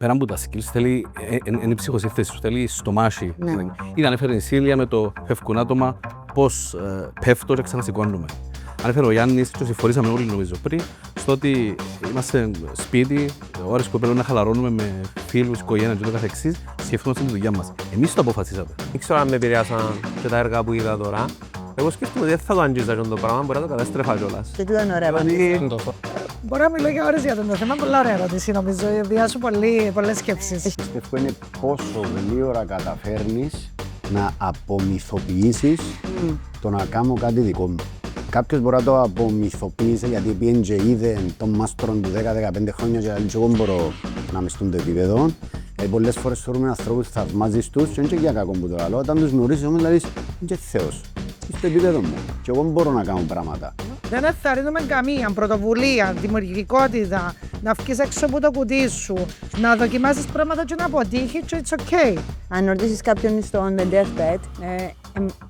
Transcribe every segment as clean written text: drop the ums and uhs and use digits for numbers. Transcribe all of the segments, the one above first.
πέρα από τα skills, θέλει είναι η ψυχοσύνθεση σου, θέλει στομάχι. Ναι. Ήδη ανέφερε η Σίλια με το φεύγουν άτομα, πώς πέφτω και ξανασηκώνουμε. Ανέφερε ο Γιάννης, και συμφωνήσαμε όλοι νομίζω πριν, στο ότι είμαστε σπίτι, ώρες που πρέπει να χαλαρώνουμε με φίλους, οικογένεια και το καθεξής, σκεφτόμαστε τη δουλειά μας. Εμείς το αποφασίσαμε. Δεν ξέρω αν με επηρεάσαν και τα έργα που είδα τώρα. Εγώ σκέφτομαι ότι δεν θα το αγγίζα το πράγμα, μπορεί να το καταστρέφα κιόλας. Και τι ήταν ωραία απάντηση. Μπορώ να μιλώ για ώρες για το θέμα. Πολλά ωραία ερώτηση νομίζω. Διάσου πολλές σκέψεις. Πιστεύω είναι πόσο γλύωρα καταφέρνεις να απομυθοποιήσεις το να κάνω κάτι δικό μου. Κάποιος μπορεί να το απομυθοποιήσει γιατί πήγαινε και είδε τον μάστρον του 10-15 χρόνια και λέει εγώ μπορώ να μες στον επίπεδο. Πολλές φορές θεωρούμε ανθρώπους που θαυμάζεις τους και είναι και για κακό που το λέω. Όταν τους γνωρίσεις όμως δηλαδή είναι και Θεός. Στο επίπεδο μου και εγώ μπορώ να κάνω πράγματα. Δεν ευθαρρύνουμε καμία πρωτοβουλία, δημιουργικότητα, να βγεις έξω από το κουτί σου, να δοκιμάσεις πράγματα και να αποτύχει και it's okay. Αν ρωτήσεις κάποιον στον The Deathbed,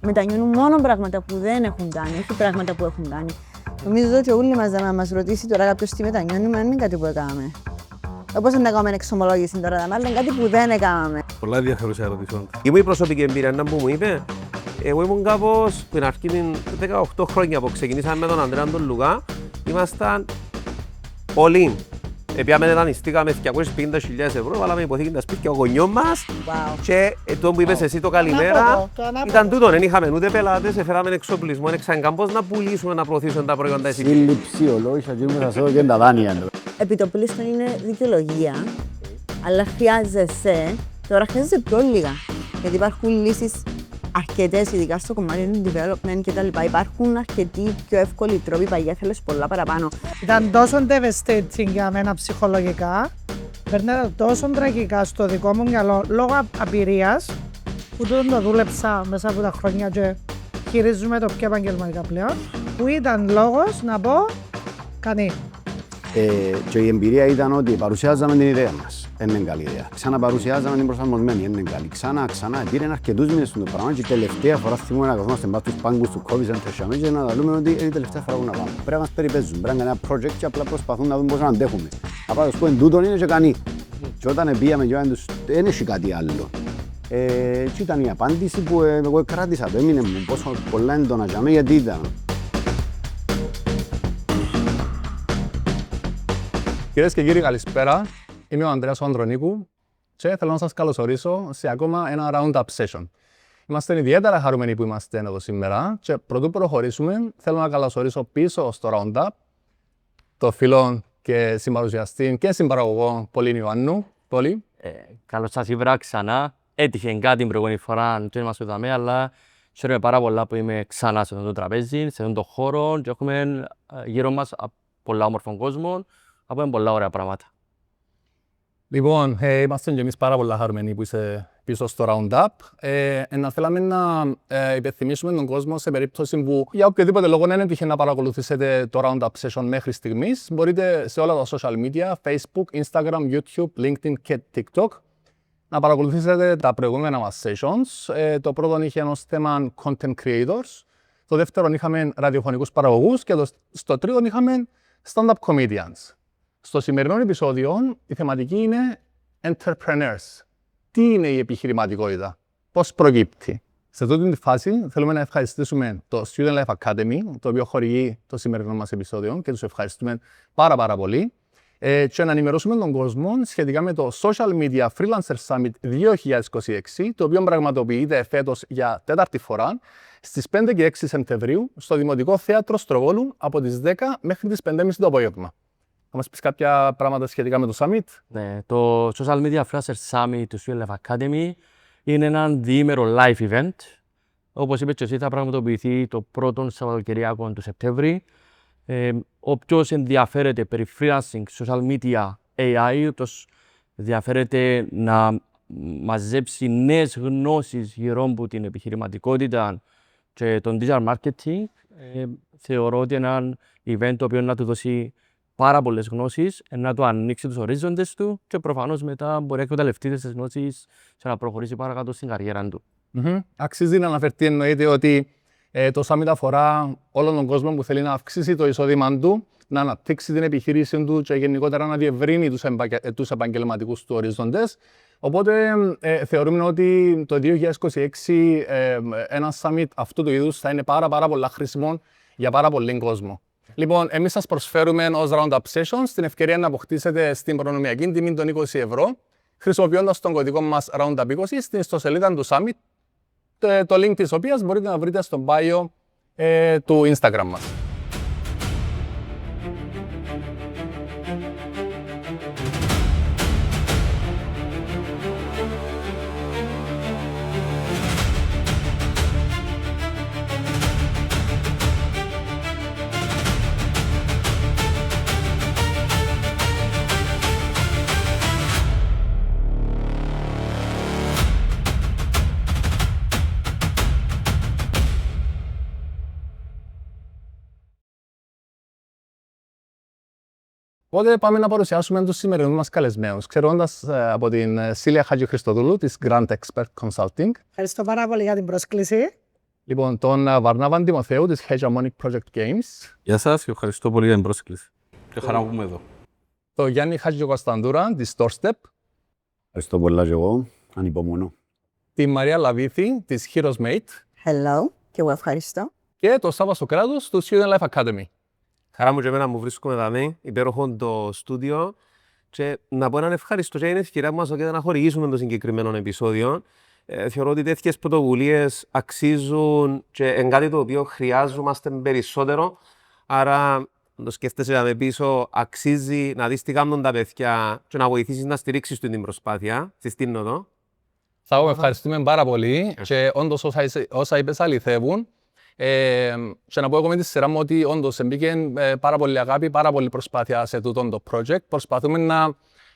μετανιώνουν μόνο πράγματα που δεν έχουν κάνει, όχι πράγματα που έχουν κάνει. Νομίζω ότι όλοι μας να μας ρωτήσει τώρα κάποιος τι μετανιώνουμε, δεν είναι κάτι που έκαναμε. Όπως δεν έκαναμε εξομολόγηση τώρα, αλλά είναι κάτι που δεν έκαναμε. Πολλά ενδιαφέρουσα ερώτηση. Η μου προσωπική εμπειρία που μου είπε, εγώ ήμουν κάπως πριν αρχή 18 χρόνια που ξεκινήσαμε με τον Ανδρέα τον Λουκά, ήμασταν όλοι. Επιάμε δανειστήκαμε 250.000 ευρώ, βάλαμε υποθήκη τα σπίτια γονιών μας και το που είπες εσύ το καλημέρα ήταν τούτο, δεν είχαμε ούτε πελάτες, έφεραμε εξοπλισμό, έξαν πώς να πουλήσουμε, να προωθήσουμε τα προϊόντα εσύ. Σύλληψη, ολόγησα και ήμουν σας και τα δάνεια. Επιτοπλίστων είναι δικαιολογία, αλλά χρειάζεσαι, τώρα χρειάζεσαι πιο λίγα, γιατί υπάρχουν λύσεις αρκετές, ειδικά στο κομμάτι του development κτλ. Υπάρχουν αρκετοί πιο εύκολοι τρόποι, παγιά θέλεις πολλά παραπάνω. Ήταν τόσο devastating για μένα ψυχολογικά, περνάω τόσο τραγικά στο δικό μου μυαλό λόγω απειρίας, που το δούλεψα μέσα από τα χρόνια και χειρίζουμε το πιο επαγγελματικά πλέον, που ήταν λόγος να πω κανεί. Και η εμπειρία ήταν ότι παρουσιάζαμε την ιδέα μας. Είναι καλή ιδέα. Ξαναπαρουσιάζαμε την προσαρμοσμένη. Είναι καλή. Ξανά. Πήρε αρκετούς μήνες στο πράγμα και τελευταία φορά θυμούμε να καθόμαστε μπας στους πάγκους του COVID center και να λέμε ότι είναι η τελευταία φορά που να πάμε. Πρέπει να μας περιπέζουν. Πρέπει να κάνουμε ένα project και απλά προσπαθούν να δουν πώς να αντέχουμε. Απλά το σπούεν τούτον είναι και κανεί. Και όταν πήγαμε και τους, δεν έχει κάτι άλλο. Και ήταν η απάντηση που εγώ κράτησα. Έμεινε μου πόσο πολλά έντονα για μένα γιατί ήταν. Κυρίες και κύριοι, καλησπέρα. Είμαι ο Ανδρέας Ανδρονίκου και θέλω να σας καλωσορίσω σε ακόμα ένα Roundup Session. Είμαστε ιδιαίτερα χαρούμενοι που είμαστε εδώ σήμερα και πρωτού προχωρήσουμε, θέλω να καλωσορίσω πίσω στο Roundup το φίλο και συμπαρουσιαστή και συμπαραγωγό Πολύν Ιωάννου. Πολύ. Καλώς σας ήβρα ξανά. Έτυχε κάτι την προηγούμενη φορά και είμαστε εδώ, αλλά χαίρομαι πάρα πολλά που είμαι ξανά σε αυτό το τραπέζι, σε αυτόν τον χώρο και έχουμε γύρω μας πολλά όμορφων κόσμων, από πολλά ωραία πράγματα. Λοιπόν, είμαστε και εμείς πάρα πολλά χαρούμενοι που είσαι πίσω στο Roundup. Να θέλαμε να υπενθυμίσουμε τον κόσμο σε περίπτωση που για οποιοδήποτε λόγο δεν έτυχε να παρακολουθήσετε το Roundup Session μέχρι στιγμής. Μπορείτε σε όλα τα social media, Facebook, Instagram, YouTube, LinkedIn και TikTok να παρακολουθήσετε τα προηγούμενα μας sessions. Το πρώτο είχε ως θέμα content creators, το δεύτερο είχαμε ραδιοφωνικούς παραγωγούς και στο τρίτο είχαμε stand-up comedians. Στο σημερινό επεισόδιο η θεματική είναι entrepreneurs. Τι είναι η επιχειρηματικότητα, πώς προκύπτει. Σε αυτή τη φάση θέλουμε να ευχαριστήσουμε το Student Life Academy, το οποίο χορηγεί το σημερινό μας επεισόδιο και τους ευχαριστούμε πάρα πολύ. Και να ενημερώσουμε τον κόσμο σχετικά με το Social Media Freelancer Summit 2026, το οποίο πραγματοποιείται φέτος για τέταρτη φορά στις 5 και 6 Σεπτεμβρίου στο Δημοτικό Θέατρο Στρογόλου από τις 10 μέχρι τις 5.30 το απόγευμα. Θα μας πεις κάποια πράγματα σχετικά με το Summit. Ναι, το Social Media Freelancer Summit του Student Life Academy είναι ένα διήμερο live event. Όπως είπες και εσύ, θα πραγματοποιηθεί το πρώτο Σαββατοκυριακό του Σεπτέμβρη. Όποιος ενδιαφέρεται περί freelancing, social media, AI, όποιος ενδιαφέρεται να μαζέψει νέες γνώσεις γύρω από την επιχειρηματικότητα και τον digital marketing, θεωρώ ότι είναι ένα event το οποίο να του δώσει πάρα πολλές γνώσεις, να του ανοίξει τους ορίζοντες του και προφανώς μετά μπορεί να εκμεταλλευτεί τις γνώσεις και να προχωρήσει παρακάτω στην καριέρα του. Αξίζει να αναφερθεί εννοείται ότι το Summit αφορά όλον τον κόσμο που θέλει να αυξήσει το εισόδημα του να αναπτύξει την επιχείρηση του και γενικότερα να διευρύνει τους επαγγελματικούς του ορίζοντες. Οπότε θεωρούμε ότι το 2026 ένα summit αυτού του είδους θα είναι πάρα πολλά χρήσιμο για πάρα πολύ κόσμο. Λοιπόν, εμείς σας προσφέρουμε ως Roundup Sessions την ευκαιρία να αποκτήσετε στην προνομιακή τιμή των 20 ευρώ, χρησιμοποιώντας τον κωδικό μας Roundup20 στην ιστοσελίδα του Summit, το link της οποίας μπορείτε να βρείτε στο bio του Instagram μας. Οπότε πάμε να παρουσιάσουμε τους σημερινούς μας καλεσμένους, ξεκινώντας από την Σίλια Χατζηχριστοδούλου της Grand Expert Consulting. Ευχαριστώ πάρα πολύ για την πρόσκληση. Λοιπόν, τον Βαρνάβαν Τιμοθέου της Hegemonic Project Games. Γεια σας και ευχαριστώ πολύ για την πρόσκληση. Και χαρά που είμαι εδώ. Τον Γιάννη Χατζικοσταντούρα της Doorstep. Ευχαριστώ πολλά και εγώ, ανυπομονώ. Τη Μαρία Λαβίθη της Heroes Mate. Hello, και εγώ ευχαριστώ. Και τον Σάββα Σοκράτους του Student Life Academy. Χαρά μου και εμένα μου βρίσκομαι εδώ, υπέροχο το στούντιο και να πω έναν ευχαριστώ και είναι ευκαιρία που μας δώσετε να χορηγήσουμε το συγκεκριμένο επεισόδιο. Θεωρώ ότι τέτοιες πρωτοβουλίες αξίζουν και είναι κάτι το οποίο χρειάζομαστε περισσότερο. Άρα, αν το σκέφτεσαι να με πίσω, αξίζει να δεις τι κάνουν τα παιδιά και να βοηθήσεις να στηρίξεις την προσπάθεια. Συστήνω εδώ. Σάββα, ευχαριστούμε πάρα πολύ και όντως όσα είπες αληθεύουν. Και να πω εγώ με τη σειρά μου ότι όντως μπήκε πάρα πολύ αγάπη, πάρα πολύ προσπάθεια σε τούτο το project. Προσπαθούμε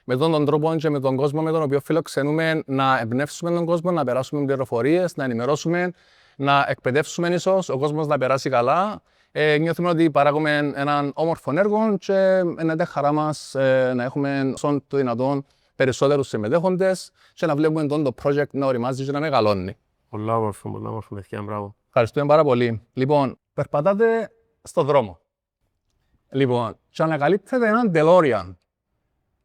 με τον τρόπο και με τον κόσμο με τον οποίο φιλοξενούμε να εμπνεύσουμε τον κόσμο, να περάσουμε πληροφορίες, να ενημερώσουμε, να εκπαιδεύσουμε ίσως, ο κόσμος να περάσει καλά. Νιώθουμε ότι παράγουμε έναν όμορφο έργο και είναι χαρά μας να έχουμε όσο το δυνατόν περισσότερους συμμετέχοντες και να βλέπουμε το project να οριμάζει και να μεγαλώνει. Πολλά όμορφο, παιδιά, μπράβο. Ευχαριστούμε πάρα πολύ. Λοιπόν, περπατάτε στον δρόμο. Λοιπόν, και ανακαλύπτετε έναν DeLorean.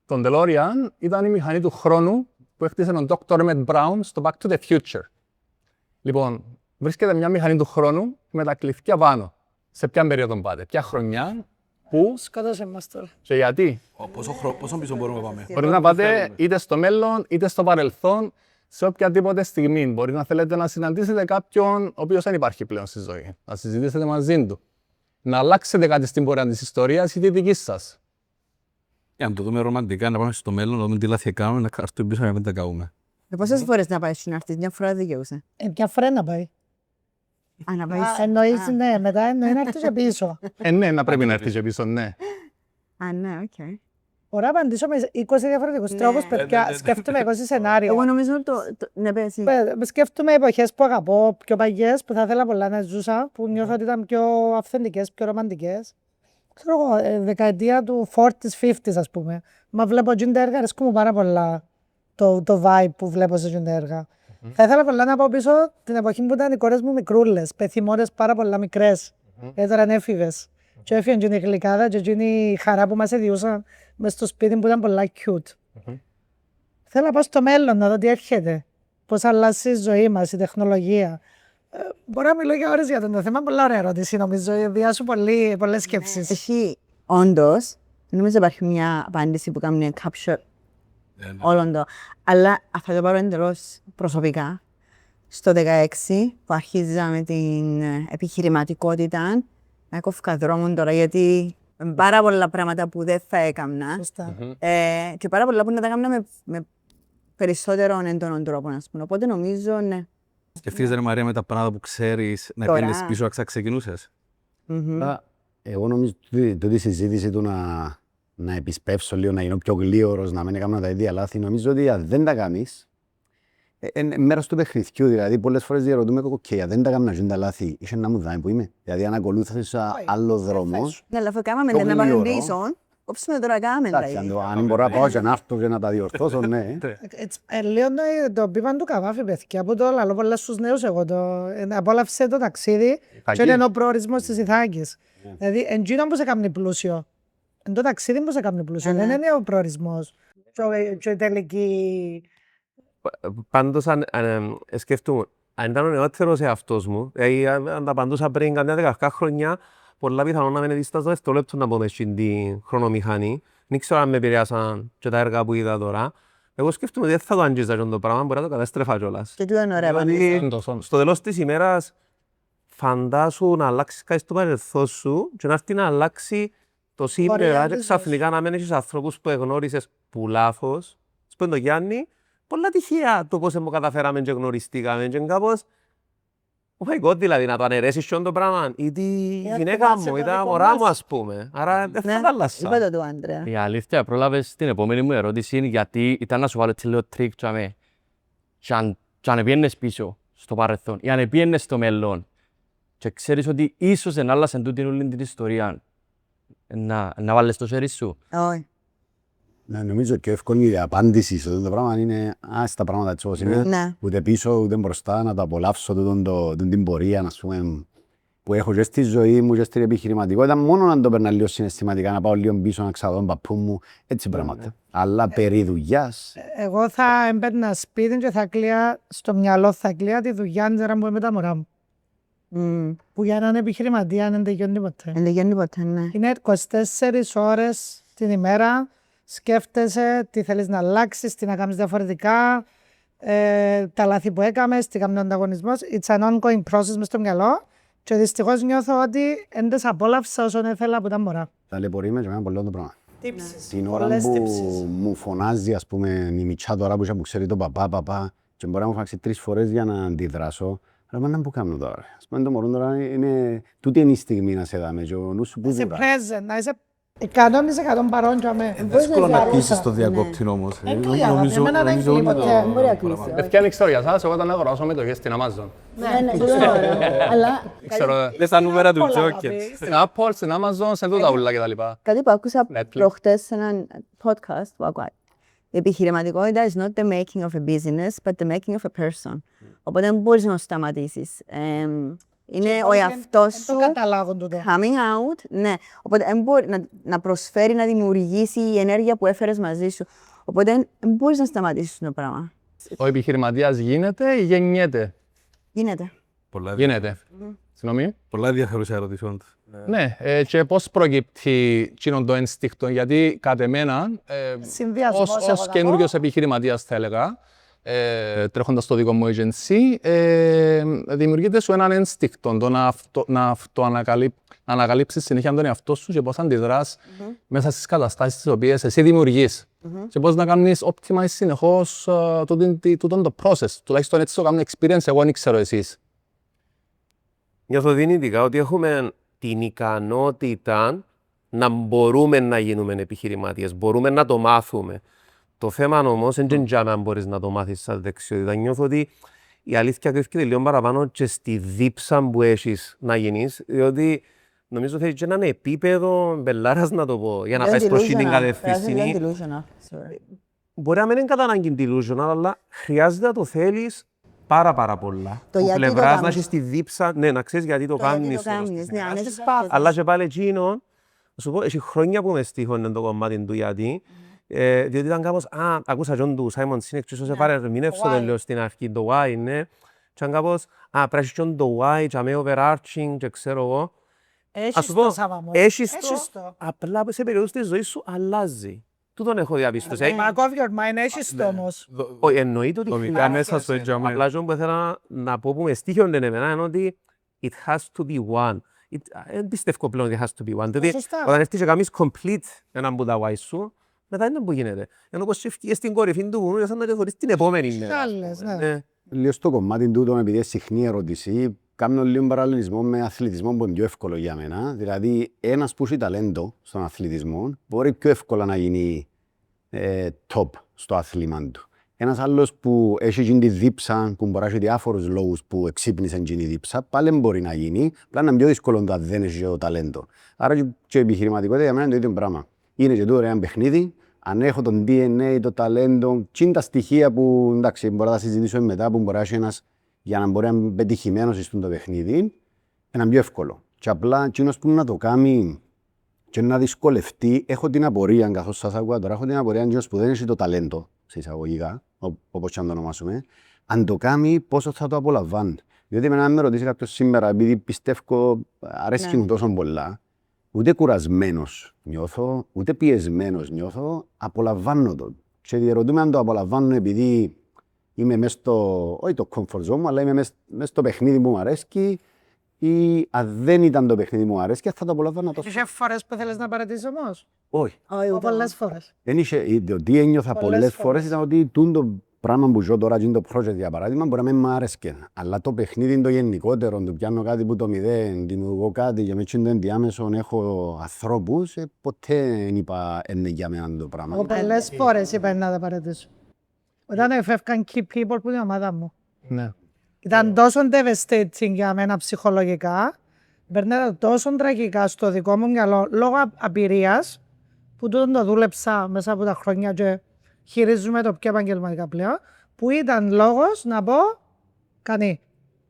Τον DeLorean ήταν η μηχανή του χρόνου που έκτισε τον Dr. Emmett Brown στο Back to the Future. Λοιπόν, βρίσκεται μια μηχανή του χρόνου με τα κλειθιά πάνω. Σε ποια περίοδο πάτε, ποια χρονιά, πού Σκότωσε μας τώρα. και γιατί. Πόσο πίσω μπορούμε να πάμε? Μπορείτε να πάτε είτε στο μέλλον είτε στο παρελθόν, σε οποιαδήποτε στιγμή. Μπορεί να θέλετε να συναντήσετε κάποιον ο οποίος δεν υπάρχει πλέον στη ζωή. Να συζητήσετε μαζί του. Να αλλάξετε κάτι στην πορεία της ιστορίας ή τη δική σας. Για να το δούμε ρομαντικά, να πάμε στο μέλλον, να δούμε τι λάθη κάνουμε, να κρατούμε πίσω να μην τα κάνουμε. Πόσες φορές να πάει στην αρτή, μια φορά δικαιούσε. Μια φορά να πάει. Α, να πάει. Εννοείς, ναι, μετά εννοεί να έρθει και πίσω. Ναι, να πρέπει να έρθει και πίσω, ναι. Α, ναι, οκ. Μπορώ να απαντήσω με 20 διαφορετικούς τρόπους, παιδιά. Σκέφτομαι εγώ σε σενάριο. Εγώ νομίζω ναι, πες εσύ. Σκέφτομαι εποχές που αγαπώ, πιο παγιές, που θα ήθελα πολλά να ζούσα, που νιώθω ότι ήταν πιο αυθεντικές, πιο ρομαντικές. Ξέρω εγώ, δεκαετία του 40s, 50s, ας πούμε. Μα βλέπω τζίντα έργα, αρέσκω μου πάρα πολλά το vibe που βλέπω σε τζίντα έργα. Θα ήθελα πολλά να πάω πίσω την εποχή που ήταν οι κόρες μου μικρούλες, πεθυμόρες πάρα πολλά μικρές. Τώρα είναι έφηβες. Και έφυγαν η γλυκάδα και η χαρά που μας εδιούσαν μες στο σπίτι που ήταν πολλά cute. Θέλω να πάω στο μέλλον να δω τι έρχεται. Πώς αλλάζει η ζωή μας, η τεχνολογία. Μπορώ να μιλώ για ώρες για το θέμα. Πολλά ωραία ερώτηση, νομίζω. Διάσου πολλές σκέψεις. Εσύ, όντως, νομίζω υπάρχει μια απάντηση που κάνει capture όλων το. Αλλά θα το πάρω εντελώς προσωπικά. Στο 2016 που αρχίζα με την επιχειρηματικότητα, να κόφηκα δρόμον τώρα γιατί πάρα πολλά πράγματα που δεν θα έκανα. Σωστά. Και πάρα πολλά που να τα έκανα με περισσότερο έντονο τρόπο, ας πούμε. Οπότε νομίζω, ναι. Σκεφτείσαι, ρε Μαρία, με τα πράγματα που ξέρεις, να Τώρα. πήγαινες πίσω να ξεκινούσες. Εγώ νομίζω ότι η συζήτηση του να επισπεύσω λίγο, να γίνω πιο γλίωρος, να μην έκανα τα ίδια λάθη, νομίζω ότι αν δεν τα κάνεις, είναι μέρος του παιχνιδιού. Δηλαδή, πολλές φορές διαρωτούμε, αν δεν τα κάνουμε να γίνουν τα λάθη, είσαι να μου δάει που είμαι. Δηλαδή, αν ακολούθησα άλλο δρόμο. Ναι, αλλά αφού κάναμε Πιο να πάμε γλύωρο. πίσω, κόψουμε τώρα κάναμε. Εντάξει, αν μπορώ να πάω και να έρθω και να τα διορθώσω, ναι. Λίγο το πίπαν του καβάφι, παιδιά, που το λαλώ πολλά στους νέους εγώ. Απόλαυσε το ταξίδι και είναι ο προορισμός της Ιθάκης. Δηλαδή, εντζήνω που σε κάνει πλούσιο. Εν το ταξίδι πώς θα κάνει πλούσιο, Ναι. δεν είναι ο προορισμός. Και η τελική... Πάντως, σκέφτομαι, αν ήταν ο νεότερος εαυτός μου, αν τα απαντούσα πριν καμιά 10 χρόνια, πολλά πιθανόν να μην δίσταζα στο δευτερόλεπτο να πω μες στην χρονομηχανή. Δεν ξέρω αν με επηρεάσαν και τα έργα που είδα τώρα. Εγώ σκέφτομαι ότι δεν θα το αγγίζα το πράγμα, μπορεί να το κατέστρεφα κιόλας. Και τούτο είναι ωραία Δηλαδή, απάντηση. στο τέλος της ημέρας, φαντάσου να αλλάξεις κάτι στο παρελθόν σου και να έρθει να αλλάξει το σήμερα και ξαφνικά να μην έχεις ανθρώπους που εγνώρισες που λάθος. Σπέντο Γιάννη, πολλά τυχαία το πώς μου καταφέραμε και γνωριστήκαμε και κάπως oh my God, δηλαδή να το αναιρέσεις και το πράγμα ή τη γυναίκα μου ή τα μωρά μου ας πούμε. Άρα δεν θα τα αλλάσα. Είπα το του Άντρεα. Η αλήθεια, πρόλαβες την επόμενη μου ερώτηση είναι γιατί ήταν να σου βάλω έτσι λίγο τρίκ και αν πήγαινες πίσω στο παρελθόν ή αν πήγαινες στο μέλλον και ξέρεις ότι ίσως δεν άλλασαν τούτην όλη την ιστορία να βάλεις το χέρι σου. Όχι. Νομίζω ότι η εύκολη απάντηση σε αυτό το πράγμα είναι στα πράγματα έτσι όπως είναι. Ναι. Ούτε πίσω ούτε μπροστά, να το απολαύσω την πορεία ας πούμε, που έχω και στη ζωή μου και στην επιχειρηματικότητα. Μόνο να το περνά λίγο συναισθηματικά, να πάω λίγο πίσω να ξαναδώ τον παππού μου, έτσι πράγματα. Αλλά περί δουλειάς. Εγώ θα έμπαιρνα σπίτι και θα κλεία στο μυαλό, θα κλεία τη δουλειά να μου με τα μωρά μου. Που για έναν επιχειρηματία δεν τελειώνει ποτέ. Δεν τελειώνει ποτέ, ναι. Είναι 24 ώρες την ημέρα, σκέφτεσαι τι θέλεις να αλλάξεις, τι να κάνεις διαφορετικά, τα λάθη που έκαμες, τι κάνει ο ανταγωνισμός. It's an ongoing process μες στο μυαλό και δυστυχώς νιώθω ότι δεν τις απόλαυσα όσον ήθελα από τα μωρά. Ταλαιπωρούμε και εμένα πολύ το πράγμα. Τύψεις. Την ώρα Πολλές που τύψεις. μου φωνάζει, ας πούμε, η μητσά τώρα που ξέρει το παπά και μπορεί να μου φάξει 3 φορές για να αντιδράσω. Αλλά μάνα που κάνω τώρα. Ας πούμε το μωρό τώρα είναι... Τούτη είναι η στιγμή να σε δάμε και ο νους σου που Είσαι δούρα. present, να είσαι 100% παρόν για μέ. Δύσκολο να διαρρούσα. κλείσεις το διακόπτη όμως. Εμένα δεν κλείνει ποτέ. Δεν μπορεί να κλείσει. Παιδιά, δεν ξέρω για εσάς, εγώ ήταν αγοράσω μετοχές στην Amazon. Ναι, τούτο είναι ωραίο. Αλλά Ξέρω, Δεν στα νούμερα του Πολλά Τζόκερ. να πεις. στην Apple, στην Amazon, σε τούτα ούλα και τα λοιπά. κάτι που άκουσα Netflix. προχτές σε ένα podcast που ακούω. Η επιχειρηματικότητα is not the making of a business, but the making of a person. Οπότε δεν μπορείς να το σταματήσεις. Είναι ο εαυτός Δεν σου το καταλάβω τούτο. coming out, ναι. Οπότε δεν μπορεί να προσφέρει, να δημιουργήσει η ενέργεια που έφερες μαζί σου. Οπότε δεν μπορείς να σταματήσεις το πράγμα. Ο επιχειρηματίας γίνεται ή γεννιέται. Γίνεται. Γίνεται. Συγγνώμη. Πολλά ενδιαφέρουσα ερώτηση όντως. Ναι, και πώς προκύπτει εκείνο το ένστικτο, γιατί κατ' εμένα, Συνδυασμός, εγώ ως θα καινούριος επιχειρηματίας θα έλεγα, τρέχοντας το δικό μου agency, δημιουργείται σου έναν ένστικτο, το να ανακαλύψεις συνέχεια τον εαυτό σου και πώς αντιδράς μέσα στις καταστάσεις τις οποίες εσύ δημιουργείς. Και πώς να κάνεις optimize συνεχώς τούτον το process. Τουλάχιστον έτσι το κάνουν experience, εγώ δεν ξέρω εσείς. Νιώθω δυνητικά ότι έχουμε την ικανότητα να μπορούμε να γίνουμε επιχειρηματίες, μπορούμε να το μάθουμε. Το θέμα όμως δεν είναι αν μπορείς να το μάθεις σαν δεξιότητα. Νιώθω ότι η αλήθεια κρύβεται λίγο παραπάνω και στη δίψα που έχεις να γίνεις, διότι νομίζω θέλει και έναν επίπεδο μπελάρας να το πω, για να πας προς την κατεύθυνση. Μπορεί να μην είναι κατά ανάγκη delusional, αλλά χρειάζεται να το θέλεις πάρα πολλά. Το Που γιατί το πλευράς κάνεις. να έχεις τη δίψα, ναι, να ξέρεις γιατί το κάνεις. Ναι, αν έχεις Αλλά και πάλι εκείνο, να σου πω, έχει χρόνια που με στίχωνε το κομμάτι του γιατί, διότι ήταν κάπως, ακούσα τον του Simon Sinek και ίσως σε πάρε ερμηνεύσω το λέω στην αρχή, το why, ναι. Και ήταν κάπως, πρέπει και το why, και αμέ overarching και ξέρω εγώ. Ας Έχεις σου πω, το Σάβα μου. έχεις Έχεις το, το. απλά σε περίοδους της ζωής σου αλλάζει. Τούτον έχω διαπίστωση. Back of your mind, έχεις το όμως. Όχι, εννοείται ότι Δομικά χρειάζεται. μέσα στο εγγυαμένο. Απλά αυτό που ήθελα να πω που με στίχιονε εμένα είναι ότι it has to be one. Δεν πιστεύω πλέον ότι it has to be one. Διότι Σωστά. όταν έρθεις και κάνεις complete έναν που τα why σου, μετά είναι που γίνεται. Ενώ πως ευκείς στην κορυφή του βουνού, σαν να χωρίς την επόμενη μέρα. Άλλες, ναι. Ναι. Λίγο στο κομμάτι τούτο, επειδή είναι συχνή ερώτηση, κάνω λίγο παραλληλισμό με αθλητισμό που είναι πιο εύκολο για μένα. Δηλαδή, ένας που έχει ταλέντο στον αθλητισμό μπορεί πιο εύκολα να γίνει top στο αθλήμα του. Ένας άλλος που έχει γίνει τη δίψα, που μπορεί να έχει διάφορους λόγους που εξύπνησε την δίψα, πάλι μπορεί να γίνει, απλά είναι πιο δύσκολο αν δεν έχει το ταλέντο. Άρα και η επιχειρηματικότητα για μένα είναι το ίδιο πράγμα. Είναι και τώρα ένα παιχνίδι, αν έχω τον DNA, το ταλέντο, και είναι τα στοιχεία που εντάξει, μπορώ να τα συζητήσω μετά, που μπορεί να έχει ένας για να μπορεί να είναι πετυχημένος στο παιχνίδι, είναι πιο εύκολο. Και απλά εκείνος που να το κάνει και να δυσκολευτεί. Έχω την απορία, καθώς σας ακούω τώρα, έχω την απορία αν που δεν έχει το ταλέντο, σε εισαγωγικά, όπως και αν το ονομάσουμε, αν το κάνει, πόσο θα το απολαμβάνει. Διότι με με ρωτήσει κάποιος σήμερα, επειδή πιστεύω αρέσκει μου τόσο πολλά, ούτε κουρασμένος νιώθω, ούτε πιεσμένος νιώθω, απολαμβάνω το. Και διερωτούμε αν το απολαμβάνω επειδή είμαι μέσα στο, όχι το comfort zone μου, αλλά είμαι μέσα στο παιχνίδι που μου αρέσκει, ή αν δεν ήταν το παιχνίδι μου αρέσκει, θα το απολαμβάνω τόσο. Είχε φορές που θέλεις να παρατήσεις όμως? Όχι. Πολλές φορές. Τι ένιωθα πολλές φορές ήταν ότι το πράγμα που ζω τώρα, το project για παράδειγμα, μπορεί να μην μ' άρεσκε. Αλλά το παιχνίδι είναι το γενικότερο, του πιάνω κάτι που το μηδέν, δημιουργώ κάτι και με το ενδιάμεσο έχω ανθρώπους, ποτέ δεν είπα είναι για μένα το πράγμα. Εγώ πολλές φορές είπα να τα παρατήσω. Όταν έφευγαν key people που είναι η ομάδα μου. Ναι. Ήταν τόσο devastating για μένα ψυχολογικά, περνάω τόσο τραγικά στο δικό μου μυαλό λόγω απειρίας, που τούτον το δούλεψα μέσα από τα χρόνια και χειρίζουμε το πιο επαγγελματικά πλέον, που ήταν λόγος να πω κανεί.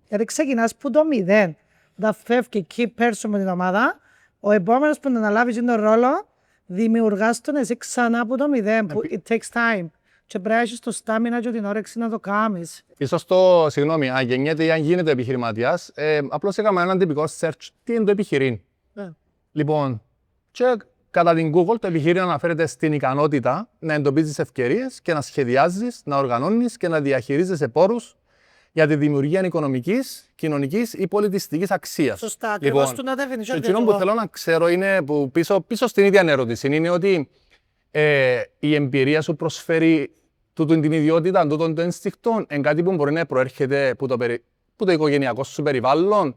Γιατί ξεκινάς που το μηδέν. Όταν φεύγει key person με την ομάδα, ο επόμενος που να αναλάβει τον ρόλο, δημιουργάς τον εσύ ξανά από το μηδέν, που it takes time. Και πρέπει να έχεις το στάμινα και την όρεξη να το κάνεις. Ίσως το, συγγνώμη, αν γεννιέται ή αν γίνεται επιχειρηματίας, απλώς έκαμε έναν τυπικό search. Τι είναι το επιχειρήν. Λοιπόν, και κατά την Google το επιχειρήν αναφέρεται στην ικανότητα να εντοπίζεις ευκαιρίες και να σχεδιάζεις, να οργανώνεις και να διαχειρίζεσαι πόρους για τη δημιουργία οικονομικής, κοινωνικής ή πολιτιστικής αξίας. Σωστά, ακριβώς του να τα το εκείνο που θέλω να ξέρω είναι που πίσω στην ίδια ερώτηση είναι ότι η εμπειρία σου προσφέρει τούτον την ιδιότητα, τούτον το ένστικτο, είναι κάτι που μπορεί να προέρχεται από το οικογενειακό σου περιβάλλον.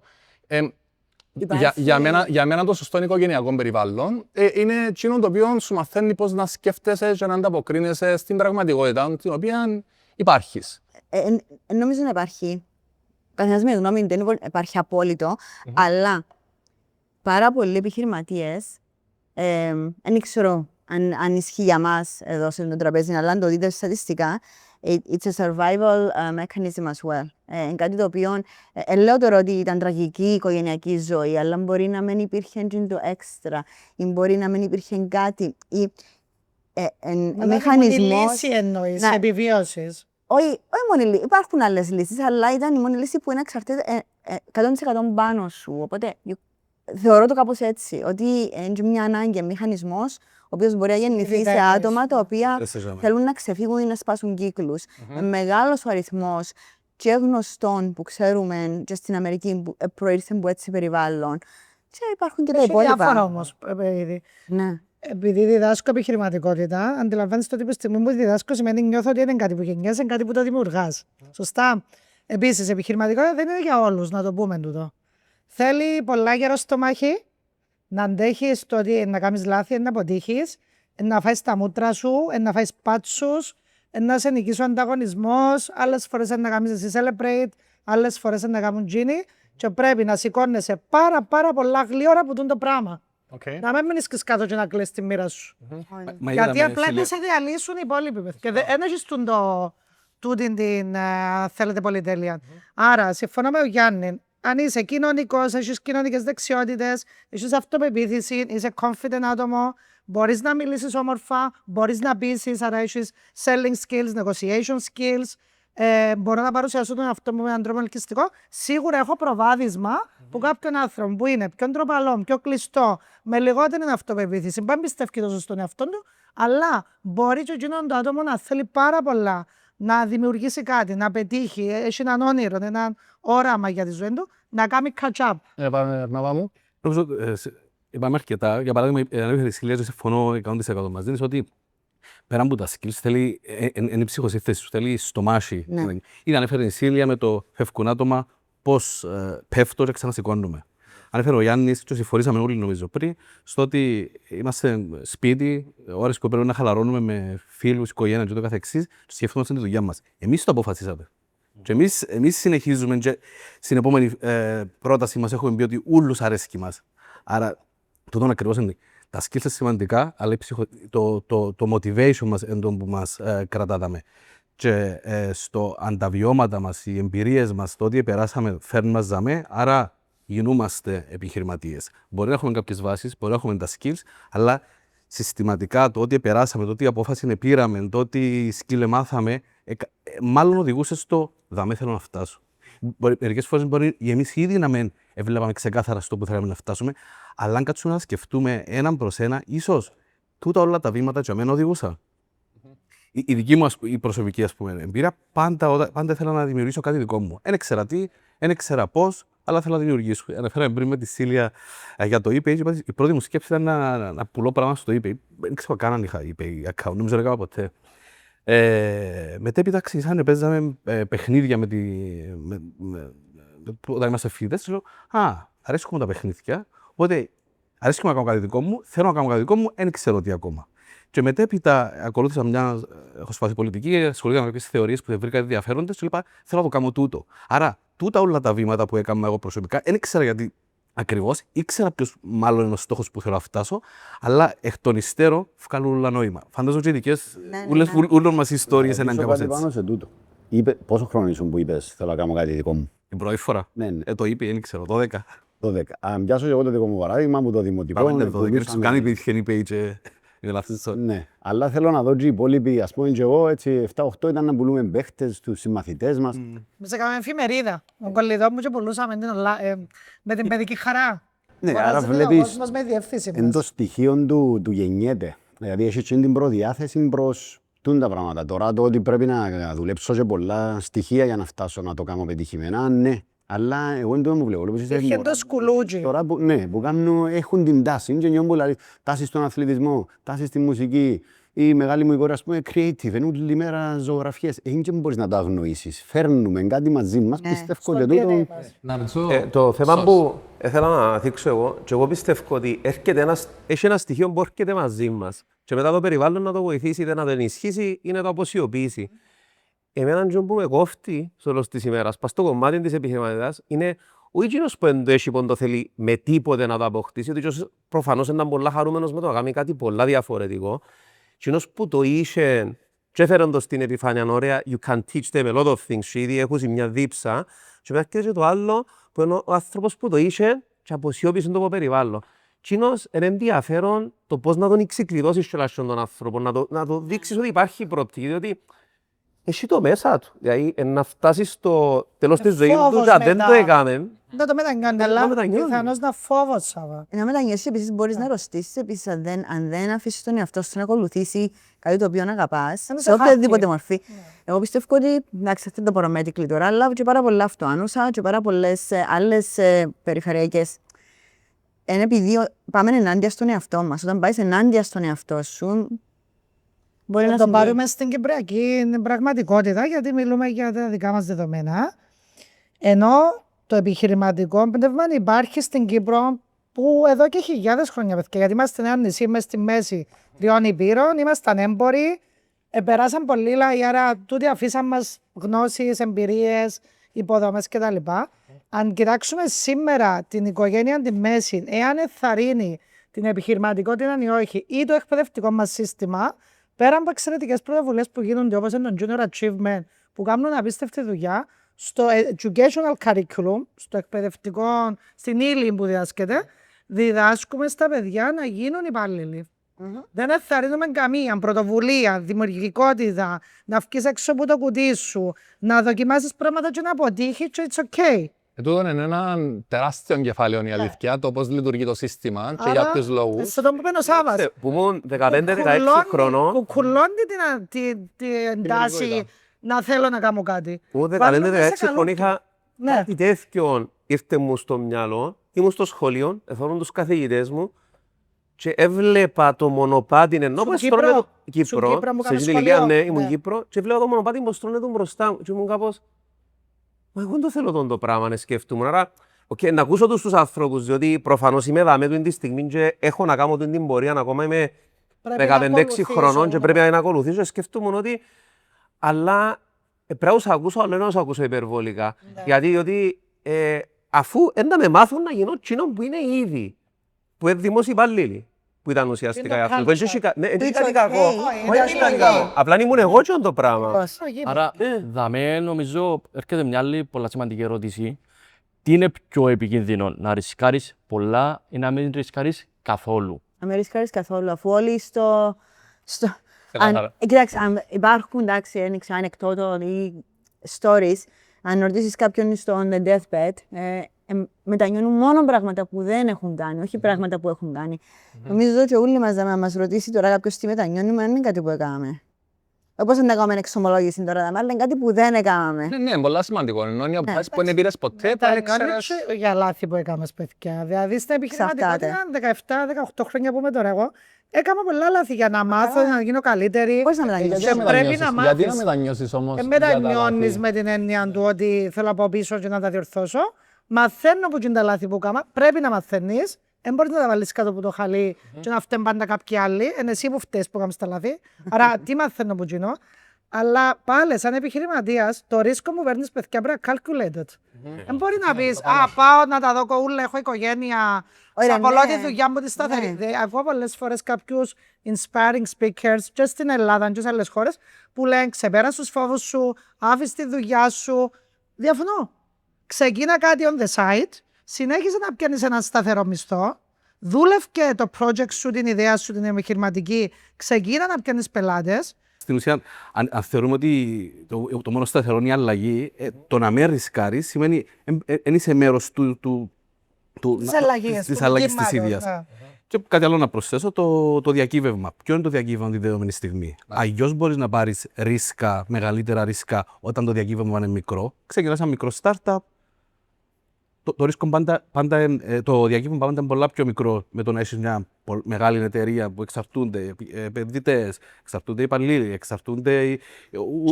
Για μένα το σωστό οικογενειακό περιβάλλον είναι εκείνο το οποίο σου μαθαίνει πώς να σκέφτεσαι και να ανταποκρίνεσαι στην πραγματικότητα την οποία υπάρχεις. Νομίζω να υπάρχει. Καθένας με γνώμη δεν υπάρχει απόλυτο, αλλά πάρα πολλοί επιχειρηματίες, δεν ξέρω αν ισχύει για μας εδώ σε το τραπέζι, αλλά αν το δείτε στατιστικά, it's a survival mechanism as well. Κάτι το οποίο, λέω τώρα ότι ήταν τραγική η οικογενειακή ζωή, αλλά μπορεί να μην υπήρχε το έξτρα, ή μπορεί να μην υπήρχε κάτι, ή μηχανισμός. Η λύση εννοείς, επιβιώσεις. Όχι μόνο λύση, υπάρχουν άλλες λύσεις, αλλά ήταν η μόνη λύση που είναι εξαρτάται 100% πάνω σου. Οπότε θεωρώ το κάπως έτσι, ότι είναι μια ανάγκη, μηχανισμός, ο οποίος μπορεί να γεννηθεί σε άτομα τα οποία θέλουν να ξεφύγουν ή να σπάσουν κύκλους. Μεγάλος ο αριθμός και γνωστών που ξέρουμε και στην Αμερική που προήρθαν από έτσι περιβάλλον. Και υπάρχουν και τα υπόλοιπα. Έχει διάφορα όμως, παιδί. Ναι. Επειδή διδάσκω επιχειρηματικότητα, αντιλαμβάνεστε ότι η στιγμή που διδάσκω σημαίνει νιώθω ότι είναι κάτι που γεννιέσαι, είναι κάτι που το δημιουργάς. Σωστά. Επίσης, επιχειρηματικότητα δεν είναι για όλους, να το πούμε τούτο. Θέλει πολλά γερό στο μάχη, να αντέχεις το ότι να κάνεις λάθη, να αποτύχεις, να φάεις τα μούτρα σου, να φάεις πάτσους, να σε νικήσει ο ανταγωνισμός, άλλες φορές να κάνεις εσύ celebrate, άλλες φορές να κάνουν τζίνι και πρέπει να σηκώνεσαι πάρα πολλά γλύωρα που τούν το πράγμα. Okay. Να μην μείνεις κάτω και να κλαις τη μοίρα σου. Γιατί απλά δεν σε διαλύσουν οι υπόλοιποι. Και δεν έχεις τούτη την θέλετε πολυτέλεια. Άρα, συμφωνώ με τον Γιάννη, αν είσαι κοινωνικός, έχεις κοινωνικές δεξιότητες, έχεις αυτοπεποίθηση, είσαι confident άτομο, μπορείς να μιλήσεις όμορφα, μπορείς να πείσεις, άρα έχεις selling skills, negotiation skills, μπορώ να παρουσιάσω τον εαυτό μου με έναν τρόπο ελκυστικό. Σίγουρα έχω προβάδισμα που κάποιον άνθρωπο που είναι πιο ντροπαλό, πιο κλειστό, με λιγότερη αυτοπεποίθηση, δεν πιστεύει τόσο στον εαυτό του, αλλά μπορεί και εκείνον το άτομο να θέλει πάρα πολλά να δημιουργήσει κάτι, να πετύχει, έχει έναν όνειρο, έναν όραμα για τη ζωή του, να κάνει catch-up. Νομίζω, είπαμε αρκετά. Για παράδειγμα, ανέφερε η Σιλία και συμφωνώ 100% μαζί της ότι πέρα από τα skills θέλει, είναι η ψυχοσύνθεση σου, θέλει στομάχι. Ναι. Ήδη ανέφερε η Σίλια με το φεύγουν άτομα, πώς πέφτω και ξανασηκώνομαι. Ανέφερε ο Γιάννης και συμφωνήσαμε όλοι νομίζω πριν, στο ότι είμαστε σπίτι, ώρες που πρέπει να χαλαρώνουμε με φίλους, οικογένεια και το καθεξής, και σκεφτόμαστε τη δουλειά μας. Εμείς το αποφασίσαμε. Και εμείς συνεχίζουμε και στην επόμενη πρόταση μας έχουμε πει ότι ούλους αρέσκει μας. Άρα, τούτον ακριβώς είναι. Τα skills είναι σημαντικά, αλλά το motivation μας είναι το που μας κρατάμε. Και αν τα βιώματα μας, οι εμπειρίες μας, το ότι περάσαμε, φέρνουν μας ζαμέ, άρα γινούμαστε επιχειρηματίες. Μπορεί να έχουμε κάποιες βάσεις, μπορεί να έχουμε τα skills, αλλά συστηματικά το ότι περάσαμε, το ότι απόφαση πήραμε, το ότι skill μάθαμε, μάλλον οδηγούσε στο δαμέ θέλω να φτάσω. Μερικές φορές μπορεί εμείς ήδη να μην βλέπαμε ξεκάθαρα στο που θέλαμε να φτάσουμε, αλλά αν κάτσουμε να σκεφτούμε έναν προς ένα, ίσως τούτα όλα τα βήματα για μένα οδηγούσα. Η δική μου η προσωπική εμπειρία, πάντα ήθελα να δημιουργήσω κάτι δικό μου. Δεν ήξερα τι, δεν ήξερα πώς, αλλά θέλω να δημιουργήσω. Αναφέραμε πριν με τη Σίλια για το ePay. Η πρώτη μου σκέψη ήταν να πουλώ πράγματα στο ePay. Δεν ξέρω καν αν είχα ePay account, νομίζω δεν έκανα ποτέ. Μετέπειτα παίζαμε παιχνίδια όταν είμαστε φοιτητές. Λέω, αρέσκουν τα παιχνίδια, οπότε αρέσκουν να κάνω κάτι δικό μου, θέλω να κάνω κάτι δικό μου, δεν ξέρω τι ακόμα. Και μετέπειτα ακολούθησα έχω σπάσει πολιτική, ασχολήθηκα με κάποιες θεωρίες που βρήκα ενδιαφέροντες και είπα θέλω να το κάνω τούτο. Άρα, τούτα όλα τα βήματα που έκανα εγώ προσωπικά, δεν ήξερα γιατί ακριβώς, ήξερα ποιος μάλλον είναι ο στόχος που θέλω να φτάσω, αλλά εκ των υστέρων βγάλουν όλα νόημα. Φαντάζομαι και οι δικές όλων μας ιστορίες έναν κάπως έτσι. Πάνω σε τούτο. Πόσο χρόνο ήσουν που είπες θέλω να κάνω κάτι δικό μου? Την πρώτη φορά. Το είπε, δεν ξέρω, 12. Αν πιάσω εγώ το δικό μου παράδειγμα από το δημοτικό. Κάνει επιτυχημένη page. Ναι, αλλά θέλω να δω και οι υπόλοιποι, ας πούμε και εγώ, έτσι 7-8 ήταν να πουλούμε παίχτες στους συμμαθητές μας. Μας έκαμε εφημερίδα, ο κολλητό μου και πουλούσαμε με την παιδική χαρά. Ναι, άρα βλέπεις εν το στοιχείο του γεννιέται. Δηλαδή έχει και την προδιάθεση προς τα πράγματα. Τώρα το ότι πρέπει να δουλέψω και πολλά στοιχεία για να φτάσω να το κάνω πετυχημένα, ναι. Αλλά εγώ δεν το μου βλέπω. Είχε το σκουλούτζι. Τώρα που κάνουν, έχουν την τάση. Είναι και δηλαδή, τάση στον αθλητισμό, τάση στη μουσική. Η μεγάλη μου η κόρη, ας πούμε, creative, είναι όλη μέρα ζωγραφιές. Δεν μπορείς να τα αγνοήσεις. Φέρνουμε κάτι μαζί μας, πιστεύω ότι τούτο... Το θέμα που ήθελα να θίξω εγώ, και εγώ πιστεύω ότι έχει ένα στοιχείο που έρχεται μαζί μας και μετά το περιβάλλον να το βοηθήσει, είτε να το ενισχύσει ή να το αποσιωπήσει. Εμένα που με κόφτει στο τέλος της ημέρας, πας στο κομμάτι της επιχειρηματικότητας, είναι ο εκείνος που δεν το έχει που το θέλει με τίποτε να το αποκτήσει, ότι προφανώς ήταν πολλά χαρούμενος με το να κάνει κάτι πολλά διαφορετικό. Εκείνος που το είχε και έφεραν στην επιφάνεια ωραία, you can teach them a lot of things, και ήδη έχουν μια δίψα, και μετά και το άλλο που είναι ο άνθρωπος που το είχε και αποσιώπησε το περιβάλλον. Εκείνος είναι ενδιαφέρον το πώς να τον εξοικλειδώσεις τον άνθρωπο, να το δείξεις ότι υπάρχει προοπτική, διότι έχει το μέσα του. Δηλαδή, να φτάσει στο τέλος της ζωής του, αν δεν το έκαμε. Δεν το μετανιώνει, αλλά πιθανώς να φόβος. Να μετανιώσεις, επίσης μπορείς να αρρωστήσεις, επίσης αν δεν αφήσεις τον εαυτό σου να ακολουθήσει κάτι το οποίο αγαπάς, σε οποιαδήποτε μορφή. Εγώ πιστεύω ότι, εντάξει, αυτό το παρομέτρη τώρα, αλλά και πάρα πολλά αυτοάνουσα και πάρα πολλές άλλες περιφερειακές. Είναι επειδή πάμε ενάντια στον εαυτό μας. Όταν πάει ενάντια στον εαυτό σου, μπορεί να το πάρουμε στην κυπριακή πραγματικότητα, γιατί μιλούμε για τα δικά μας δεδομένα. Ενώ το επιχειρηματικό πνεύμα υπάρχει στην Κύπρο που εδώ και χιλιάδες χρόνια, παιδιά, γιατί είμαστε ένα νησί μες στη μέση 3 υπήρων, ήμασταν έμποροι, περάσαν πολύ λαοί, άρα τούτοι αφήσαν μας γνώσεις, εμπειρίες, υποδομές κτλ. Αν κοιτάξουμε σήμερα την οικογένεια τη μέση, εάν ενθαρρύνει την επιχειρηματικότητα ή όχι, ή το εκπαιδευτικό μας σύστημα, πέρα από εξαιρετικές πρωτοβουλίες που γίνονται όπως είναι το Junior Achievement, που κάνουν απίστευτη δουλειά, στο educational curriculum, στο εκπαιδευτικό, στην ύλη που διδάσκεται, διδάσκουμε στα παιδιά να γίνουν υπάλληλοι. Δεν ενθαρρύνουμε καμία πρωτοβουλία, δημιουργικότητα, να βγεις έξω από το κουτί σου, να δοκιμάσεις πράγματα και να αποτύχει και it's okay. Τούτο είναι ένα τεράστιο κεφάλαιο η αλήθεια, το πώς λειτουργεί το σύστημα και για ποιους λόγους. Σε τον που πένω Σάββας. Που ήμουν 15-16 χρονών. Που κουλώνει την τάση να θέλω να κάνω κάτι. Που ήμουν 15-16 χρονών είχα κάτι τέτοιο ήρθε μου στο μυαλό. Ήμουν στο σχολείο, εθώρουν τους καθηγητές μου και έβλεπα το μονοπάτι ενώ πως στρώνε Κύπρο. Σε αυτή την ηλικία, ναι, ήμουν Κύπρο και έβλεπα το μονοπάτι πως στρώνε του μπροστά μου και ήμουν κάπως μα εγώ δεν το θέλω το πράγμα να σκεφτούμε. Άρα, να ακούσω τους ανθρώπους, διότι προφανώς είμαι εδώ με τη στιγμή και έχω να κάνω την πορεία, ακόμα είμαι 15-16 χρονών και πρέπει να ακολουθήσω και σκεφτούμε ότι αλλά πρέπει να τους ακούσω, αλλά δεν να τους ακούσω υπερβολικά. Γιατί αφού δεν με μάθουν να γίνω κοινό που είναι ήδη, που είναι δημόσιοι υπαλλήλοι, που ήταν ουσιαστικά οι άνθρωποι. Δεν είναι κάτι κακό. Απλά ήμουν εγώ και το πράγμα. Άρα, δαμέ νομίζω έρχεται μια άλλη πολλά σημαντική ερώτηση. τι είναι πιο επικίνδυνο, να ρισκάρεις πολλά ή να μην ρισκάρεις καθόλου? Να με ρισκάρεις καθόλου, αφού όλοι στο... Ξεκάθαρα. Κοιτάξτε, αν υπάρχουν, εντάξει, ένιξα ανεκδότων ή stories, αν ρωτήσεις κάποιον στο on the deathbed, μετανιώνουν μόνο πράγματα που δεν έχουν κάνει, όχι πράγματα που έχουν κάνει. Νομίζω ότι όλοι μας να μας ρωτήσει τώρα κάποιος τι μετανιώνει, μα είναι κάτι που έκαναμε. Όπως δεν έκαναμε εξομολόγηση τώρα, αλλά είναι κάτι που δεν έκαναμε. Ναι, ναι, πολλά σημαντικό. Ενώ οι αποφάσεις που δεν πήρες ποτέ, πάλι ξέρεις. Για λάθη που έκαμε, παιδιά. Δηλαδή στην επιχειρηματικότητα, Ξαφτάτε. 17-18 χρόνια που είμαι τώρα εγώ, έκανα πολλά λάθη για να μάθω, να γίνω καλύτερη. Πώς να μετανιώσεις. Και πρέπει να μάθεις. Γιατί να μετανιώσεις όμως? Μετανιώνεις με την έννοια του ότι θέλω να πάω πίσω και να τα διορθώσω. Μαθαίνω που είναι τα λάθη που έκανα. Πρέπει να μαθαίνεις. Δεν μπορείς να τα βάλεις κάτω από το χαλί και να φταίνουν πάντα κάποιοι άλλοι. Είναι εσύ που φταίς που έκαμε τα λάθη. Άρα τι μαθαίνω που γίνω. Αλλά πάλι, σαν επιχειρηματίας, το ρίσκο μου παίρνεις παιδιά πρέπει να calculated. Δεν μπορεί να πεις, πάω να τα δω κοούλα, έχω οικογένεια, θα απολώ τη δουλειά μου τη σταθερή. Έχω πολλές φορές κάποιους inspiring speakers και στην Ελλάδα και σε άλλες χώρες που λένε ξεπέρασε τους φόβους σου, άφησε τη δουλειά σου. Διαφωνώ. Ξεκίνα κάτι on the side, συνέχισε να πιάνεις ένα σταθερό μισθό, δούλευε το project σου, την ιδέα σου, την επιχειρηματική, ξεκίνα να πιάνεις πελάτες. Στην ουσία, αν θεωρούμε ότι το μόνο σταθερό είναι η αλλαγή, το να μην ρισκάρεις σημαίνει δεν είσαι μέρος της αλλαγής της ίδιας. Και κάτι άλλο να προσθέσω, το διακύβευμα. Ποιο είναι το διακύβευμα τη δεδομένη στιγμή? Αλλιώς μπορείς να πάρεις ρίσκα, μεγαλύτερα ρίσκα, όταν το διακύβευμα είναι μικρό. Ξεκινάς ένα μικρό startup. Το ρίσκο το διακύβευμα πάντα είναι πολλά πιο μικρό με το να έχεις μια μεγάλη εταιρεία που εξαρτούνται επενδυτές, εξαρτούνται οι υπαλλήλοι, εξαρτούνται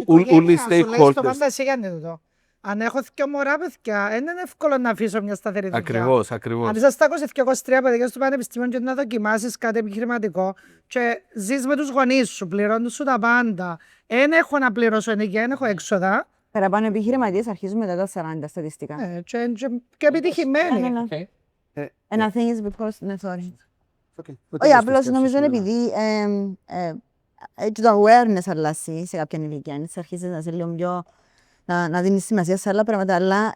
όλοι οι stakeholders. Το πάντα εσύ κάνει εδώ. Αν έχω δύο μωρά παιδιά, δεν είναι εύκολο να αφήσω μια σταθερή δουλειά. Ακριβώς, ακριβώς. Αν είσαι στα 22-23 παιδιά στο πανεπιστήμιο και να δοκιμάσεις κάτι επιχειρηματικό και ζεις με τους γονείς σου, πληρώνουν σου τα πάντα, δεν έχω να πληρώσω ενοικία, δεν έχω έξοδα. Παραπάνω επιχειρηματίες αρχίζουν μετά τα 40 στατιστικά. Και επιτυχημένοι. And I think it's because... Ναι, sorry. Όχι, απλώς νομίζω είναι επειδή και το awareness αλλάζει σε κάποια ηλικία. Αρχίζεις να είσαι λίγο πιο... να δίνεις σημασία σε άλλα πράγματα, αλλά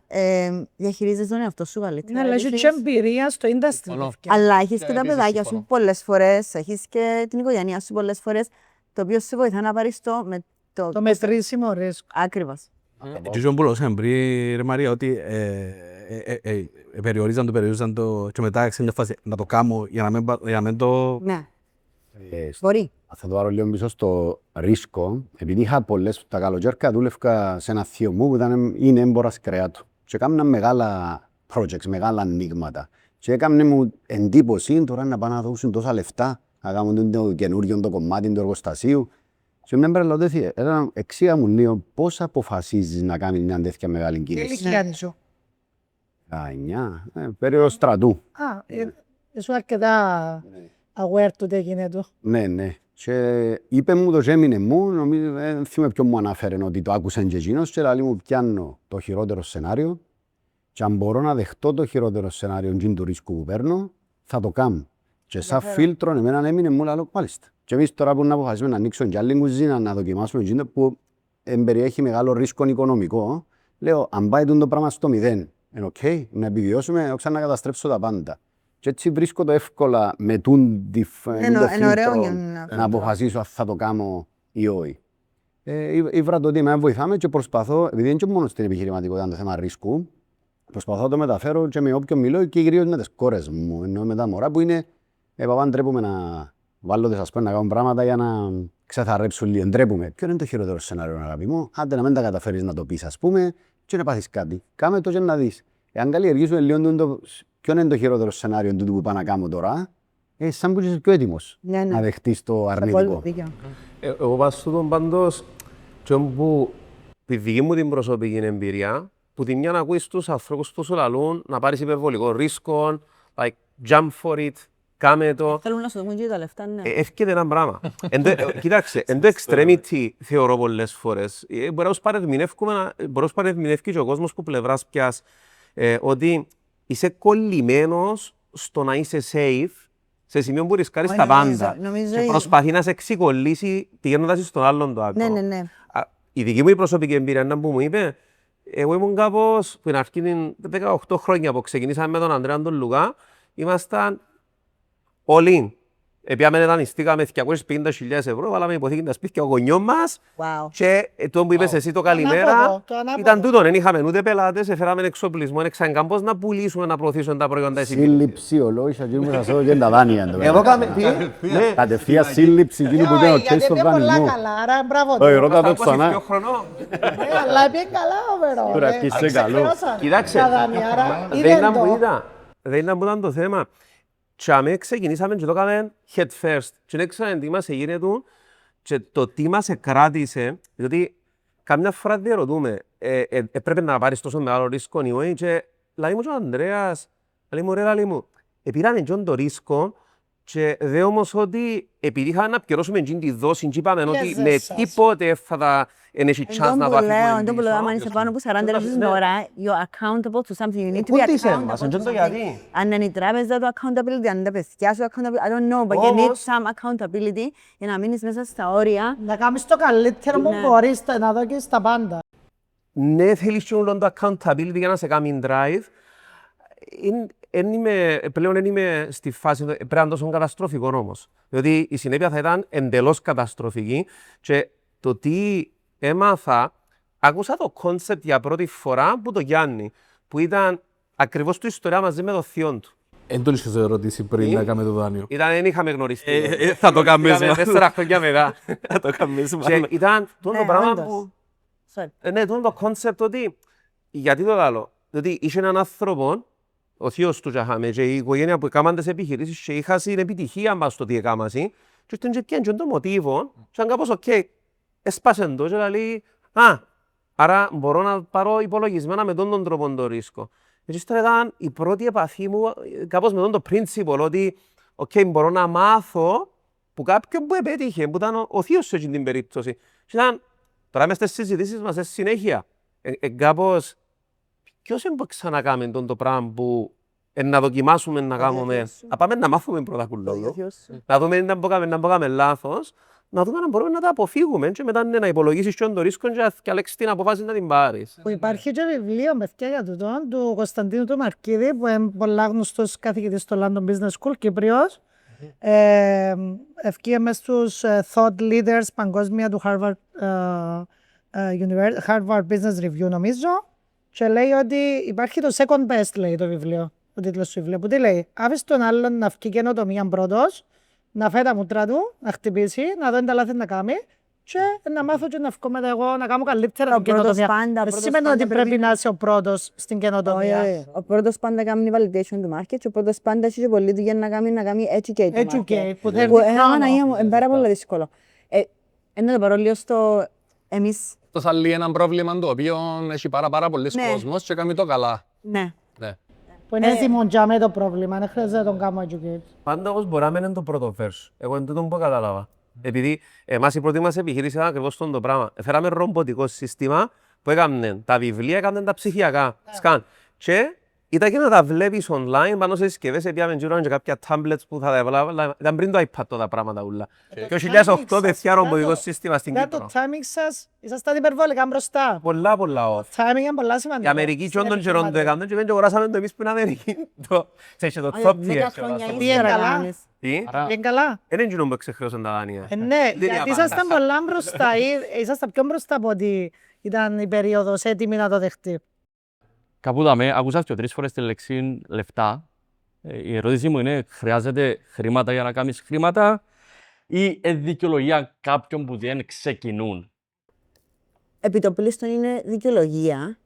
διαχειρίζεσαι τον εαυτό σου καλύτερα. Ναι, αλλά έχεις και εμπειρία στο industry. Αλλά έχεις και τα παιδάκια σου πολλές φορές, έχεις και την οικογένειά σου πολλές φορές, το οποίο σε βοηθά να πάρεις το μετρήσιμο ρίσκο. Ακριβώς. Και ο Μπούλος πριν, ρε Μαρία, ότι περιορίζαν το και μετά σε μια φάση να το κάνω για να μην το... Ναι. Μπορεί. Θα το πάρω λίγο πίσω στο ρίσκο, επειδή είχα πολλές, τα καλοκαίρια δούλευκα σε ένα θείο μου που είναι έμπορας κρεάτου και έκανα μεγάλα projects, μεγάλα ανοίγματα και έκαμε μου εντύπωση τώρα να πάνε να δώσουν τόσα λεφτά να κάνουν το καινούριο το κομμάτι του εργοστασίου και μια μέρα λέω, εξήγα μου λίγο πώς αποφασίζεις να κάνεις μια τέτοια μεγάλη κίνηση. Τι ηλικία σου? 19, περίοδο στρατού. Ήσουν αρκετά aware του τι γίνεται. Ναι. Και είπε μου το γέμινε μου, νομίζω, δεν θυμάμαι ποιον μου ανάφερε ότι το άκουσαν και εκείνος και λέει μου πιάνω το χειρότερο σενάριο και αν μπορώ να δεχτώ το χειρότερο σενάριο και του ρίσκου που παίρνω, θα το κάνω. Και σαν φίλτρο εμένα έμεινε μου, λέω μάλιστα. Και εμείς τώρα που να αποφασίσουμε να ανοίξουμε και άλλη κουζίνα, να δοκιμάσουμε εκείνο που περιέχει μεγάλο ρίσκο οικονομικό, λέω αν πάει το πράγμα στο 0, είναι ok, να επιβιώσουμε, να ξανακαταστρέψω τα πάντα. Και έτσι βρίσκω το εύκολα με το φίλτρο να αποφασίσω αν θα το κάνω ή όχι. Ήβρα το ότι με βοηθάμε και προσπαθώ, επειδή είναι και μόνο στην επιχειρηματικότητα το θέμα ρίσκου, προσπαθώ να το μεταφέρω και με όποιον μιλώ και κυρίως με τις κόρες μου, ενώ με τα μωρά που είναι, παπά ντρέπουμε να βάλω τις να κάνουν πράγματα για να ξεθαρρέψουν λίγο, ντρέπουμε. Ποιο είναι το χειρότερο σενάριο, αγάπη μου, άντε να μην τα καταφέρεις να το πεις, ας πούμε, και να πάθεις κάτι. Κάμε το και να δεις. Εάν καλλιεργήσουμε λίγο ποιο είναι το χειρότερο σενάριο του που πάω να κάνω τώρα, σαν που είσαι πιο έτοιμος να δεχτείς το αρνητικό. Εγώ βάζω πάντως και όπου τη δική μου την προσωπική εμπειρία, που τη μια να ακούεις τους ανθρώπους που σου λαλούν να πάρεις υπερβολικό ρίσκο, like jump for it, κάμε το. Θέλουν να σου δουν και τα λεφτά, ναι. Εύχεται ένα πράγμα. Κοιτάξτε, εν το extremity θεωρώ πολλές φορές. Μπορεί να παρεμηνεύει και ο κόσμος που πλευράς πιας ότι είσαι κολλημένος στο να είσαι safe σε σημείο που ρισκάρεις τα πάντα. Και προσπαθεί να σε εξικολλήσει πηγαίνοντας στον άλλον το άκρο. Ναι. Η δική μου η προσωπική εμπειρία που μου είπε, Εγώ ήμουν κάπως, που την αρχή 18 χρόνια που ξεκινήσαμε με τον Ανδρέα τον Λουκά, ήμασταν all in. Επιάμε δανειστήκαμε 250.000 ευρώ, βάλαμε υποθήκη τα σπίτια των γονιών μας Wow. και το που είπες εσύ το καλημέρα το ανάποδο. ήταν τούτο. Δεν είχαμε ούτε πελάτες, έφεραμε εξοπλισμό, έξαν πώς να πουλήσουμε, να προωθήσουμε τα προϊόντα εσύ. Σύλληψη, ο λόγος εκείνου που σας έδωκε είναι τα δάνεια. Εγώ κάμε, τι, ναι. Κατευθείαν σύλληψη εκείνου που ήταν ο Γιατί τσέις στον πήγε πολλά δανεισμό. καλά, άρα μπράβο Το του. ρώτα το 22 ξανά. χρονών. Αλλά πήγε καλά ο Βερό. Τώρα αρχίσε καλό. Κοιτάξτε, Τα δάνεια, άρα δεν είδε ήταν που το. ήταν. Δεν ήταν που ήταν το θέμα. Και αμέ ξεκινήσαμε και το έκαμε head first. Και δεν ξέραμε τι μας έγινε του και το τι μας κράτησε, διότι καμιά φορά διαρωτούμε, έπρεπε να πάρεις τόσο μεγάλο ρίσκο anyway και λέει μου και ο Ανδρέας, λέει μου ρε λαλή μου, πήραμε και το ρίσκο και δε όμως ότι επειδή είχαμε να πληρώσουμε τη δόση και είπαμε ότι με σας. τίποτε θα τα έχει chance να το αφήσουμε Εντό που λέω, άμα είσαι πάνω από 40 λεπτά την ώρα, you're accountable to something. You need to be Πού τις έμας, accountable to εντός το something. γιατί. Αν είναι η τράπεζα του accountability, αν είναι τα παιδιά σου accountability, I don't know, but you need Όμως- some accountability για να μείνεις μέσα στα όρια. Να κάνεις το καλύτερο που Ναι. μπορείς, να δώσεις τα πάντα. Ναι, θέλεις και όλο το accountability για να σε κάνει drive. Πλέον δεν είμαι στη φάση, πρέπει να είναι τόσο καταστροφικό όμως. Διότι η συνέπεια θα ήταν εντελώς καταστροφική και το τι έμαθα, άκουσα το concept για πρώτη φορά που το Γιάννη, που ήταν ακριβώς του ιστορία μαζί με το θείο του. Εν τον είχες ερωτήσει πριν να κάνουμε το δάνειο. Δεν είχαμε γνωριστεί. Θα το κάνουμε. Είχαμε 4 χρόνια μετά. Θα το κάνουμε. Και ήταν το Ναι, πράγμα όντως. που... Sorry. Ναι, το concept ότι, γιατί το λέω, διότι είχε έναν άνθρωπο, ο θείος του είχαμε και η οικογένεια που έκαναν τις επιχειρήσεις και είχαν την επιτυχία μας στο τι έκαναν και ήρθαν και πιάνε το μοτίβο και ήταν κάπως οκ, έσπασαν το και λέει άρα μπορώ να πάρω υπολογισμένα με τον τρόπο το ρίσκο. Και ύστερα ήταν η πρώτη επαφή μου κάπως με το principle ότι μπορώ να μάθω που κάποιον που επέτυχε, που ήταν ο θείος σε την περίπτωση. Και ήταν, τώρα μες στις συζητήσεις μας, στη συνέχεια, κάπως, ποιος είναι ξανακάμε το πράγμα που να δοκιμάσουμε να κάνουμε, να πάμε να μάθουμε πρώτα κουλόγιο, να δούμε να μπορούμε λάθος, να δούμε αν μπορούμε να τα αποφύγουμε και μετά να υπολογίσεις και το ρίσκο και να διαλέξεις την αποφάση να την πάρεις. Που υπάρχει και βιβλίο με για τούτο του Κωνσταντίνου του Μαρκίδη, που είναι πολλά γνωστός καθηγητής στο London Business School, Κύπριος. Ευκήγε μες στους thought leaders παγκόσμια του Harvard Business Review, νομίζω, και λέει ότι υπάρχει το second best, λέει το βιβλίο, ο τίτλος του βιβλίου, που τι λέει, άφησε τον άλλον να βγει καινοτομία πρώτος, να φάει τα μούτρα του, να χτυπήσει, να δω τα λάθη να κάνει και να μάθω και να βγω μετά εγώ να κάνω καλύτερα την καινοτομία. Δεν σημαίνει ότι πρέπει να είσαι ο πρώτος στην καινοτομία. Ο πρώτος πάντα κάνει validation του market και ο πρώτος πάντα έχει πολλή δουλειά να κάνει educate το market. Educate, που Που θέλει χρόνο. είναι πάρα πολύ δύσκολο. Είναι το παρόλιο στο εμείς, Το σαλί είναι ένα πρόβλημα το οποίο έχει πάρα πολλοί Ναι. κόσμος και κάνει το καλά. ναι. Ναι. Που είναι ζυμοντζά με το πρόβλημα, δεν χρειάζεται να τον κάνω educate. Πάντα όμως μπορεί να είναι το πρώτο verse. Εγώ είναι τούτο που κατάλαβα. Επειδή εμάς η πρώτη μας επιχείρηση ήταν ακριβώς το πράγμα. Φέραμε ρομποτικό σύστημα που έκαναν τα βιβλία, έκαναν τα ψηφιακά. Σκαν. Και ήταν και να τα βλέπεις online πάνω σε συσκευές, έπιαμε γύρω και κάποια tablets που θα τα έβλεπα. Ήταν πριν το iPad τα πράγματα ούλα. Και το 2008 παιδιά ρομποτικό σύστημα στην Για το Κύπρο. timing σας, ήσασταν υπερβολικά μπροστά. Πολλά off. Timing είναι πολλά σημαντικό. Η Αμερική και όντων καιρών το έκαναν και αγοράσαμε το εμείς που είναι Αμερική. Ξέρεις το top 10 tier. χρόνια Τι ύστερα καλά. κάνεις. Τι? Άρα, Είναι καλά. Είναι εκείνο που εξεχρέωσαν τα δάνεια. Ναι, Δεν γιατί είναι ήσασταν απάντα. πολλά μπροστά. Ήσασταν πιο μπροστά από ότι ήταν η περίοδος έτοιμη να το δεχτεί. Κάπου δαμε, άκουσα και 3 φορές τη λέξη λεφτά. Η ερώτηση μου είναι, χρειάζεται χρήματα για να κάνεις χρήματα ή δικαιολογία κάποιων που δεν ξεκινούν. Επιτοπλίστων είναι δικαιολογία,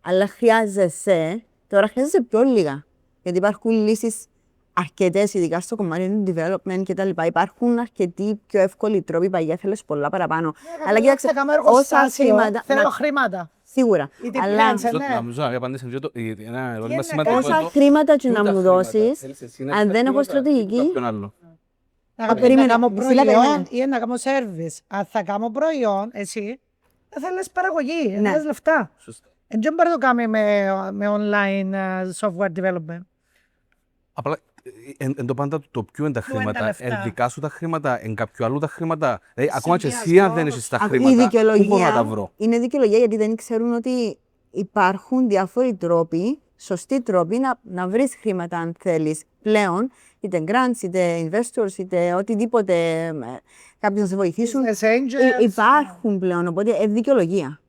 αλλά χρειάζεσαι, τώρα χρειάζεσαι πιο λίγα. Γιατί υπάρχουν λύσεις αρκετές, ειδικά στο κομμάτι του development κτλ. Υπάρχουν αρκετοί πιο εύκολοι τρόποι, παγιά θέλεις πολλά παραπάνω. Αλλά κοίταξε, Θα κάνω όσα εργοστάσιο, χρήματα. θέλω να- χρήματα. Σίγουρα. Ή Αλλά διπλάνς, ναι. Νομίζω να απαντήσεις ένα ερώτημα να σημαντικό. όσα εδώ. χρήματα και Ποιο να τα μου χρήματα, δώσεις, θέλεις εσύ να αν έχεις δεν τα έχω χρήματα ή στρατηγική, κάποιον άλλο. περίμενε, Να κάνω Βασίλα, προϊόν περίμενε. ή να κάνω service. Αν θα κάνω προϊόν, εσύ, θέλεις παραγωγή, Ναι. θέλεις λεφτά. Σωστά. Δεν μπορεί να το κάνει με online software development. Απλά εν το πάντα το ποιο είναι τα Ποιο είναι τα χρήματα. λεφτά. Εν δικά σου τα χρήματα, εν κάποιου άλλου τα χρήματα. Δηλαδή, ακόμα και εσύ Συνδυασμό. αν δεν έχεις τα η χρήματα, πού μπορώ να τα δικαιολογία βρω. είναι δικαιολογία γιατί δεν ξέρουν ότι υπάρχουν διάφοροι τρόποι, σωστοί τρόποι να βρεις χρήματα αν θέλεις πλέον, είτε grants, είτε investors, είτε οτιδήποτε, κάποιοι να σε βοηθήσουν. Business angels. Υπάρχουν πλέον, οπότε δικαιολογία.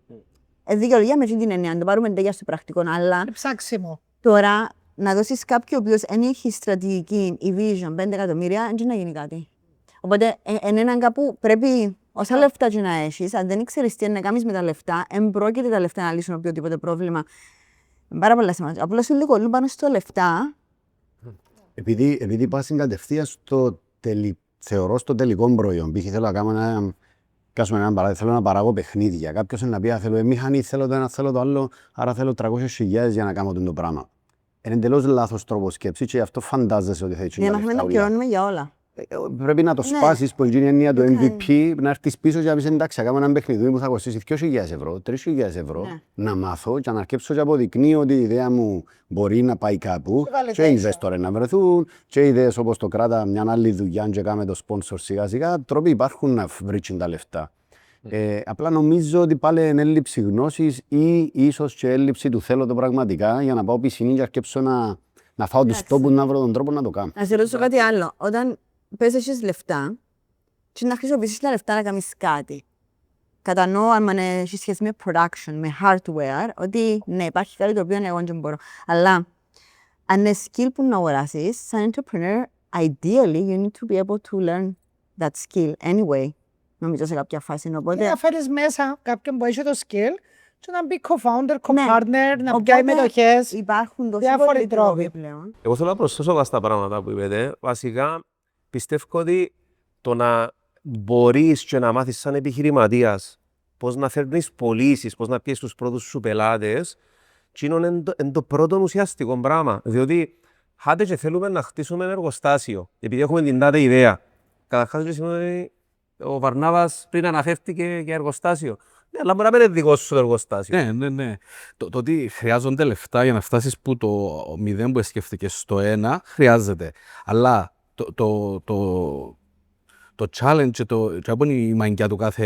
Δικαιολογία με αυτή την έννοια, να το πάρουμε τέτοια στο πρακτικό, αλλά Ψάξιμο. τώρα να δώσεις κάποιον ο οποίος δεν έχει στρατηγική ή vision 5 εκατομμύρια, δεν να γίνει κάτι. Οπότε, εν έναν κάπου πρέπει, όσα λεφτά και να έχεις, αν δεν ξέρεις τι να κάνεις με τα λεφτά, δεν πρόκειται τα λεφτά να λύσουν οποιοδήποτε πρόβλημα. Πάρα πολλά σημαντικά. Απλά σου λίγο πάνω στο λεφτά. Επειδή πας κατευθείαν θεωρώ στο τελικό προϊόν. Π.χ. θέλω να κάνω έναν παράδειγμα, θέλω να παράγω παιχνίδια. Κάποιος να πει: θέλω μηχανή, θέλω το ένα, θέλω το άλλο, άρα θέλω 300.000 για να κάνω το πράγμα. Είναι εντελώς λάθος τρόπο σκέψη και γι' αυτό φαντάζεσαι ότι θα έχει. Ναι, μάθαμε να πληρώνουμε για όλα. Πρέπει να το σπάσεις που είναι η έννοια του MVP, να έρθεις πίσω και να πεις: εντάξει, θα κάνω έναν παιχνίδι που θα κοστίσει 2.000 ευρώ, 3.000 ευρώ, να μάθω και να αρκέψω και αποδεικνύω ότι η ιδέα μου μπορεί να πάει κάπου. Και investor να βρεθούν, και ιδέες όπως το κράτα μια άλλη δουλειά και κάμε το sponsor σιγά σιγά. Τρόποι υπάρχουν να βρίσκουν τα λεφτά. Απλά νομίζω ότι πάλι είναι έλλειψη γνώσης ή ίσως και έλλειψη του θέλω το πραγματικά για να πάω πισινή και αρκέψω να φάω τους τόπους να βρω τον τρόπο να το κάνω. Να σε ρωτήσω κάτι άλλο. Όταν πες έχεις λεφτά και να χρησιμοποιήσεις τα λεφτά να κάνεις κάτι. Κατανοώ αν έχει σχέση με production, με hardware, ότι ναι, υπάρχει κάτι το οποίο εγώ δεν μπορώ. Αλλά αν είναι skill που να αγοράσεις, σαν entrepreneur, ideally you need to be able to learn that skill anyway. Νομίζω σε κάποια φάση. Οπότε... να φέρεις μέσα κάποιον που έχει το skill και να μπει co-founder, co-partner, να πιάει μετοχές. Υπάρχουν διάφοροι τρόποι πλέον. Εγώ θέλω να προσθέσω στα πράγματα που είπετε. Βασικά, πιστεύω ότι το να μπορείς και να μάθεις σαν επιχειρηματίας πώς να φέρνεις πωλήσεις, πώς να πιέσεις τους πρώτους σου πελάτες, είναι το πρώτο ουσιαστικό πράγμα. Διότι, χάτε και θέλουμε να χτίσουμε ένα εργοστάσιο, επειδή έχουμε την τάδε ιδέα. Καταρχάς, ο Βαρνάβας πριν αναφέρθηκε για εργοστάσιο. Ναι, αλλά μπορεί να μην είναι δικό σου το εργοστάσιο. Ναι. Το ότι χρειάζονται λεφτά για να φτάσεις που το 0 που σκέφτηκες στο 1, χρειάζεται. Αλλά το challenge και η μαγκιά του κάθε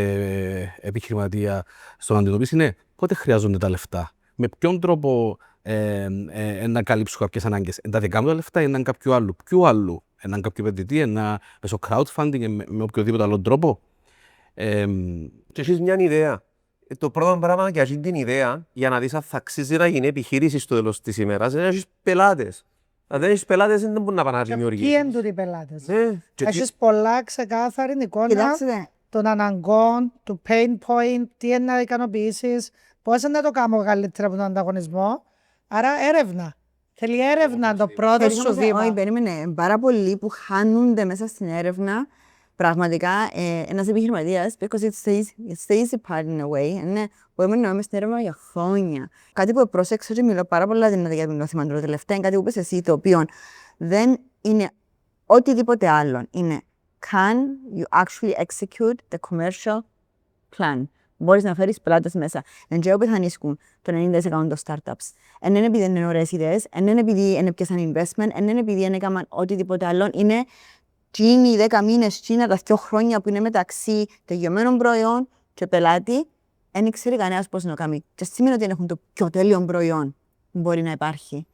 επιχειρηματία στο να αντιμετωπίσει είναι πότε χρειάζονται τα λεφτά. Με ποιον τρόπο να καλύψω κάποιες ανάγκες. Τα δικά μου τα λεφτά είναι κάποιου άλλου. Ποιου άλλου. Έναν κάποιο επενδυτή, μέσω crowdfunding, με οποιοδήποτε άλλο τρόπο. Και έχεις μια ιδέα. Το πρώτο πράγμα για αυτή την ιδέα, για να δεις αν θα αξίζει να γίνει επιχείρηση στο τέλος της ημέρας, είναι να έχεις πελάτες. Αν δεν έχεις πελάτες, δεν μπορεί να πάνε να δημιουργήσεις. Ποιοι είναι οι πελάτες. Έχεις πολλά ξεκάθαρη εικόνα των αναγκών, του pain point, τι είναι να ικανοποιήσεις, πώς είναι να το κάνω καλύτερα από τον ανταγωνισμό. Άρα έρευνα. Θέλει έρευνα το πρώτο σου βήμα. Όχι, περίμενε. Πάρα πολλοί που χάνονται μέσα στην έρευνα, πραγματικά ένας επιχειρηματίας, because it stays apart in a way, μπορούμε να είμαστε στην έρευνα για χρόνια. Κάτι που πρόσεξα και μιλώ πάρα πολλά για το θέμα του τελευταία, είναι κάτι που είπες εσύ, το οποίο δεν είναι οτιδήποτε άλλο. Είναι can you actually execute the commercial plan. Μπορείς να φέρεις πελάτες μέσα. Εν και όπου θα ανίσκουν το 90% των startups. Εν είναι επειδή είναι ωραίες ιδέες, εν είναι επειδή είναι πιάσαν investment, εν είναι επειδή έκαναν οτιδήποτε άλλο. Είναι οι 10 μήνες, τα 2 χρόνια που είναι μεταξύ τελειωμένων προϊόν και πελάτη, δεν ξέρει κανένας πώς να το κάνει. Και σημαίνει ότι έχουν το πιο τέλειο προϊόν που μπορεί να υπάρχει.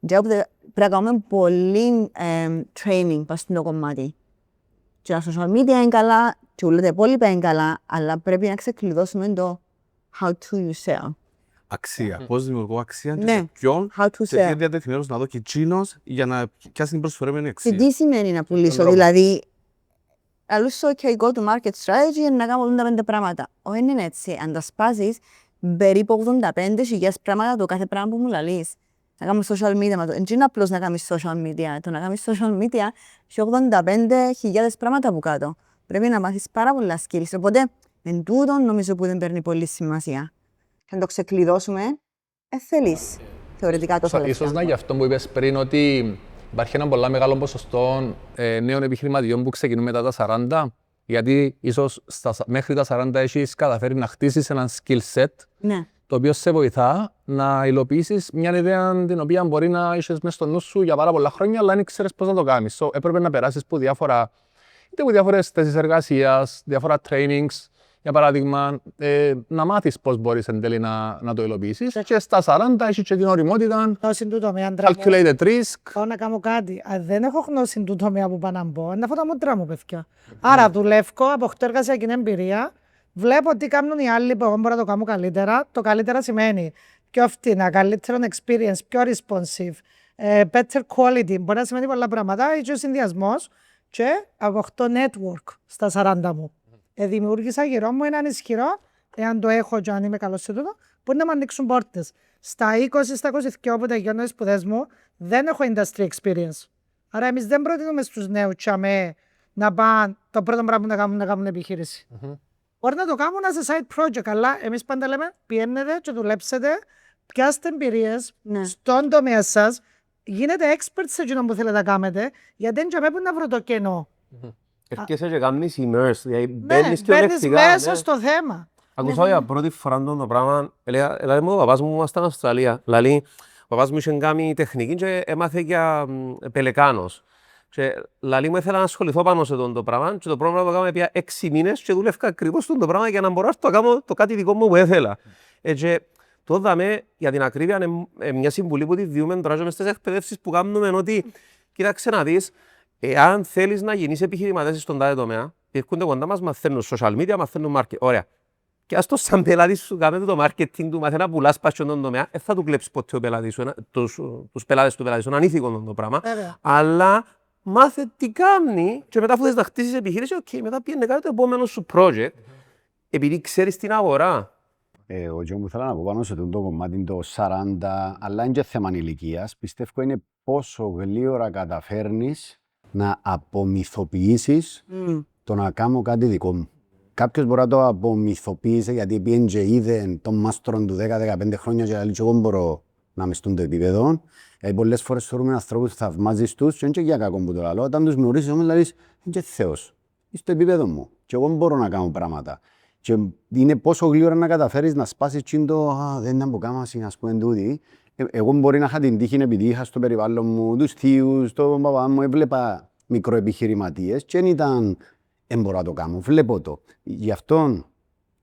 Και όπου πρέπει να κάνουμε πολύ training πάνω στο κομμάτι. Και τα social media είναι καλά, και όλα τα υπόλοιπα είναι καλά, αλλά πρέπει να ξεκλειδώσουμε το how to you sell. Αξία. Πώς δημιουργώ αξία και Ναι. σε ποιον How to και τι sell. διατεθειμένος να δω και εκείνος για να πιάσει την προσφερόμενη Και αξία. τι σημαίνει να πουλήσω, δηλαδή, αλλούς OK, go to market strategy να κάνω 85 πράγματα. Όχι, είναι έτσι. Αν τα σπάσεις, περίπου 85.000 πράγματα το κάθε πράγμα που μου λαλείς. Να κάνουμε social media, δεν είναι απλώς να κάνεις social media. Το να κάνεις social media έχει 85.000 πράγματα από κάτω. Πρέπει να μάθεις πάρα πολλά skills. Οπότε, εν τούτο νομίζω που δεν παίρνει πολύ σημασία. Αν το ξεκλειδώσουμε, θέλεις θεωρητικά τόσο λεφτά. Ίσως να γι' αυτό που είπες πριν, ότι υπάρχει ένα πολύ μεγάλο ποσοστό νέων επιχειρηματιών που ξεκινούν μετά τα 40, γιατί ίσως μέχρι τα 40 έχεις καταφέρει να χτίσεις ένα skill set, Ναι. το οποίο σε βοηθά να υλοποιήσεις μια ιδέα την οποία μπορεί να είσαι μέσα στο νου σου για πάρα πολλά χρόνια, αλλά δεν ξέρεις πώς να το κάνεις. Έπρεπε να περάσεις από διάφορες θέσεις εργασίας, διάφορα trainings, Για παράδειγμα, να μάθεις πώς μπορείς εν τέλει να το υλοποιήσεις. Και στα 40 έχεις και την ωριμότητα, Γνώση του τομέα, άντρα μου. calculated risk. Πάω να κάνω κάτι. Αν δεν έχω γνώση του τομέα που πάω να μπω, είναι αυτά τα μούτρα μου, παιδιά. Άρα δουλεύω, αποκτώ εργασιακή εμπειρία, βλέπω τι κάνουν οι άλλοι που εγώ μπορώ να το κάνω καλύτερα. Το καλύτερα σημαίνει πιο φτηνά, καλύτερο experience, πιο responsive, better quality. Μπορεί να σημαίνει πολλά πράγματα. Ή και ο συνδυασμός και αποκτώ network στα 40 μου. Δημιούργησα γύρω μου έναν ισχυρό, εάν το έχω και αν είμαι καλός σε τούτο, μπορεί να μου ανοίξουν πόρτες. Στα 20, στα 22 που τελειώνω τις σπουδές μου, δεν έχω industry experience. Άρα εμείς δεν προτείνουμε στους νέους τσαμέ να πάνε το πρώτο πράγμα να κάνουν επιχείρηση. Μπορεί να το κάνουν as a side project, αλλά εμείς πάντα λέμε πιένετε και δουλέψετε, πιάστε εμπειρίες στον τομέα σας, γίνετε experts σε εκείνο που θέλετε να κάνετε, γιατί δεν τσαμέ που να βρω το κενό. Έρχεσαι και κάνεις immerse, δηλαδή Μπαίνεις μπαίνεις κυριολεκτικά. μέσα στο θέμα. Ακούσα για πρώτη φορά το πράγμα, λέει μου ο παπάς μου ήταν στην Αυστραλία. Λέει, ο παπάς μου είχε κάνει τεχνική και έμαθε για πελεκάνος. Και λέει μου ήθελα να ασχοληθώ πάνω σε το πράγμα και το πρόγραμμα το κάναμε πια 6 μήνες και δούλευκα ακριβώς το πράγμα για να μπορώ να κάνω το κάτι δικό μου που ήθελα. Και το είδαμε για την ακρίβεια μια συμβουλή που τη διούμε τώρα μες στις εκπαιδεύσεις που κάνουμε ότι κοίταξε να δεις, εάν θέλεις να γίνεις επιχειρηματίας στον τάδε τομέα, έρχονται κοντά μας, μαθαίνουν social media, μαθαίνουν marketing. Ωραία. Και ας το σαν πελάτη σου κάνετε το marketing του, μαθαίνει να πουλάς πας στον τομέα, δεν θα του κλέψεις ποτέ ο πελάτης σου, τους πελάτες του πελάτη σου, είναι ανήθικο το πράγμα. Αλλά μάθε τι κάνει και μετά αφού θες να χτίσεις επιχείρηση, μετά πήγαινε κάτι το επόμενο σου project, επειδή ξέρεις την αγορά. Εγώ και μου θέλω να πω πάνω σε το κομμάτι το 40, αλλά είναι και θέμα ηλικίας. Πιστεύω είναι πόσο γλύωρα καταφέρνεις να απομυθοποιήσεις το να κάνω κάτι δικό μου. Κάποιος μπορεί να το απομυθοποιήσει γιατί πήγαινε και είδε τον μάστρο του 10-15 χρόνια και λέει εγώ μπορώ να είμαι στον επίπεδο. Πολλές φορές θεωρούμε ανθρώπους θαυμάζεις τους και είναι και για κακό που το λέω. Όταν τους γνωρίσεις όμως λες είναι και Θεός. Είσαι στο επίπεδο μου και εγώ μπορώ να κάνω πράγματα. Και είναι πόσο γλύωρα να καταφέρεις να σπάσεις το δεν είναι από κάμαση, ας πούμε τούτη. Εγώ μπορεί να είχα την τύχη επειδή είχα στο περιβάλλον μου τους θείους, τον παπά μου, έβλεπα μικροεπιχειρηματίες και δεν ήταν μπορώ να το κάνω, βλέπω το. Γι' αυτό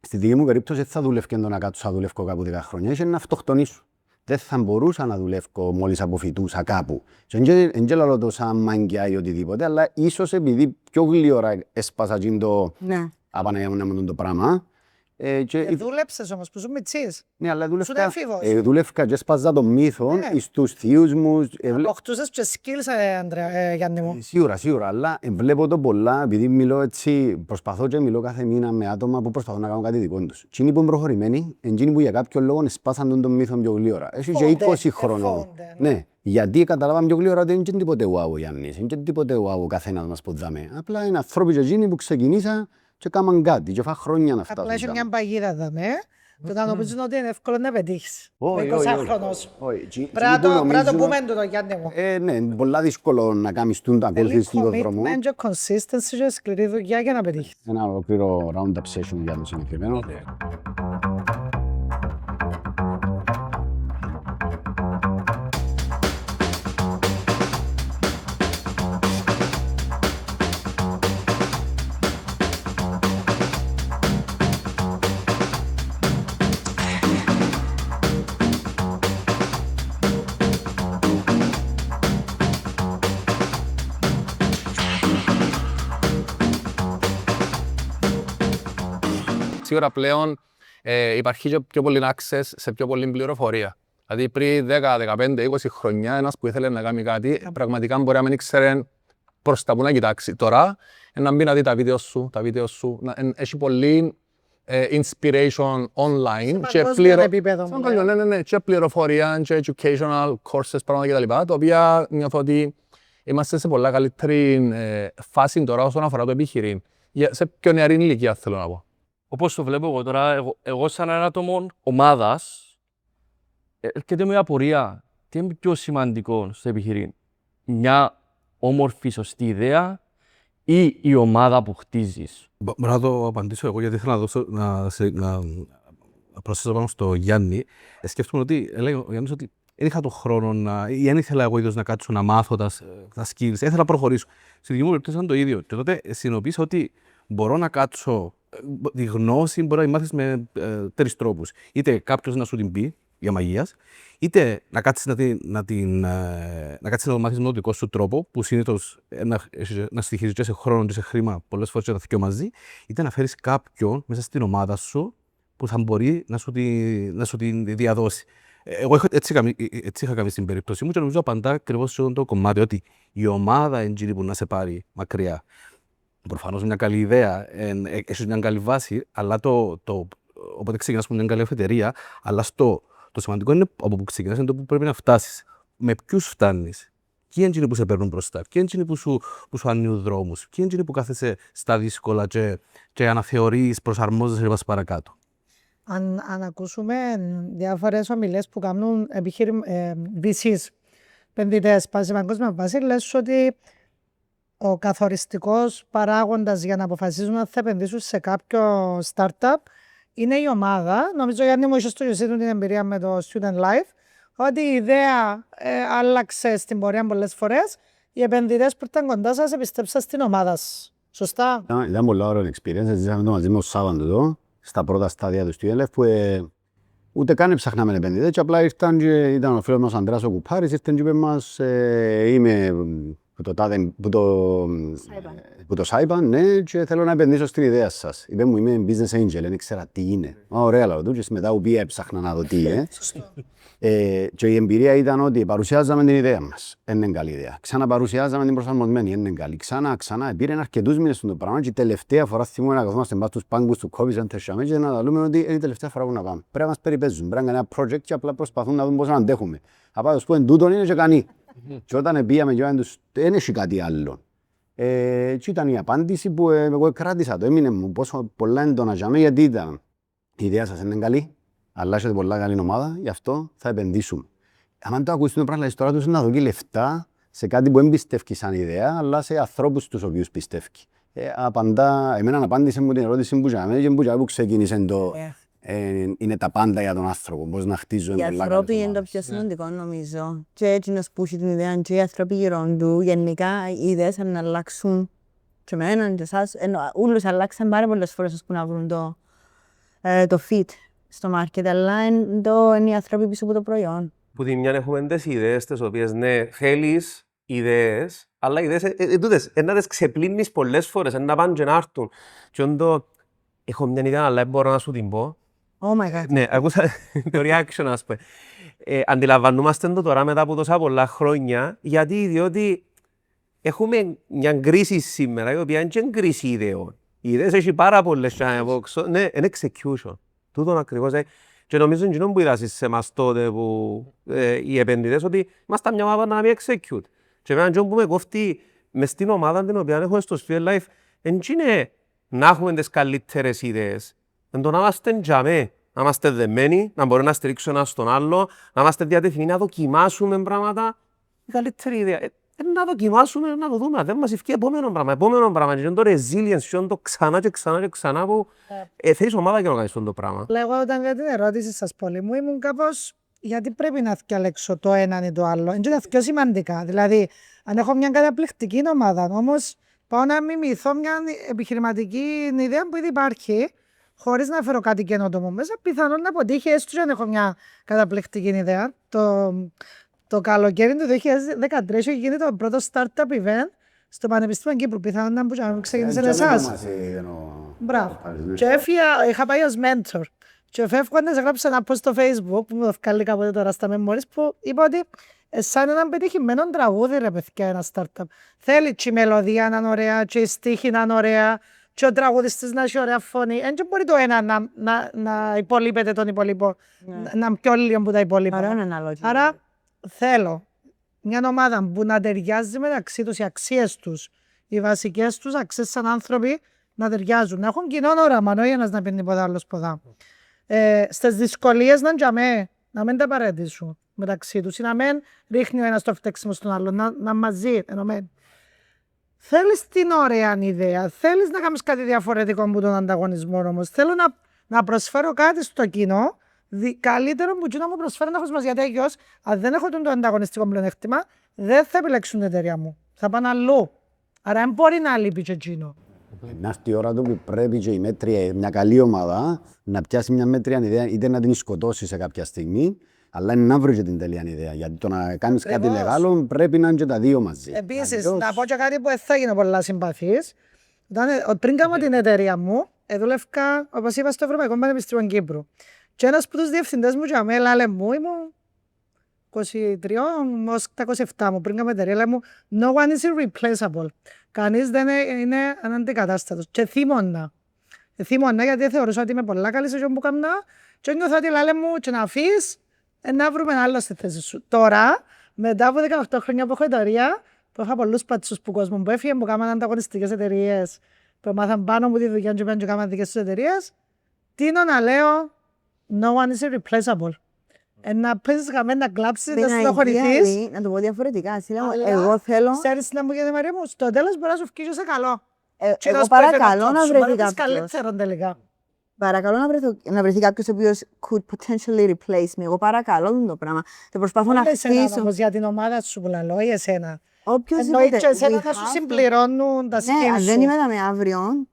στη δική μου περίπτωση δεν θα δουλεύω να κάτσω να δουλεύω κάπου 10 χρόνια, είχε να αυτοκτονήσω. Δεν θα μπορούσα να δουλεύω μόλις αποφυτούσα κάπου. Δεν λέω το σαν μάγκια ή οτιδήποτε, αλλά ίσως επειδή πιο γλύωρα έσπασα το απαναγιάμουν το πράγμα. Δούλεψες όμως που ζουν μητσής. Ναι, αλλά Σου είναι έφηβος. δούλευκα και έσπαζα τον μύθο στους θείους μου. Αποκτούσες και skills, Γιάννη μου. Σίγουρα, αλλά βλέπω το πολλά, επειδή μιλώ έτσι, προσπαθώ και μιλώ κάθε μήνα με άτομα που προσπαθούν να κάνουν κάτι δικό τους. Εκείνοι που είναι προχωρημένοι, εκείνοι που για κάποιο λόγο σπάσαν τον μύθο πιο γλύωρα. Έχει και 20 χρόνων. Ναι, γιατί καταλάβαμε πιο γλύωρα ότι δεν είναι τίποτε wow, Γιάννης, δεν είναι τίποτε wow ο καθένας μας που δάμε. Απλά είναι ανθρώποι και εκείνοι που ξεκινήσαν και κάμαν κάτι και φά χρόνια να φτάσουν. Απλά έχει μια παγίδα δάμε, που να νομίζουν ότι είναι εύκολο να πετύχεις. Όχι. 20 χρονός. Πρέπει να το πούμε το Γιάννη μου. Ναι, είναι πολλά δύσκολο να κάνεις να ακολουθήσεις τον δρόμο. Commitment και consistency και σκληρή δουλειά για να πετύχεις. Ένα ολόκληρο round-up session για το συγκεκριμένο. Σίγουρα πλέον υπάρχει και πιο πολύ access σε πιο πολύ πληροφορία. Δηλαδή πριν 10, 15, 20 χρονιά ένας που ήθελε να κάνει κάτι πραγματικά μπορεί να μην ήξερε προς τα που να κοιτάξει. Τώρα να μπει να δει τα βίντεο σου, έχει πολύ inspiration online και και πληροφορία και educational courses πράγματα κτλ. Τα οποία νιώθω ότι είμαστε σε πολλά καλύτερη φάση τώρα όσον αφορά το επιχειρήν. Σε πιο νεαρή ηλικία θέλω να πω. Όπως το βλέπω εγώ τώρα, εγώ σαν ένα άτομο ομάδας, έρχεται μια απορία. Τι είναι πιο σημαντικό στο επιχειρήν, μια όμορφη σωστή ιδέα ή η ομάδα που χτίζεις? Μπορώ να το απαντήσω εγώ, γιατί θέλω να προσθέσω πάνω στο Γιάννη. Σκέφτομαι ότι έλεγε ο Γιάννης ότι δεν είχα τον χρόνο ή δεν ήθελα εγώ ίδιος να κάτσω να μάθω τα skills, ήθελα να προχωρήσω. Στη δική μου περίπτωση ήταν το ίδιο. Και τότε συνειδητοποίησα ότι μπορώ να κάτσω τη γνώση μπορεί να τη μάθεις με 3 τρόπους. Είτε κάποιος να σου την πει για μαγείας, είτε να κάτσεις να το μάθεις με τον δικό σου τρόπο, που συνήθως να στοιχίζει και σε χρόνο και σε χρήμα, πολλές φορές και τα δυο μαζί, είτε να φέρεις κάποιον μέσα στην ομάδα σου που θα μπορεί να σου την διαδώσει. Εγώ έτσι είχα κάνει στην περίπτωση μου και νομίζω απαντά ακριβώς σε το κομμάτι ότι η ομάδα είναι εκείνη που να σε πάρει μακριά. Προφανώς μια καλή ιδέα, έχεις μια καλή βάση, αλλά οπότε ξεκινάς με μια καλή αφετηρία, αλλά το σημαντικό είναι από που ξεκινάς, είναι το που πρέπει να φτάσεις. Με ποιους φτάνεις, ποιοι είναι εκείνοι που σε παίρνουν μπροστά, ποιοι είναι εκείνοι που σου ανοίγουν δρόμους, ποιοι είναι εκείνοι που κάθεσαι στα δύσκολα και αναθεωρείς, προσαρμόζεσαι και πας παρακάτω. Αν ακούσουμε διάφορες ομιλίες που κάνουν VCs, επενδυτές σε παγκόσμια βάση, λες ότι ο καθοριστικός παράγοντας για να αποφασίζουν αν θα επενδύσουν σε κάποιο startup είναι η ομάδα. Νομίζω, Γιάννη μου, είσαι στο Ιωσήτου την εμπειρία με το Student Life, ότι η ιδέα άλλαξε στην πορεία πολλές φορές. Οι επενδυτές που ήταν κοντά σας επιστέψαν στην ομάδα σας. Σωστά? Ήταν πολύ ωραίο experience. Ζήσαμε το μαζί με ο Σάββαντο εδώ, στα πρώτα στάδια του Student Life, που ούτε καν ψάχναμε επενδυτές και απλά ήρθαν και ήταν ο φίλος μας Ανδρέας ο Κουπάρης, ήρθαν και είπε μας είμαι που το Σάιπαν, ναι, και θέλω να επενδύσω στην ιδέα σας. Είπε μου, είμαι business angel, δεν ήξερα τι είναι. Ωραία, αλλά το και μετά που πήγα έψαχνα να δω τι είναι. Και η εμπειρία ήταν ότι παρουσιάζαμε την ιδέα μας, είναι καλή ιδέα. Ξαναπαρουσιάζαμε την προσαρμοσμένη, είναι καλή. Ξανά, πήρε αρκετούς μήνες στο πράγμα και η τελευταία φορά θυμούμε να καθόμαστε μπας στους πάγκους του COVID και να λέμε ότι είναι η τελευταία φορά που να πάμε. Πρέπει να μας περιπέζουν, πρέπει να κάνουμε ένα project και απλά προσπαθούν να δουν πώς να αντέχουμε. Απά τους πούμε, τούτον είναι και κανεί. Και όταν πήγαμε και τους, δεν έχει κάτι άλλο. Και ήταν η απάντηση που εγώ κράτησα το, έμεινε μου πόσο πολλά έντονα για μένα, γιατί ήταν η ιδέα σας είναι καλή, αλλά έχετε πολλά καλή ομάδα, γι' αυτό θα επενδύσουμε. Αν το ακούσουμε πράγμα, η ιστορία τους είναι να δώσει λεφτά σε κάτι που δεν πιστεύει σαν ιδέα, αλλά σε ανθρώπους τους οποίους πιστεύει. Εμένα απάντησε μου την ερώτηση που είχαμε και που ξεκίνησε το είναι τα πάντα για τον άνθρωπο, πώς να χτίζουμε πολλά καλές ομάδες. Οι άνθρωποι είναι το πιο σημαντικό νομίζω. Και έτσι να σπούσει την ιδέα και οι άνθρωποι γύρω του, γενικά οι ιδέες να αλλάξουν και εμένα και εσάς. Όλους αλλάξαν πάρα πολλές φορές που να βρουν το fit στο μάρκετ, αλλά είναι οι άνθρωποι πίσω από το προϊόν. Που τη μια έχουμε τις ιδέες τις οποίες ναι, θέλεις ιδέες, αλλά οι ιδέες τούτες, να τις ξεπλύνεις πολλές φορές, να πάνε και να έρθουν. Και όντω, έχω μια ιδέα, αλλά δεν μπορώ να σου την πω. Oh my God. Ναι, ακούσα το reaction, ας πούμε. Αντιλαμβανόμαστε το τώρα μετά από τόσα πολλά χρόνια, διότι έχουμε μια κρίση σήμερα, η οποία είναι και κρίση ιδεών. Οι ιδέες έχει πάρα πολλές, ναι, είναι execution. Τούτον ακριβώς. Και νομίζω είναι που είδασες σε εμάς τότε που οι επενδυτές ότι είμαστε μια ομάδα να μην execute. Και εμένα που με κόφτει μες στην ομάδα την οποία έχουμε στο Sphere Life, δεν είναι να έχουμε τις καλύτερες ιδέες. Εν το να είμαστε τζαμέ, να είμαστε δεμένοι, να μπορούμε να στηρίξουμε ένα στον άλλο, να είμαστε διατεθειμένοι να δοκιμάσουμε πράγματα. Η καλύτερη ιδέα. Να δοκιμάσουμε, να το δούμε. Δεν μας ευκεί επόμενο πράγμα. Και το resilience, και το ξανά και ξανά που θέλεις ομάδα και να κάνεις το πράγμα. Λέγω όταν για την ερώτηση σας πολύ μου ήμουν κάπως γιατί πρέπει να διαλέξω το έναν ή το άλλο. Είναι τα πιο σημαντικά. Δηλαδή, αν έχω μια καταπληκτική ομάδα, όμως πάω να μιμηθώ μια επιχειρηματική ιδέα που ήδη υπάρχει, χωρίς να φέρω κάτι καινοτόμο μέσα, πιθανόν να αποτύχει έστω και αν έχω μια καταπληκτική ιδέα. Το καλοκαίρι του 2013 έχει γίνει το πρώτο startup event στο Πανεπιστήμιο Κύπρου. Πιθανόν να ξεκίνησε εσάς. Μπράβο. Και είχα πάει ως mentor. Και φεύγοντας έγραψα ένα post στο Facebook που μου το βγάλει κάποτε τώρα στα memories που είπα ότι σαν έναν πετυχημένο τραγούδι ρε παιδιά ένα startup. Θέλει και η μελωδία να είναι ωραία, και η στίχη να είναι ωραία, και ο τραγουδιστής να έχει ωραία φωνή. Δεν μπορεί το ένα να υπολείπεται τον υπολείπο, να είναι πιο λίγο από τα υπολείπα. Άρα θέλω μια ομάδα που να ταιριάζει μεταξύ τους οι αξίες τους, οι βασικές τους αξίες σαν άνθρωποι να ταιριάζουν, να έχουν κοινό όραμα, όχι ένας να πει τίποτα άλλο σπουδά. Στις δυσκολίες να μην τα παρατήσουν μεταξύ τους ή να μην ρίχνει ο ένας το φταίξιμο στον άλλο, να μαζί ενωμένοι. Θέλεις την ωραία ιδέα, θέλεις να κάνεις κάτι διαφορετικό από τον ανταγωνισμό όμως. Θέλω να προσφέρω κάτι στο κοινό, καλύτερο που κοινό μου προσφέρει να έχω μας γιατί αγιώς, αν δεν έχω το ανταγωνιστικό πλεονέκτημα, δεν θα επιλέξουν την εταιρεία μου. Θα πάνε αλλού. Άρα δεν μπορεί να λείπει και εκείνο. Να έρθει η ώρα του που πρέπει και η μέτρια, μια καλή ομάδα, να πιάσει μια μέτρια ιδέα, είτε να την σκοτώσει σε κάποια στιγμή, αλλά να βρει και την τελεία ιδέα. Γιατί το να κάνεις κάτι Ακριβώς. μεγάλο πρέπει να είναι και τα δύο μαζί. Επίσης, Αλλιώς- να πω και κάτι που δεν θα γίνω πολλά συμπαθής. Πριν κάνω την εταιρεία μου, δούλευκα, όπως είπα, στο Ευρωπαϊκό Πανεπιστήμιο Κύπρου. Και ένας από τους διευθυντές μου για μένα λέει μου, ήμουν 23 ως τα 27 μου, πριν κάνω εταιρεία, λέει μου, no one is irreplaceable. Κανείς δεν είναι αναντικατάστατος. Και θύμωνα. Θύμωνα γιατί θεωρούσα ότι είμαι πολλά καλή σε αυτό που έκανα και νιώθω ότι λέει μου και να αφήσεις, να βρούμε άλλο στη θέση σου. Τώρα, μετά από 18 χρόνια που έχω εταιρεία, που είχα πολλούς πατσούς που κόσμο που έφυγε, που κάναν ανταγωνιστικές εταιρείες, που μάθαν πάνω από τη δουλειά και πάνε και κάναν δικές τους εταιρείες, τίνω να λέω, no one is irreplaceable. Να παίζεις γαμμένα, να κλάψεις, να στενοχωρηθείς. Να το πω διαφορετικά. Αλλά Εγώ θέλω. Ξέρεις να μου γίνεται, Μαρία μου, στο τέλος μπορεί να σου βγει και σε καλό. Εγώ παρακαλώ να βρεθεί κάποιος. κάποιος. Καλύτερο τελικά. Παρακαλώ να βρεθεί κάποιος ο οποίος could potentially replace me. Εγώ παρακαλώ το πράγμα. Και προσπαθώ να Όχι εσένα χτίσω. όμως για την ομάδα σου που λαλώ, ή εσένα. Όποιος Εννοεί και εσένα θα σου συμπληρώνουν τα Ναι, αν skills δεν σου. είμαι εδώ με αύριο,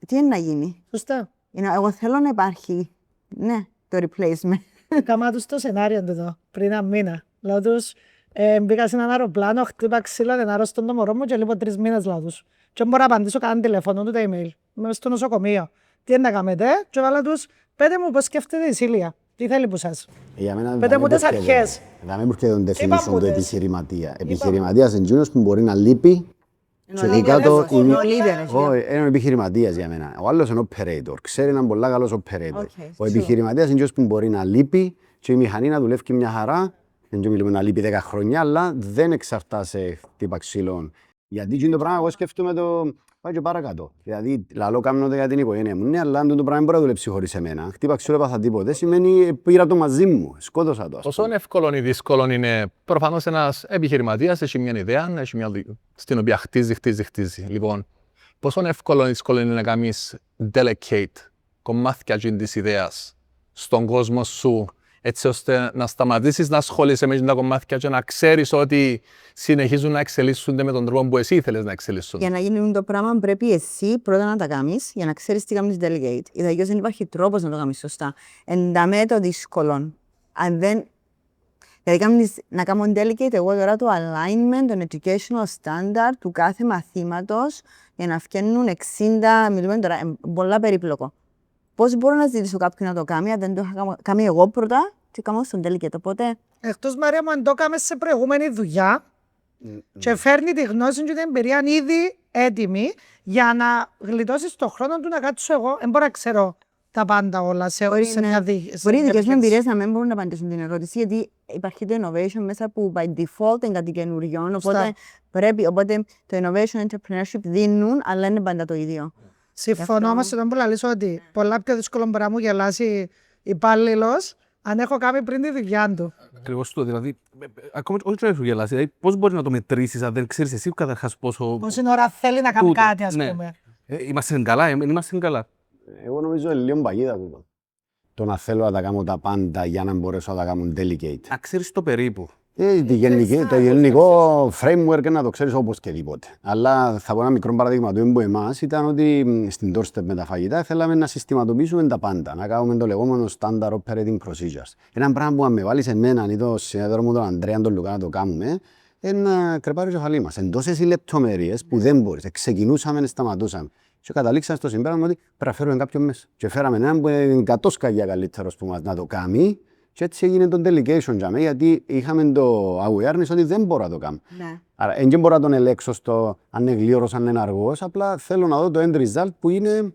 τι είναι να γίνει. Σωστά. Εγώ θέλω να υπάρχει, ναι, το replacement. Κάμα τους το σενάριο εδώ, πριν ένα μήνα. Λέω τους, μπήκα σε έναν αεροπλάνο, χτύπα ξύλα, δεν άρρωστον το μωρό μου και λίγο 3 μήνες λέω τους. Και δεν μπορώ να απαντήσω καν τηλεφωνό του τα email. Είμαι στο νοσοκομείο. Τι είναι να κάνετε, και βάλα τους, πέτε μου πώς σκέφτεται η Σίλια. Τι θέλει που σας. Πέτε μου τις αρχές. Να μην έρχεται τον Είπα definition μου του τες. επιχειρηματία. Επιχειρηματίας είναι εκείνος που μπορεί να λείπει και ειδικά το Είναι ο leader, όχι, είναι ο επιχειρηματίας για μένα. Ο άλλος είναι operator. Ξέρει έναν πολλά καλός operator. Okay, Ο true. επιχειρηματίας είναι εκείνος που μπορεί να λείπει και η μηχανή να δουλεύει μια χαρά. Δεν μιλούμε να λείπει 10 χρόνια, αλλά δεν εξαρτάσαι χτύπα ξύλων. Γιατί εκείνο το πράγμα εγώ σκέφτομαι το πάει και παρακάτω. Δηλαδή, λαλό κάνω το για την οικογένεια μου. Ναι, αλλά αν το πράγμα μπορεί να δουλέψει χωρίς εμένα. Χτύπα ξύλο έπαθα τίποτε. Σημαίνει πήρα το μαζί μου. Σκότωσα το. Πόσο εύκολο ή δύσκολο είναι, προφανώς ένας επιχειρηματίας έχει μια ιδέα, έχει μια στην οποία χτίζει. Λοιπόν, πόσο εύκολο ή δύσκολο είναι να κάνεις delegate κομμάτια της ιδέας στον κόσμο σου, έτσι ώστε να σταματήσεις να ασχολείσαι με τα κομμάτια και να ξέρεις ότι συνεχίζουν να εξελίσσονται με τον τρόπο που εσύ ήθελες να εξελίσσονται. Για να γίνει το πράγμα, πρέπει εσύ πρώτα να τα κάνεις για να ξέρεις τι κάνεις delegate. Ιδαλλιώς δεν υπάρχει τρόπος να το κάνεις σωστά. Ενταμέ το δύσκολο. Αν δεν. Δηλαδή, να κάνω delegate εγώ τώρα το alignment, τον educational standard του κάθε μαθήματος για να φτιάχνουν 60, μιλούμε τώρα, πολλά περίπλοκο. Πώς μπορώ να ζητήσω κάποιον να το κάνει, αν δεν το είχα κάνει εγώ πρώτα και κάνω στον delegate. Οπότε, Εκτός Μαρία μου, αν το έκαμε σε προηγούμενη δουλειά και φέρνει τη γνώση και την εμπειρία ήδη έτοιμη για να γλιτώσεις το χρόνο του να κάτσω εγώ. Δεν μπορώ να ξέρω τα πάντα όλα σε μια μπορεί οι δικές μου εμπειρίες να μην μπορούν να απαντήσουν την ερώτηση, γιατί υπάρχει το innovation μέσα που by default είναι κάτι καινούριο. Οπότε το innovation entrepreneurship δίνουν, αλλά είναι πάντα το ίδιο. Συμφωνώ όμως όταν που λαλήσω ότι πολλά πιο δύσκολο μπορεί να μου γελάσει υπάλληλος αν έχω κάνει πριν τη δουλειά του. Ακριβώς το, δηλαδή, ακόμα όχι να σου γελάσει, δηλαδή πώς μπορείς να το μετρήσεις αν δεν ξέρεις εσύ καταρχάς πόσο. Πόση ώρα θέλει να κάνει κάτι, ας ναι. πούμε. Είμαστε καλά, είμαστε καλά. Εγώ νομίζω είναι λίγο παγίδα τούτο. Το να θέλω να τα κάνω τα πάντα για να μπορέσω να τα κάνω delegate. Να ξέρεις το περίπου. Το γενικό framework να το ξέρεις όπως και τίποτε. Αλλά θα πω ένα μικρό παραδείγμα του έμπου εμάς ήταν ότι στην doorstep με τα φαγητά θέλαμε να συστηματοποιήσουμε τα πάντα, να κάνουμε το λεγόμενο standard operating procedures. Ένα πράγμα που αν με βάλεις εμένα ή το συνέδριο μου τον Ανδρέα τον Λουκά να το κάνουμε, να κρεπάρει το χαλί μας. Εν τόσες οι λεπτομέρειες που δεν μπορείς, ξεκινούσαμε, σταματούσαμε. Και καταλήξαμε στο συμπέρασμα ότι πρέπει να φέρουμε κάποιον μέσα. Και φέραμε έναν που είναι 100 σκαγιά καλύτερος που μας να το κάνει. Και έτσι έγινε το delegation για μένα, γιατί είχαμε το awareness ότι δεν μπορώ να το κάνω. Ναι. Άρα, δεν μπορώ να τον ελέξω στο αν είναι γλύωρος, αν είναι αργός. Απλά θέλω να δω το end result που είναι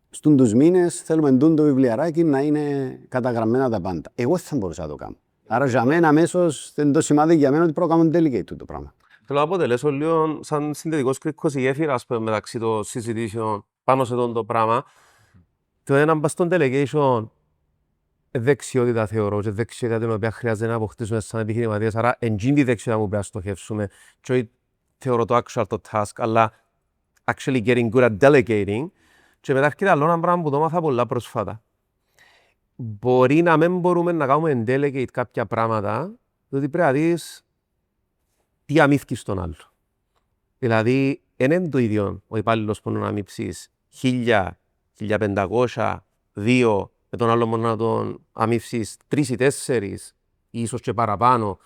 στους τους μήνες. Θέλουμε το βιβλιαράκι να είναι καταγραμμένα τα πάντα. Εγώ δεν θα μπορούσα να το κάνω. Άρα, για μένα αμέσως δεν το σημάδι για μένα ότι πρέπει να κάνω delegate το πράγμα. Θέλω να αποτελέσω λίγο σαν συνδετικός κρίκος η γέφυρα μεταξύ των συζητήσεων πάνω σε αυτό το πράγμα. Το ένα πας στον delegation δεξιότητα θεωρώ και δεξιότητα την οποία χρειάζεται να αποκτήσουμε σαν επιχειρηματίες. Άρα εντζήν τη δεξιότητα που πρέπει να στοχεύσουμε και όχι θεωρώ το actual το task, αλλά actually getting good at delegating. Και μετά έρχεται άλλο ένα πράγμα που το μάθα πολλά πρόσφατα. Μπορεί να μην μπορούμε να κάνουμε delegate κάποια πράγματα, διότι πρέπει να δεις τι αμύθκεις στον άλλο. Δηλαδή, είναι το ίδιο ο υπάλληλος που να αμύψεις 1.000, 1.500, 2, με τον άλλο μόνο να τον αμύψεις 3 ή 4, ή ίσως και παραπάνω.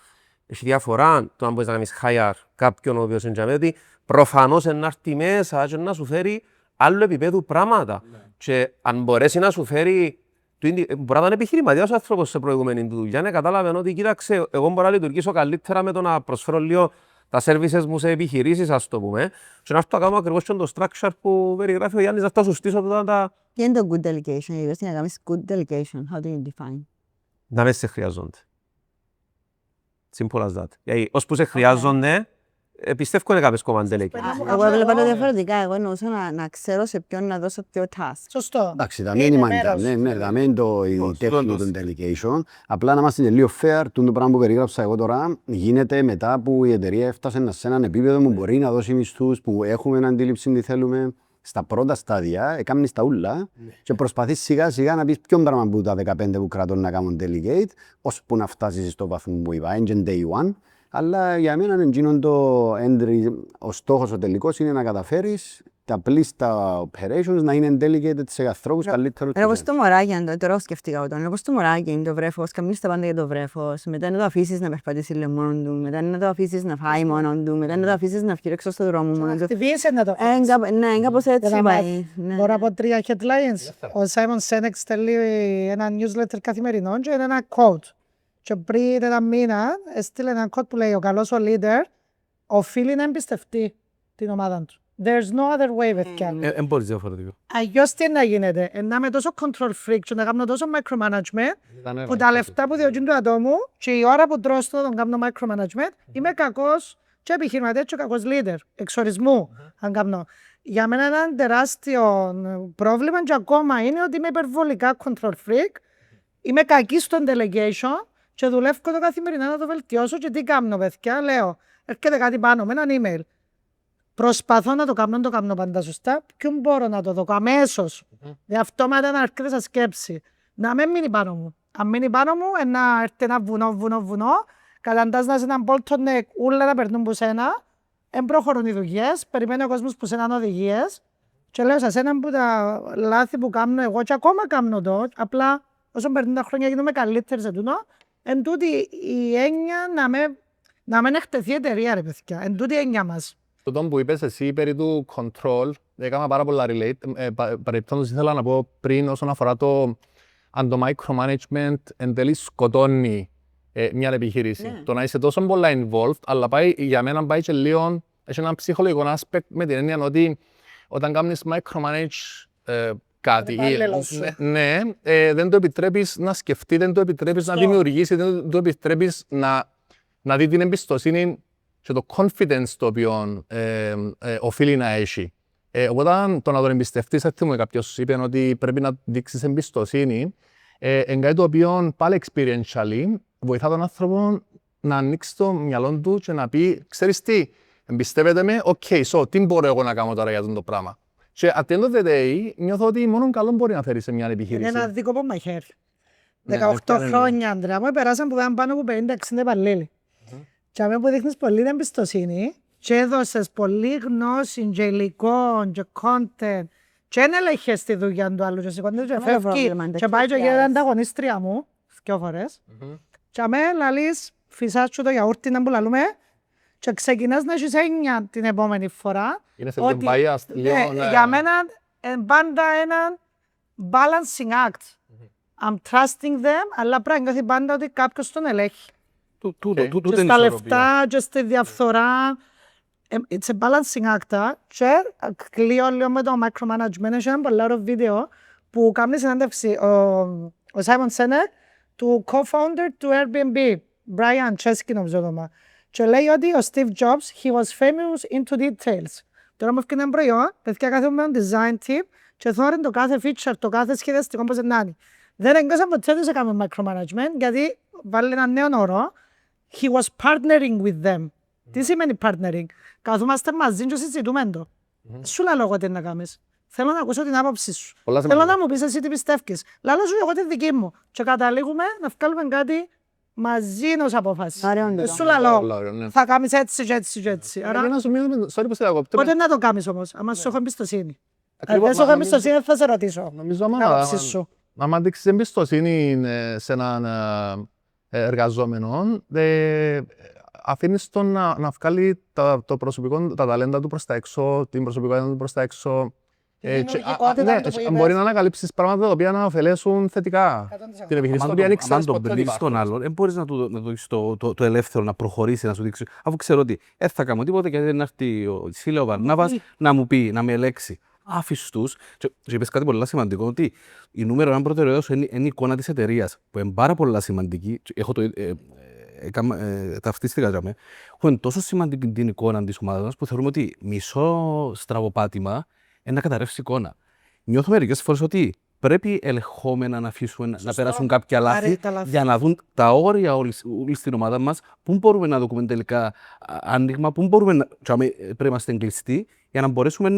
Έχει διαφορά το αν μπορείς να κάνεις hire κάποιον ο οποίος είναι ότι προφανώς να έρθει μέσα και να σου φέρει άλλο επίπεδο πράγματα. Και αν μπορέσει να σου φέρει. Μπορεί να ήταν επιχειρηματίας ο άνθρωπος σε προηγούμενη του δουλειά, κατάλαβε ότι κοίταξε, εγώ μπορώ να λειτουργήσω καλύτερα με το να προσφέρω λίγο τα services μου σε επιχειρήσεις, ας το πούμε. Και να έρθω να κάνω ακριβώς και το structure που περιγράφει ο Γιάννης, να φτάσω σου στήσω τότε τα. Τι είναι το good delegation, είπες τι να κάνεις good delegation, how do you define? Να μην σε χρειάζονται. Simple as that. Γιατί ώσπου σε χρειάζονται, πιστεύω είναι κάποιες κομμάτες. Εγώ έβλεπα το διαφορετικά, εγώ εννοούσα να ξέρω σε ποιον να δώσω ποιο task. Σωστό. Εντάξει, τα μήνυμα είναι, τα μήνυμα το η τέχνη του delegation. Απλά να είμαστε λίγο fair, το πράγμα που περιγράψα εγώ τώρα γίνεται μετά που η εταιρεία έφτασε σε έναν επίπεδο που μπορεί να δώσει μισθούς, που έχουμε μια αντίληψη τι θέλουμε. Στα πρώτα στάδια, έκανες τα ούλα και προσπαθείς σιγά σιγά να πεις ποιον πράγμα που τα 15 που κρατών να κάνουν delegate, ώσπου να φτάσεις στο βαθμό που είπα, engine day one. Αλλά για μένα ο στόχος ο τελικός είναι να καταφέρεις τα πλήστα operations να είναι delegated σε ανθρώπους καλύτερους. Εγώ στο μωράκι, τώρα σκεφτήκα όταν, όπως το μωράκι είναι το βρέφος, καμνείς τα πάντα για το βρέφος, μετά να το αφήσεις να περπατήσει λίγο μόνο του, μετά να το αφήσεις να φάει μόνο του, μετά να το αφήσεις να βγει έξω στο δρόμο μόνο του. Ακτιβίεσαι να το αφήσεις. Ναι, κάπως έτσι πάει. Μπορώ από 3 headlines. Ο Simon Sinek στέλνει ένα newsletter καθημερινό και είναι ένα quote. Και πριν ένα μήνα έστειλε ένα quote που λέει: ο καλός ο leader οφείλει να εμπιστευτεί την ομάδα του. There's no other way, παιδιά. Εν μπορείς διαφορετικό. Αλλιώς τι να γίνεται, να είμαι τόσο control freak και να κάνω τόσο micromanagement που τα λεφτά που διωγούν του ατόμου και η ώρα που τρώω στο να κάνω micromanagement είμαι κακός και επιχειρηματίας και κακός leader, εξορισμού αν κάνω. Για μένα ένα τεράστιο πρόβλημα και ακόμα είναι ότι είμαι υπερβολικά control freak, είμαι κακή στο delegation και δουλεύω το καθημερινά να το βελτιώσω και τι κάνω παιδιά, λέω, έρχεται κάτι πάνω με έναν email. Προσπαθώ να το κάνω πάντα σωστά. Ποιον μπορώ να το δω αμέσως. Αυτόματα να έρχεται σαν σκέψη. Να μην μείνει πάνω μου. Αν μείνει πάνω μου, να έρθει ένα βουνό. Καταντάζοντας έναν bottleneck, όλα να περνούν από σένα. Εν προχωρούν οι δουλειές. Περιμένει ο κόσμος που σέναν οδηγίες. Και λέω σε έναν που τα λάθη που κάνω εγώ και ακόμα κάνω το. Απλά όσο περνούν τα χρόνια γίνομαι καλύτερη σε τούτο. Εν τούτη η έννοια να μην εκτεθεί η εταιρεία, ρε παιδιά. Εν τούτη η έννοια μας. Το που είπες εσύ περί του control, έκανα πάρα πολλά relate. Παρεπτόντως ήθελα να πω πριν όσον αφορά το αν το micromanagement εν τέλει σκοτώνει μια επιχείρηση. Το να είσαι τόσο πολλά involved, αλλά για μένα πάει και λίγο, έχει ένα ψυχολογικό aspect με την έννοια ότι όταν κάνεις micromanage κάτι, δεν το επιτρέπεις να σκεφτεί, δεν το επιτρέπεις να δημιουργήσει, δεν το επιτρέπεις να δει την εμπιστοσύνη και το confidence το οποίο οφείλει να έχει. Οπότε το να τον εμπιστευτείς, θυμούμαι κάποιος σου είπε ότι πρέπει να δείξεις εμπιστοσύνη, είναι κάτι το οποίο πάλι experientially βοηθά τον άνθρωπο να ανοίξει το μυαλό του και να πει, ξέρεις τι, εμπιστεύεται με, so, τι μπορώ εγώ να κάνω τώρα για αυτό το πράγμα. Και at the end of the day, νιώθω ότι μόνο καλό μπορεί να φέρει σε μια επιχείρηση. Είναι ένα δικό από μαχαίρι. 18 χρόνια, Αντρέα μου, περάσαν που ήταν πάνω από 50-60 υπαλλήλοι. Και αμέσως που δείχνεις πολύ εμπιστοσύνη και έδωσες πολύ γνώση και υλικό και content και δεν έλεγχες τη δουλειά του άλλου και σηκώνεται και φεύγει και πάει και γίνεται ανταγωνίστρια μου δυο φορές και αμέσως λαλείς φυσάς σου το γιαούρτι να που λαλούμε και ξεκινάς να έχεις έννοια την επόμενη φορά. Είναι σε λίγο biased, λίγο. Για μένα πάντα ένα balancing act. I'm trusting them, αλλά πρέπει να νιώθει πάντα ότι κάποιος τον ελέγχει. Και στα λεφτά και στη διαφθορά. It's a balancing act. Και κλείω λίγο με το micromanagement. Έχει ένα πολύ ωραίο βίντεο που κάνει συνέντευξη ο Simon Sinek του co-founder του Airbnb, Brian Chesky νομίζω όνομα. Και λέει ότι ο Steve Jobs, he was famous into details. Τώρα μου έφυγε ένα προϊόν, παιδιά κάθομαι με ένα design tip και θόρεν το κάθε feature, το κάθε σχεδιαστικό πώς να είναι. Δεν έγκασα ποτέ τους έκαμε micromanagement, γιατί βάλει ένα νέο όρο. He was partnering with them. Τι σημαίνει partnering? Καθόμαστε μαζί και συζητούμε το. Σου λέω εγώ τι να κάνεις. Θέλω να ακούσω την άποψη σου. Θέλω να μου πεις εσύ τι πιστεύεις. Λαλώ σου εγώ τη δική μου. Και καταλήγουμε να βγάλουμε κάτι μαζί ως απόφαση. Ωραίο το. Σου λαλώ, Ναι. θα κάνεις έτσι και έτσι και έτσι. Άρα, Ένα σημείο, sorry που σε διακόπτω. πότε να το κάνεις όμως, άμα σου έχω εμπιστοσύνη. Ακριβώς, Δεν σου έχω μα εμπιστοσύνη, δεν θα σε ρωτήσω. Νομίζω Να άποψη σου. άμα δείξεις εμπιστοσύνη σε έναν εργαζόμενο, αφήνεις τον να βγάλει το προσωπικό, τα ταλέντα του προς τα έξω, την προσωπικότητα του προς τα έξω. δημιουργικότητα του που είπες. Μπορεί να ανακαλύψεις πράγματα τα οποία να ωφελέσουν θετικά την επιχείρηση, τα οποία δεν Αν ξέρεις τον ποτέ ότι πνίξεις τον υπάρχουν. άλλον, δεν μπορείς να του δώσεις το ελεύθερο να προχωρήσει, να σου δείξει. Αφού ξέρω ότι δεν θα κάνω τίποτα και δεν έρθει ο Σίλα ο Βαρνάβας να μου πει, να με ελέξει. Άφησες τους. Και είπες κάτι πολύ σημαντικό, ότι η νούμερο ένα προτεραιότητα σου είναι η εικόνα της εταιρείας, που είναι πάρα πολύ σημαντική. Έχω ταυτίστηκα για μένα. Έχουμε τόσο σημαντική την εικόνα της ομάδας μας που θεωρούμε ότι μισό στραβοπάτημα είναι να καταρρεύσει η εικόνα. Νιώθω μερικές φορές ότι πρέπει ελεγχόμενα να αφήσουμε να περάσουν κάποια λάθη τα λάθη. για να δουν τα όρια όλης στην ομάδα μας, πού μπορούμε να δούμε τελικά άνοιγμα, πού μπορούμε πρέπει να είμαστε κλειστοί για να μπορέσουμε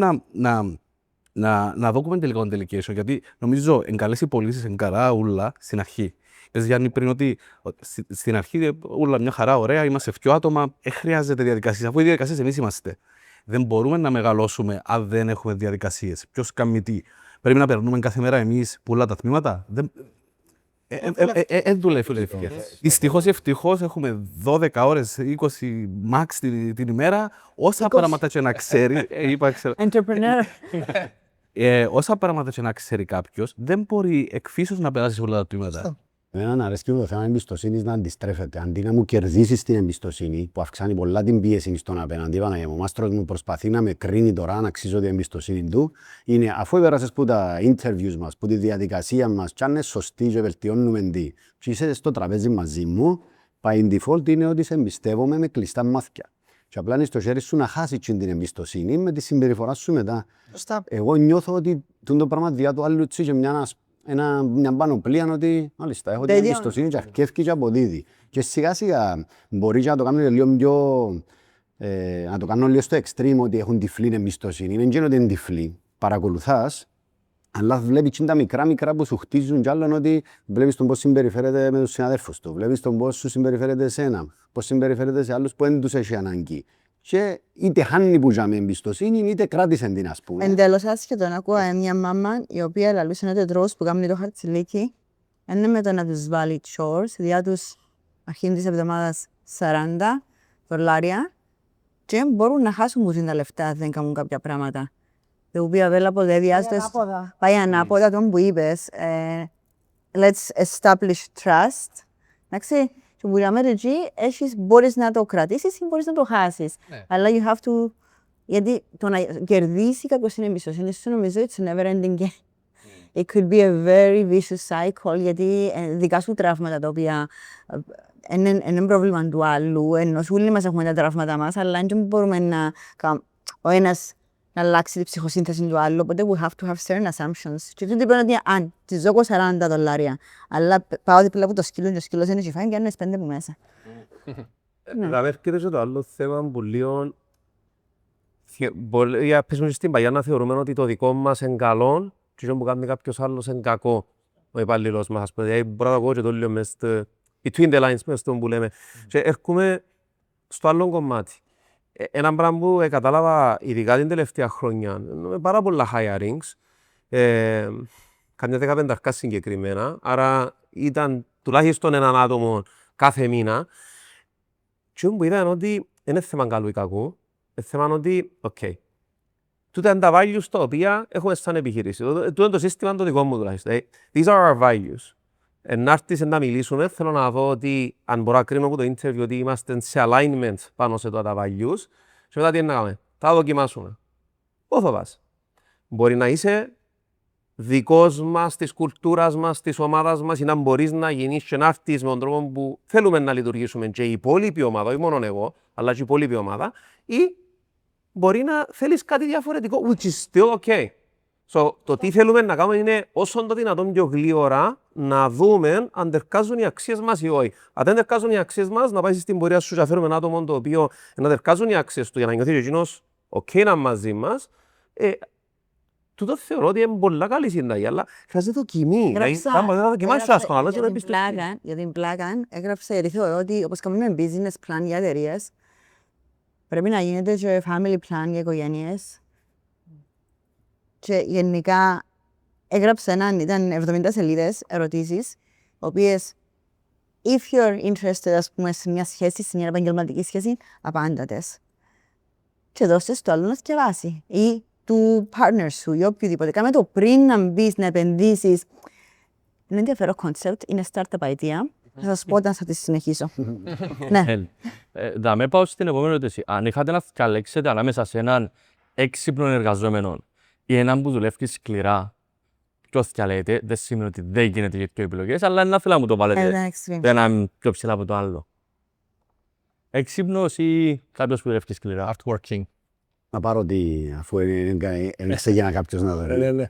να δούμε τελικά τον delegation. Γιατί νομίζω εν καλές οι πωλήσεις, εν καλά ούλα στην αρχή. Πες Γιάννη πριν ότι στην αρχή ούλα μια χαρά, ωραία, είμαστε 2 άτομα, χρειάζεται διαδικασίες, αφού οι διαδικασίες εμείς είμαστε. Δεν μπορούμε να μεγαλώσουμε αν δεν έχουμε διαδικασίες. Ποιος κάνει τι. Πρέπει να περνούμε κάθε μέρα εμείς πολλά τα τμήματα. Δεν δουλεύει. Δυστυχώς ή ευτυχώς έχουμε 12 ώρες, 20 max την ημέρα. Όσα πράγματα και να ξέρει. Entrepreneur. Όσα πράγματα και να ξέρει κάποιος, δεν μπορεί εκφύσεως να περάσει σε όλα τα τμήματα. Εμένα αρέσκει το θέμα εμπιστοσύνης να αντιστρέφεται. Αντί να μου κερδίσεις την εμπιστοσύνη, που αυξάνει πολλά την πίεση στον απέναντι, Παναγία μου, ο μάστρος μου προσπαθεί να με κρίνει τώρα, να αξίζω την εμπιστοσύνη του, είναι αφού πέρασες που τα interviews μας, που τη διαδικασία μας, κι αν είναι σωστή και βελτιώνουμε τι, και είσαι στο τραπέζι μαζί μου, by default είναι ότι σε εμπιστεύομαι με κλειστά μάτια. Και απλά είναι στο χέρι σου να χάσεις την εμπιστοσύνη με τη συμπεριφορά σου μετά. Σωστά. Εγώ νιώθω ότι το πράγμα διά του άλλου τσι και μια πανοπλία ότι μάλιστα έχω την εμπιστοσύνη και αρκεύει και αποδίδει. Και σιγά σιγά μπορεί και να το κάνω λίγο πιο, να το κάνω λίγο στο extreme ότι έχουν τυφλή εμπιστοσύνη. Είναι και ότι είναι τυφλή. Παρακολουθάς, αλλά βλέπεις τα μικρά που σου χτίζουν κι άλλον ότι βλέπεις τον πώς συμπεριφέρεται με τους συναδέλφους του, βλέπεις τον πώς σου συμπεριφέρεται σε εσένα, πώς συμπεριφέρεται σε άλλους που δεν τους έχει ανάγκη. Και είτε χάνει που με εμπιστοσύνη, είτε κράτησε την, ας πούμε. Εν τέλος άσχετον, ακούω μια μάμα η οποία λαλούσε ένα τετρός που κάνει το χαρτζηλίκι, είναι με το να τους βάλει chores, διά τους αρχήν της εβδομάδας $40 και μπορούν να χάσουν που τα λεφτά αν δεν κάνουν κάποια πράγματα. The will be available, δηλαδή πάει ανάποδα τον που είπες, let's establish trust, εντάξει. Και που λέμε εκεί, μπορείς να το κρατήσεις ή μπορείς να το χάσεις. Αλλά you have to... Γιατί το να κερδίσει κάποιος την εμπιστοσύνη σου, νομίζω it's a never ending game. It could be a very vicious cycle, γιατί δικά σου τραύματα τα οποία είναι πρόβλημα του άλλου, ενώ όλοι μας έχουμε τα τραύματα μας, αλλά δεν μπορούμε να ο ένας να αλλάξει την ψυχοσύνθεση του άλλου, οπότε we have to have certain assumptions. Και τότε πρέπει να είναι, αν τη ζω $40, αλλά πάω δίπλα από το σκύλο και ο σκύλος δεν έχει φάει και αν είναι 5 που μέσα. Να έρχεται και το άλλο θέμα που λίγο... Πες στην παγιά να θεωρούμε ότι το δικό μας είναι καλό και που κάνει κάποιος άλλος είναι κακό, ο υπάλληλος μας. Δηλαδή μπορώ να πω και το λίγο μες between the lines, μες στο που λέμε. Και έρχομαι στο άλλο κομμάτι. Ένα πράγμα που κατάλαβα ειδικά την τελευταία χρονιά, με πάρα πολλά hirings, καμιά 15 αρχά συγκεκριμένα, άρα ήταν τουλάχιστον έναν άτομο κάθε μήνα. Και που ήταν ότι δεν είναι θέμα καλού ή κακού, είναι θέμα ότι, τούτα είναι τα values τα οποία έχουμε σαν επιχείρηση. Τούτο είναι το σύστημα το δικό μου τουλάχιστον. These are our values. Να έρθεις να μιλήσουμε, θέλω να δω ότι αν μπορώ να κρίνω από το interview ότι είμαστε σε alignment πάνω σε τα values και μετά τι είναι να κάνουμε. Θα δοκιμάσουμε. Πού θα πας. Μπορεί να είσαι δικός μας, της κουλτούρας μας, της ομάδας μας ή να μπορείς να γίνεις και να έρθεις με τον τρόπο που θέλουμε να λειτουργήσουμε και η υπόλοιπη ομάδα, όχι μόνο εγώ, αλλά και η υπόλοιπη ομάδα, ή μπορεί να θέλεις κάτι διαφορετικό, which is still okay. So, το τι θέλουμε να κάνουμε είναι όσο το δυνατόν πιο γλύωρα να δούμε αν τερκάζουν οι αξίες μας ή όχι. Αν δεν τερκάζουν οι αξίες μας, να πάει στην πορεία σου και φέρουμε ένα άτομο το οποίο να τερκάζουν οι αξίες του για να νιώθει και εκείνος ok να μαζί μας. τούτο θεωρώ ότι είναι πολλά καλή συνταγή, αλλά χρειάζεται δοκιμή. Έγραψα- Θα δοκιμάσεις έγραψα άσχολα, αλλά για δεν την εμπιστευτείς. πλάκα, για την πλάκα, έγραψα γιατί θεωρώ ότι όπως κάνουμε business plan για εταιρείες, πρέπει να γίνεται και family plan για οικογένειες. Και γενικά έγραψα ήταν 70 σελίδες ερωτήσεις, οι οποίες if you're interested, ας πούμε, σε μια σχέση, σε μια επαγγελματική σχέση, απάντατες. Και δώστε στο άλλο να διαβάσει. Ή του partner σου ή οποιοδήποτε. Κάμε το πριν να μπεις, να επενδύσεις. Είναι ενδιαφέρον concept, είναι startup idea. Θα σας πω όταν θα τη συνεχίσω. Ναι. Δαμε πάω στην επόμενη ερώτηση. Αν είχατε να διαλέξετε ανάμεσα σε έναν έξυπνο εργαζόμενο ή έναν που δουλεύει σκληρά, ποιος διαλέγετε, δεν σημαίνει ότι δεν γίνεται για δύο επιλογές, αλλά να θέλω να μου το βάλετε Ένα extreme. έναν πιο ψηλά από το άλλο. Έξυπνος ή κάποιος που δουλεύει σκληρά. Hardworking. Να πάρω ότι αφού ξεκινά κάποιος να δει.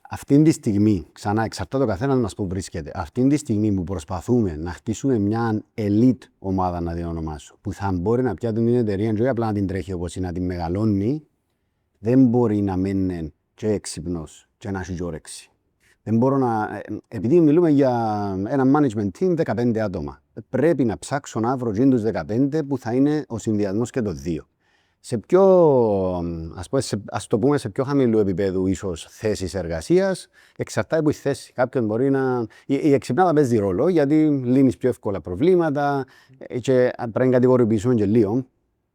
Αυτή τη στιγμή, ξανά εξαρτάται ο καθένας μας που βρίσκεται, αυτή τη στιγμή που προσπαθούμε να χτίσουμε μια elite ομάδα, να την ονομάσω, που θα μπορεί να πιάσει την εταιρεία και απλά να την τρέχει όπως είναι, να την μεγαλώνει, δεν μπορεί να μένει και έξυπνος και να έχει και όρεξη. Δεν μπορώ να... Επειδή μιλούμε για ένα management team 15 άτομα, πρέπει να ψάξω να βρω τους 15 που θα είναι ο συνδυασμός και το 2. Σε πιο, ας το πούμε, σε πιο χαμηλού επίπεδου ίσως θέσεις εργασίας, εξαρτάται από τη θέση. Κάποιον μπορεί να... Η εξυπνάδα παίζει ρόλο, γιατί λύνεις πιο εύκολα προβλήματα και πρέπει να κατηγοροποιήσουμε και λίγο,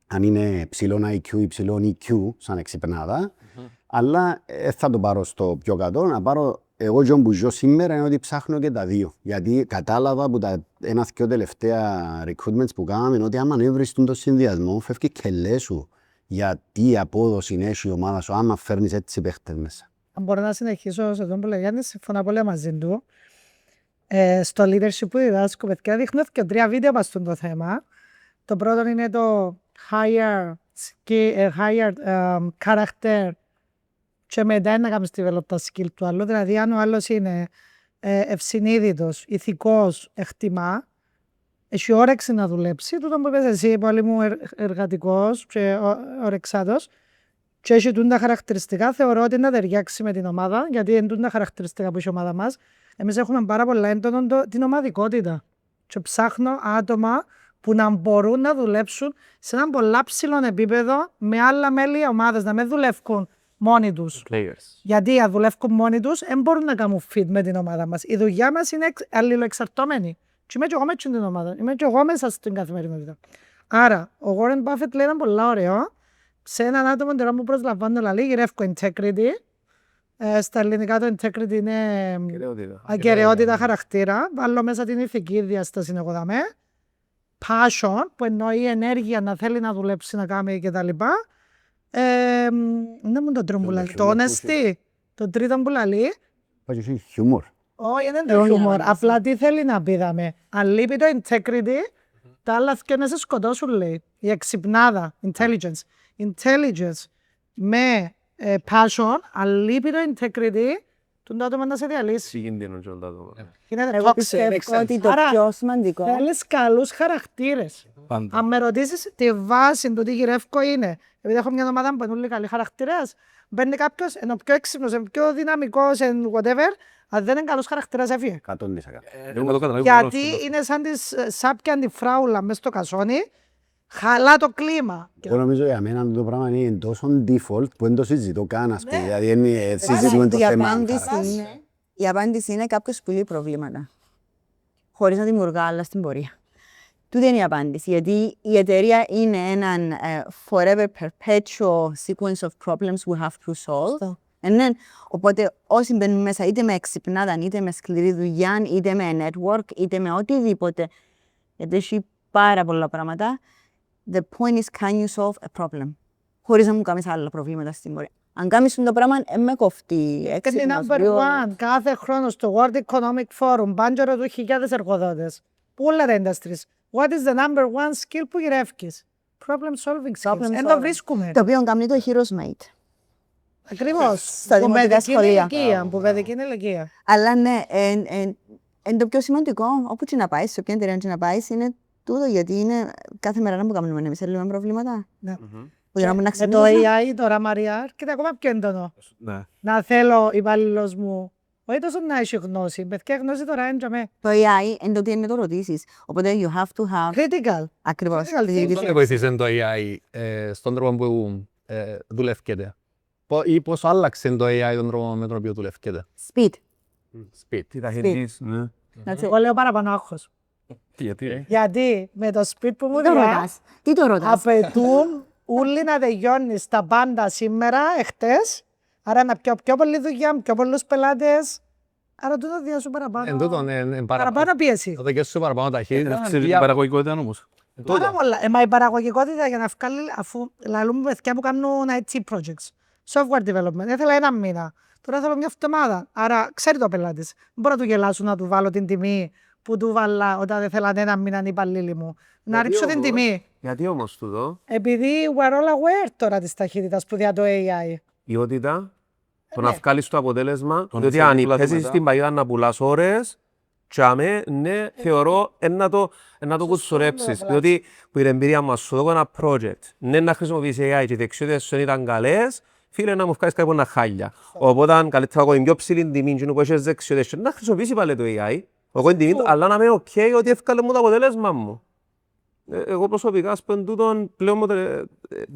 αν είναι ψηλό IQ ή ψηλό EQ σαν εξυπνάδα, αλλά θα το πάρω στο πιο κάτω, να πάρω εγώ και που ζω σήμερα είναι ότι ψάχνω και τα δύο. Γιατί κατάλαβα από τα ένα-δυο τελευταία recruitments που κάναμε ότι άμα έβρεις τον συνδυασμό, φεύγει και λες σου γιατί απόδοση έχει η ομάδα σου, άμα φέρνεις έτσι παίχτες μέσα. Αν μπορώ να συνεχίσω σε τον που λέει Γιάννη, συμφωνώ πολύ μαζί του. Στο leadership που διδάσκω, παιδιά, δείχνω και 3 βίντεο μας στο θέμα. Το πρώτο είναι το higher character και μετά να κάνεις develop τα skill του άλλου. Δηλαδή, αν ο άλλος είναι ευσυνείδητος, ηθικός, εκτιμά, έχει όρεξη να δουλέψει, τούτο που είπες εσύ, πολύ μου εργατικός και ορεξάτος, και έχει τα χαρακτηριστικά, θεωρώ ότι να ταιριάξει με την ομάδα, γιατί είναι τα χαρακτηριστικά που έχει η ομάδα μας. Εμείς έχουμε πάρα πολλά έντονο την ομαδικότητα. Και ψάχνω άτομα που να μπορούν να δουλέψουν σε ένα πολλά ψηλό επίπεδο με άλλα μέλη ομάδας, να μην δουλεύουν μόνοι τους. Γιατί αν δουλεύουν μόνοι τους, δεν μπορούν να κάνουν fit με την ομάδα μας. Η δουλειά μας είναι αλληλοεξαρτώμενη. Και είμαι και εγώ μέσα στην ομάδα. Είμαι και εγώ μέσα στην καθημερινότητα. Άρα, ο Warren Buffett λέει ένα πολύ ωραίο. Σε έναν άτομο τώρα που προσλαμβάνω λαλή, γυρεύω integrity. Στα ελληνικά το integrity είναι ακεραιότητα χαρακτήρα. Βάλω μέσα την ηθική διάσταση εγώ δαμέ. Passion, που εννοεί ενέργεια να θέλει να δουλέψει, να κάνει κτλ. Δεν μου το τρόμπουλα. Το honesty, το τρίτο που λαλεί. Υπάρχει χιούμορ. Όχι, δεν είναι το χιούμορ. Απλά τι θέλει να πει δαμε. Αν λείπει το integrity, τα άλλα και να σε σκοτώσουν, λέει. Η εξυπνάδα, intelligence. Intelligence με passion, αν λείπει το integrity, τον άτομο να σε διαλύσει. Συγκίνδυνο και όλα τα άτομα. Εγώ πιστεύω ότι το πιο σημαντικό... Θέλεις καλούς χαρακτήρες. Αν με ρωτήσεις, τη βάση του τι γυρεύκω είναι. Επειδή έχω μια ομάδα που είναι όλοι καλοί χαρακτήρες, μπαίνει κάποιος, ενώ πιο έξυπνος, πιο δυναμικός, whatever, αν δεν είναι καλός χαρακτήρας, έφυγε. 100%. Γιατί είναι σαν τη σάπια τη φράουλα μες στο κασόνι, χαλά το κλίμα. Εγώ νομίζω για μένα το πράγμα είναι τόσο default που δεν το συζητώ καν, ας πούμε. Δηλαδή συζητούμε το θέμα. Η απάντηση είναι κάποιος που λύει προβλήματα. Χωρίς να δημιουργά άλλα στην πορεία. Τούτη είναι η απάντηση. Γιατί η εταιρεία είναι έναν forever perpetual sequence of problems we have to solve. Οπότε όσοι μπαίνουν μέσα είτε με εξυπνάδα, είτε με σκληρή δουλειά, είτε με network, είτε με οτιδήποτε, γιατί έχει πάρα πολλά πράγματα, the point is can you solve a problem. Χωρίς να μου κάνεις άλλα προβλήματα στην πορεία. Αν κάνεις το πράγμα, με κοφτεί. Και την number one, κάθε χρόνο στο World Economic Forum, πάντζορο του χιλιάδες εργοδότες. Όλα τα industries. What is the number one skill που γυρεύκεις? Problem solving skills. Εν το βρίσκουμε. Το οποίο κάνει το hero's mate. Ακριβώς. Στα δημοτικά σχολεία. Που παιδική είναι ηλικία. Αλλά ναι, το πιο σημαντικό, όπου και να πάει, σε όποια εταιρεία και να πάει, είναι τούτο, γιατί είναι κάθε μέρα που κάνουμε εμείς θέλουμε προβλήματα. Ναι. Που να Με το ξυπνούσα. AI τώρα, Μαρία, έρχεται ακόμα πιο έντονο. Ναι. Να θέλω ο υπάλληλος μου, όχι τόσο να έχει γνώση, παιδιά γνώση τώρα έντιαμε. Το AI είναι το ότι είναι το ρωτήσεις. Οπότε you have to have. Critical. Ακριβώς. Critical τη thinking. Πώς βοήθησε το AI στον τρόπο που δουλεύκεται? Ή πώς άλλαξε το AI τον τρόπο με τον οποίο δουλεύκεται? Speed. Σπίτι. Ταχύτητης, ναι. That's it. Εγώ λέω παραπάνω άγχος. Γιατί, Γιατί με το σπίτι που μου Τι το διά, ρωτάς. Τι το ρωτάς. απαιτούν όλοι να τελειώνεις τα πάντα σήμερα, εχτες, άρα να πιω πιο πολλή δουλειά, πιο πολλούς πελάτες, άρα τούτο διάσου Εν τούτον, παραπάνω πίεση. το δικές σου παραπάνω ταχύτητα. αυξήσει την παραγωγικότητα όμως. Πάρα πολλά. Μα η παραγωγικότητα για να βγάλει, αφού λαλούμε παιδιά που κάνουν IT projects, software development, ήθελα ένα μήνα. Τώρα θέλω μια εβδομάδα. Άρα ξέρει το πελάτη. Δεν μπορώ να του γελάσω να του βάλω την τιμή που του βάλα όταν δεν θέλανε ένα μήνα οι υπαλλήλοι μου. Να ρίξω την τιμή. Γιατί όμως τούτο, Επειδή we're all aware τώρα της ταχύτητας που διά το AI. ποιότητα, το ναι. να βγάλεις το αποτέλεσμα, Τον διότι θέλει αν πουλάς παίζεις μετά. στην παγίδα να πουλάς ώρες, τσάμε, ναι, θεωρώ να το κουτσουρέψεις. Διότι που η εμπειρία μας σου δω ένα project, ναι να χρησιμοποιήσεις AI και οι δεξιότητες σου ήταν καλές, φίλε να μου βγάλεις κάτι πολλά χάλια. Οπότε καλύτερα εγώ είμαι πιο ψηλή τιμή και που έχεις δεξιότητες να χρησιμοποιήσει πάλι το AI, εγώ την τιμή του, αλλά να είμαι ok ότι εύκαλε μου το αποτέλεσμα μου. Εγώ προσωπικά σπεν τούτον πλέον με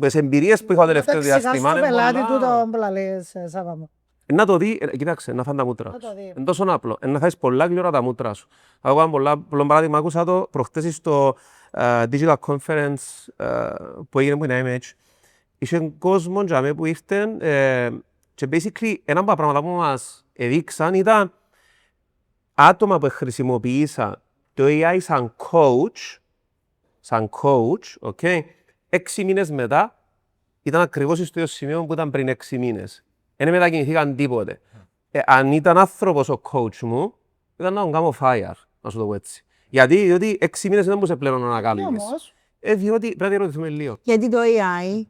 τις εμπειρίες που είχα το τελευταίο διάστημα στο είναι πελάτη πολλά- του το μπλαλείς, Σάβα μου. να το δει, κοιτάξτε, να φάνε τα μούτρα Να σου. το δει. Είναι τόσο απλό. Να φάεις πολλά γλυόρα τα μούτρα σου. Εγώ κάνω πολλά παράδειγμα, άκουσα το προχτές στο digital conference που έγινε που είναι IMH. Είχε κόσμο που ήρθαν και basically ένα από τα πράγματα που μας έδειξαν ήταν άτομα που χρησιμοποίησαν το AI σαν coach, okay, 6 μήνες μετά ήταν ακριβώς στο ίδιο σημείο που ήταν πριν 6 μήνες. Δεν μετακινηθήκαν τίποτε. Αν ήταν άνθρωπος ο coach μου, ήταν να τον κάνω fire, να σου το πω έτσι. Γιατί, διότι 6 μήνες δεν μπορούσε πλέον να κάνεις. Όμως, Διότι πρέπει να διερωτηθούμε λίγο. Γιατί το AI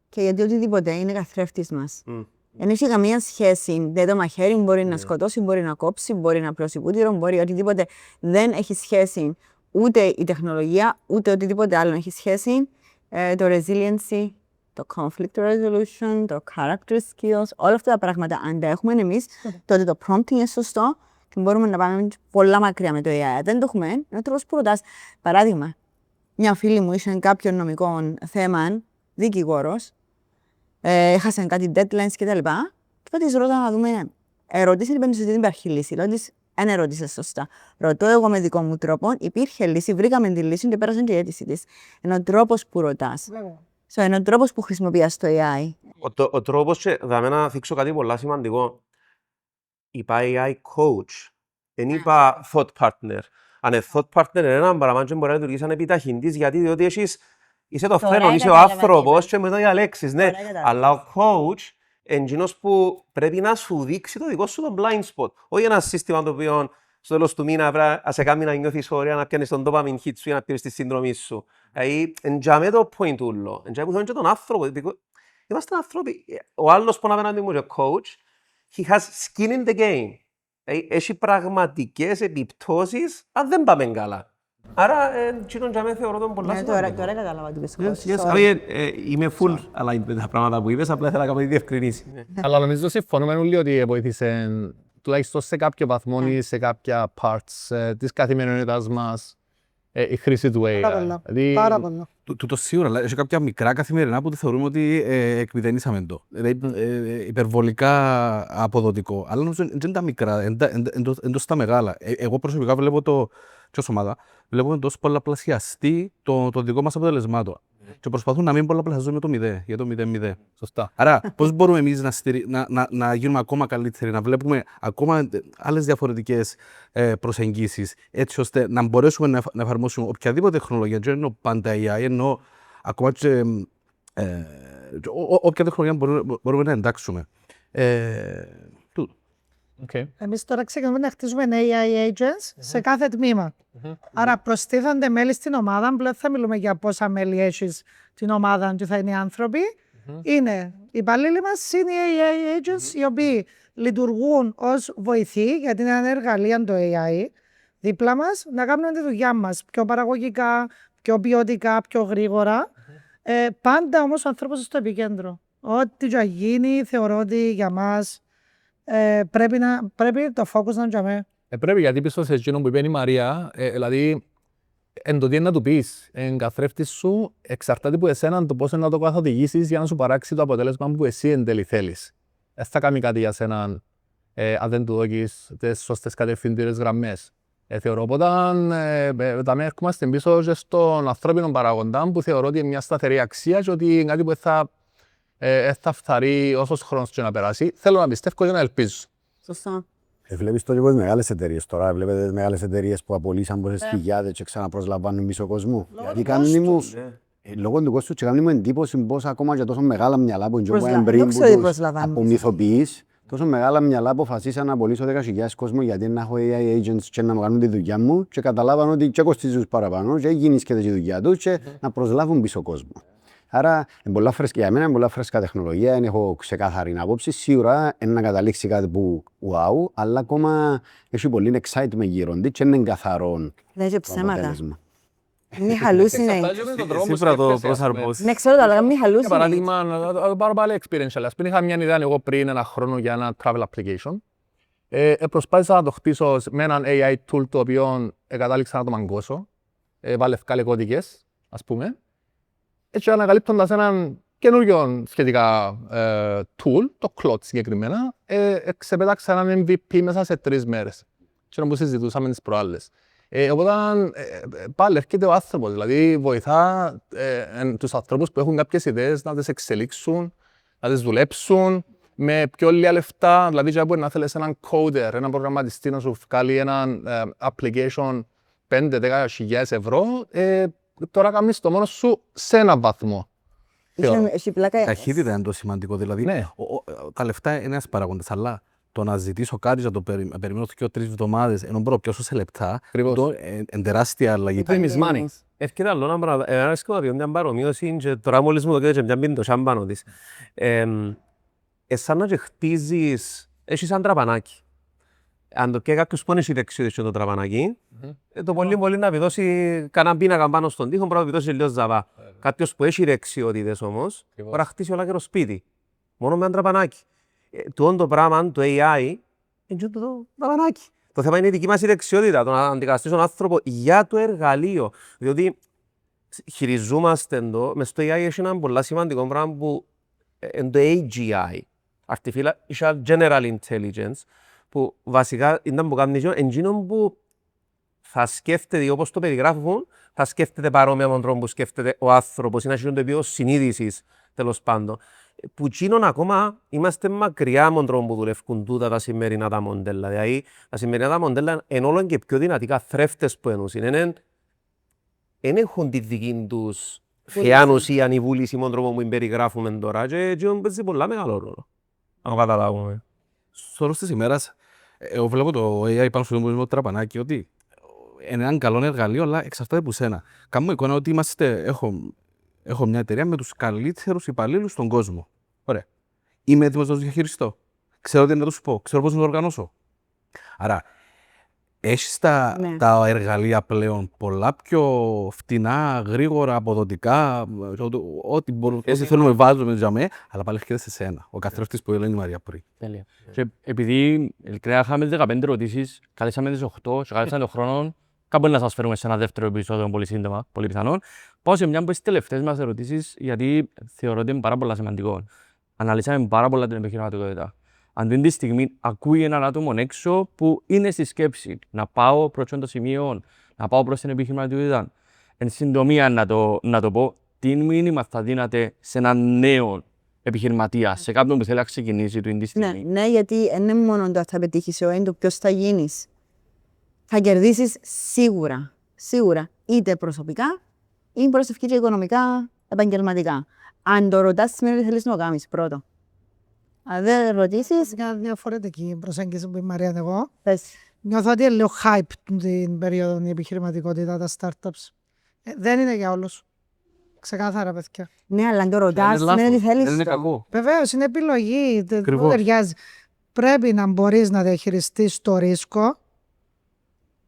και γιατί οτιδήποτε είναι καθρέφτης μας. Δεν έχει καμία σχέση. Δεν το μαχαίρι μπορεί να σκοτώσει, μπορεί να κόψει, μπορεί να πλώσει πούτυρο, μπορεί οτιδήποτε. Δεν έχει σχέση ούτε η τεχνολογία, ούτε οτιδήποτε άλλο. Έχει σχέση το resiliency, το conflict resolution, το character skills, όλα αυτά τα πράγματα. Αν τα έχουμε εμείς, τότε το prompting είναι σωστό και μπορούμε να πάμε πολλά μακριά με το AI. Δεν το έχουμε, είναι ο τρόπος που ρωτάς. Παράδειγμα, μια φίλη μου είχε κάποιο νομικό θέμα, δικηγόρος, έχασαν κάτι deadlines κτλ. Και τότε της ρώτα να δούμε, ερώτηση είπαν ότι δεν υπάρχει λύση. Λέω της, δεν ερώτησε σωστά. Ρωτώ εγώ με δικό μου τρόπο, υπήρχε λύση, βρήκαμε τη λύση και πέρασαν και η αίτηση της. Είναι ο τρόπος που ρωτάς. βέβαια. Είναι ο τρόπος που χρησιμοποιείς το AI. Ο τρόπος, και θα να θίξω κάτι πολύ σημαντικό. Είπα AI coach, δεν είπα thought partner. Αν είναι thought partner, έναν παραμάντζο μπορεί να λειτουργήσει σαν επιταχυντής, γιατί διότι είσαι το Τώρα φρένο, είσαι ο κατάλαβα άνθρωπος τι και μετά διαλέξεις, ναι. Τώρα κατάλαβα. Αλλά ο coach είναι εκείνος που πρέπει να σου δείξει το δικό σου το blind spot. Όχι ένα σύστημα το οποίο στο τέλος του μήνα πρέπει να σε κάνει να νιώθεις ωραία, να πιάνεις τον dopamine hit σου ή να πιάνεις τη συνδρομή σου. Δηλαδή, εντιαμέ το point ούλο. Εντιαμέ που θέλουν και τον άνθρωπο. Είμαστε άνθρωποι. Ο άλλος που είναι απέναντι μου, ο coach, he has skin in the game. Έχει πραγματικές επιπτώσεις αν δεν πάμε καλά. Άρα, εκείνον για μένα θεωρώ τον πολλά Ναι, σημαντικό. τώρα κατάλαβα τι πες. Είμαι full aligned με τα πράγματα που είπες, απλά ήθελα να κάνω τη διευκρινήση. Αλλά νομίζω συμφωνούμε όλοι ότι βοήθησε τουλάχιστον σε κάποιο βαθμό ή σε κάποια parts της καθημερινότητας μας η χρήση του AI. Πάρα πολλά. Δηλαδή, Πάρα πολλά. Τούτο σίγουρα, αλλά έχει κάποια μικρά καθημερινά που θεωρούμε ότι εκμηδενήσαμε το. Υπερβολικά αποδοτικό. Αλλά νομίζω δεν είναι τα μικρά, εντός τα μεγάλα. Εγώ προσωπικά βλέπω το, και ως ομάδα, βλέπουμε τόσο πολλαπλασιαστεί το δικό μας αποτελεσμάτων. Και προσπαθούν να μην πολλαπλασιάζουν με το 0, για το 0-0. Σωστά. Άρα, πώς μπορούμε εμείς να γίνουμε ακόμα καλύτεροι, να βλέπουμε ακόμα άλλες διαφορετικές προσεγγίσεις, έτσι ώστε να μπορέσουμε να εφαρμόσουμε οποιαδήποτε τεχνολογία. Δεν εννοώ πάντα AI, εννοώ ακόμα και όποια τεχνολογία μπορούμε να εντάξουμε. Τούτο. Okay. Εμείς τώρα ξεκινούμε να χτίζουμε AI agents σε κάθε τμήμα. Άρα προστίθενται μέλη στην ομάδα, πλέον θα μιλούμε για πόσα μέλη έχεις την ομάδα και θα είναι οι άνθρωποι. Είναι οι υπαλλήλοι μας, είναι οι AI agents, οι οποίοι λειτουργούν ως βοηθοί, γιατί είναι ένα εργαλείο το AI, δίπλα μας, να κάνουν τη δουλειά μας πιο παραγωγικά, πιο ποιοτικά, πιο γρήγορα. Πάντα όμως ο άνθρωπος στο επικέντρο. Ό,τι και να γίνει, θεωρώ ότι για μας πρέπει το focus να είναι. Πρέπει, γιατί πίσω σε εκείνο που είπε η Μαρία, δηλαδή εν το τι να του πεις, εν καθρέφτης σου, εξαρτάται από εσένα το πώς να το καθοδηγήσεις για να σου παράξει το αποτέλεσμα που εσύ εν τέλει θέλεις. Δεν θα κάνει κάτι για σένα αν δεν του δώσεις τις σωστές κατευθυντήρες γραμμές. Θεωρώ οπότε ερχόμαστε πίσω και στον ανθρώπινο παράγοντα που θεωρώ ότι είναι μια σταθερή αξία και ότι είναι κάτι που θα φθαρεί όσος χρόνος και να περάσει. Θέλω να πιστεύω και να ελπίζω. Σωστά. Βλέπεις το λίγο μεγάλες εταιρείες τώρα, βλέπετε τις μεγάλες εταιρείες που απολύσαν πόσες χιλιάδες και ξαναπροσλαμβάνουν μισό κόσμο. Γιατί κάνουν μου, λόγω του κόστου και κάνουν μου εντύπωση πως ακόμα και τόσο μεγάλα μυαλά που είναι πριν που τους απομυθοποιείς, τόσο μεγάλα μυαλά αποφασίσαν να απολύσω 10.000 κόσμο γιατί να έχω AI agents και να μου κάνουν τη δουλειά μου και καταλάβαν ότι και κοστίζει τους παραπάνω και γίνεις και τη δουλειά τους και να προσλάβουν πίσω κόσμο. Άρα, για μένα είναι πολλά φρέσκα τεχνολογία, δεν έχω ξεκάθαρη άποψη. Σίγουρα είναι να καταλήξει κάτι που wow, αλλά ακόμα έχει πολύ excitement γύρω της και είναι καθαρό Δεν ψέματα. αποτέλεσμα. Μη χαλούσινε. Σίγουρα το προσαρμόσεις. Ναι, ξέρω το, αλλά μη Για χαλούσινε. παράδειγμα, να το πάρω πάλι experiential. Ας πούμε, είχα μια ιδέα εγώ πριν ένα χρόνο για ένα travel application. Προσπάθησα να το χτίσω με έναν AI tool το οποίο κατάληξα να το μαγκώσω. Βάλευκα κώδικες, ας πούμε. Έτσι ανακαλύπτοντας έναν καινούριο σχετικά tool, το Claude συγκεκριμένα, ξεπέταξα έναν MVP μέσα σε 3 μέρες. Και που συζητούσαμε τις προάλλες. Οπότε πάλι έρχεται ο άνθρωπος, δηλαδή βοηθά τους ανθρώπους που έχουν κάποιες ιδέες να τις εξελίξουν, να τις δουλέψουν με πιο λίγα λεφτά. Δηλαδή, και μπορεί να θέλεις έναν coder, έναν προγραμματιστή να σου βγάλει έναν application 5-10 χιλιάδες ευρώ, τώρα κάνεις το μόνο σου σε έναν βαθμό. Έχει πλάκα. Ταχύτητα είναι το σημαντικό. Δηλαδή, Ναι. τα λεφτά είναι ένας παράγοντας, αλλά το να ζητήσω κάτι για το περιμένω 2-3 εβδομάδες, ενώ μπορώ να πιάσω σε λεπτά, Ακριβώς. είναι τεράστια αλλαγή. Time is money. Έρχεται άλλο ένα πράγμα. Αρέσκω να δει μια παρομοίωση και τώρα μόλις μου το κοίταξε μια πίνει το σάμπανο της. Σαν να και χτίζεις, έχεις σαν τραπανάκι. Αν το και κάποιος που έχει δεξιότητες στο τραπανάκι, το πολύ μπορεί να βιδώσει κανέναν πίνακα πάνω στον τοίχο, μπορεί να βιδώσει λίγο ζαβά. Κάποιος που έχει δεξιότητες όμως, μπορεί να χτίσει ολόκληρο σπίτι, μόνο με ένα τραπανάκι. Το πράγμα, το AI, είναι το τραπανάκι. Το θέμα είναι η δική μας η δεξιότητα, το να αντικαταστήσει τον άνθρωπο για το εργαλείο. Διότι χειριζόμαστε το, μες στο AI έχει ένα πολύ σημαντικό πράγμα που είναι το AGI, Artificial General Intelligence, που βασικά ήταν που κάνει εκείνο που θα σκέφτεται όπως το περιγράφουν, θα σκέφτεται παρόμοια με τον τρόπο που σκέφτεται ο άνθρωπος, είναι αυτό το επίπεδο συνείδησης τέλος πάντων. Που εκείνον ακόμα είμαστε μακριά με τον τρόπο που δουλεύουν τούτα τα σημερινά τα μοντέλα. Δηλαδή τα σημερινά τα μοντέλα είναι όλο και πιο δυνατοί καθρέφτες που ενούσουν. Δεν έχουν τη δική τους θεάνωση, ανιβούληση με τον τρόπο που περιγράφουμε τώρα και εκείνον παίζει πολλά μεγάλο ρόλο. Αν καταλάβουμε. Στο τέλος της ημέρας, εγώ βλέπω το AI πάνω στο τραπανάκι ότι είναι ένα καλό εργαλείο, αλλά εξαρτάται από σένα. Κάνω εικόνα ότι έχω μια εταιρεία με τους καλύτερους υπαλλήλους στον κόσμο. Ωραία. Είμαι έτοιμος να τους διαχειριστώ. Ξέρω τι να τους πω. Ξέρω πώς να το οργανώσω. Άρα, έχεις τα εργαλεία πλέον πολλά πιο φτηνά, γρήγορα, αποδοτικά, ό,τι θέλουμε βάζουμε για μέ, αλλά πάλι έρχεται σε σένα. Ο καθρέφτης που έλεγε η Μαρία πριν. Τέλεια. Και επειδή είχαμε 15 ερωτήσεις, καλέσαμε τις 8 και καλέσαμε τον χρόνο, κάπου να σας φέρουμε σε ένα δεύτερο επεισόδιο πολύ σύντομα, πολύ πιθανόν. Πάω σε μια από τις τελευταίες μας ερωτήσεις, γιατί θεωρώ ότι είναι πάρα πολύ σημαντικό. Αναλύσαμε πάρα πολλά την επιχειρηματικότητα. Αν τη στιγμή ακούει έναν άτομο έξω που είναι στη σκέψη να πάω προς το σημείο, να πάω προς την επιχειρηματικότητα. Εν συντομία να το πω, τι μήνυμα θα δίνατε σε έναν νέο επιχειρηματία, σε κάποιον που θέλει να ξεκινήσει την στιγμή. Ναι, γιατί δεν είναι μόνο το θα πετύχεις είναι το ποιος θα γίνεις. Θα κερδίσεις σίγουρα. Σίγουρα. Είτε προσωπικά, ή προσωπική και οικονομικά, επαγγελματικά. Αν το ρωτάς, σημαίνει ότι θέλεις να το κάνεις πρώτο. Αν δεν ρωτήσεις, Μια διαφορετική προσέγγιση που η Μαρία εγώ. πες. Νιώθω ότι είναι λίγο hype την περίοδο η επιχειρηματικότητα, τα startups. Δεν είναι για όλους. Ξεκάθαρα, παιδιά. Ναι, αλλά αν το ρωτάς, σημαίνει ότι θέλεις Δεν είναι το. κακό. Βεβαίως, είναι επιλογή. Δεν Ακριβώς. ταιριάζει. Πρέπει να μπορείς να διαχειριστείς το ρίσκο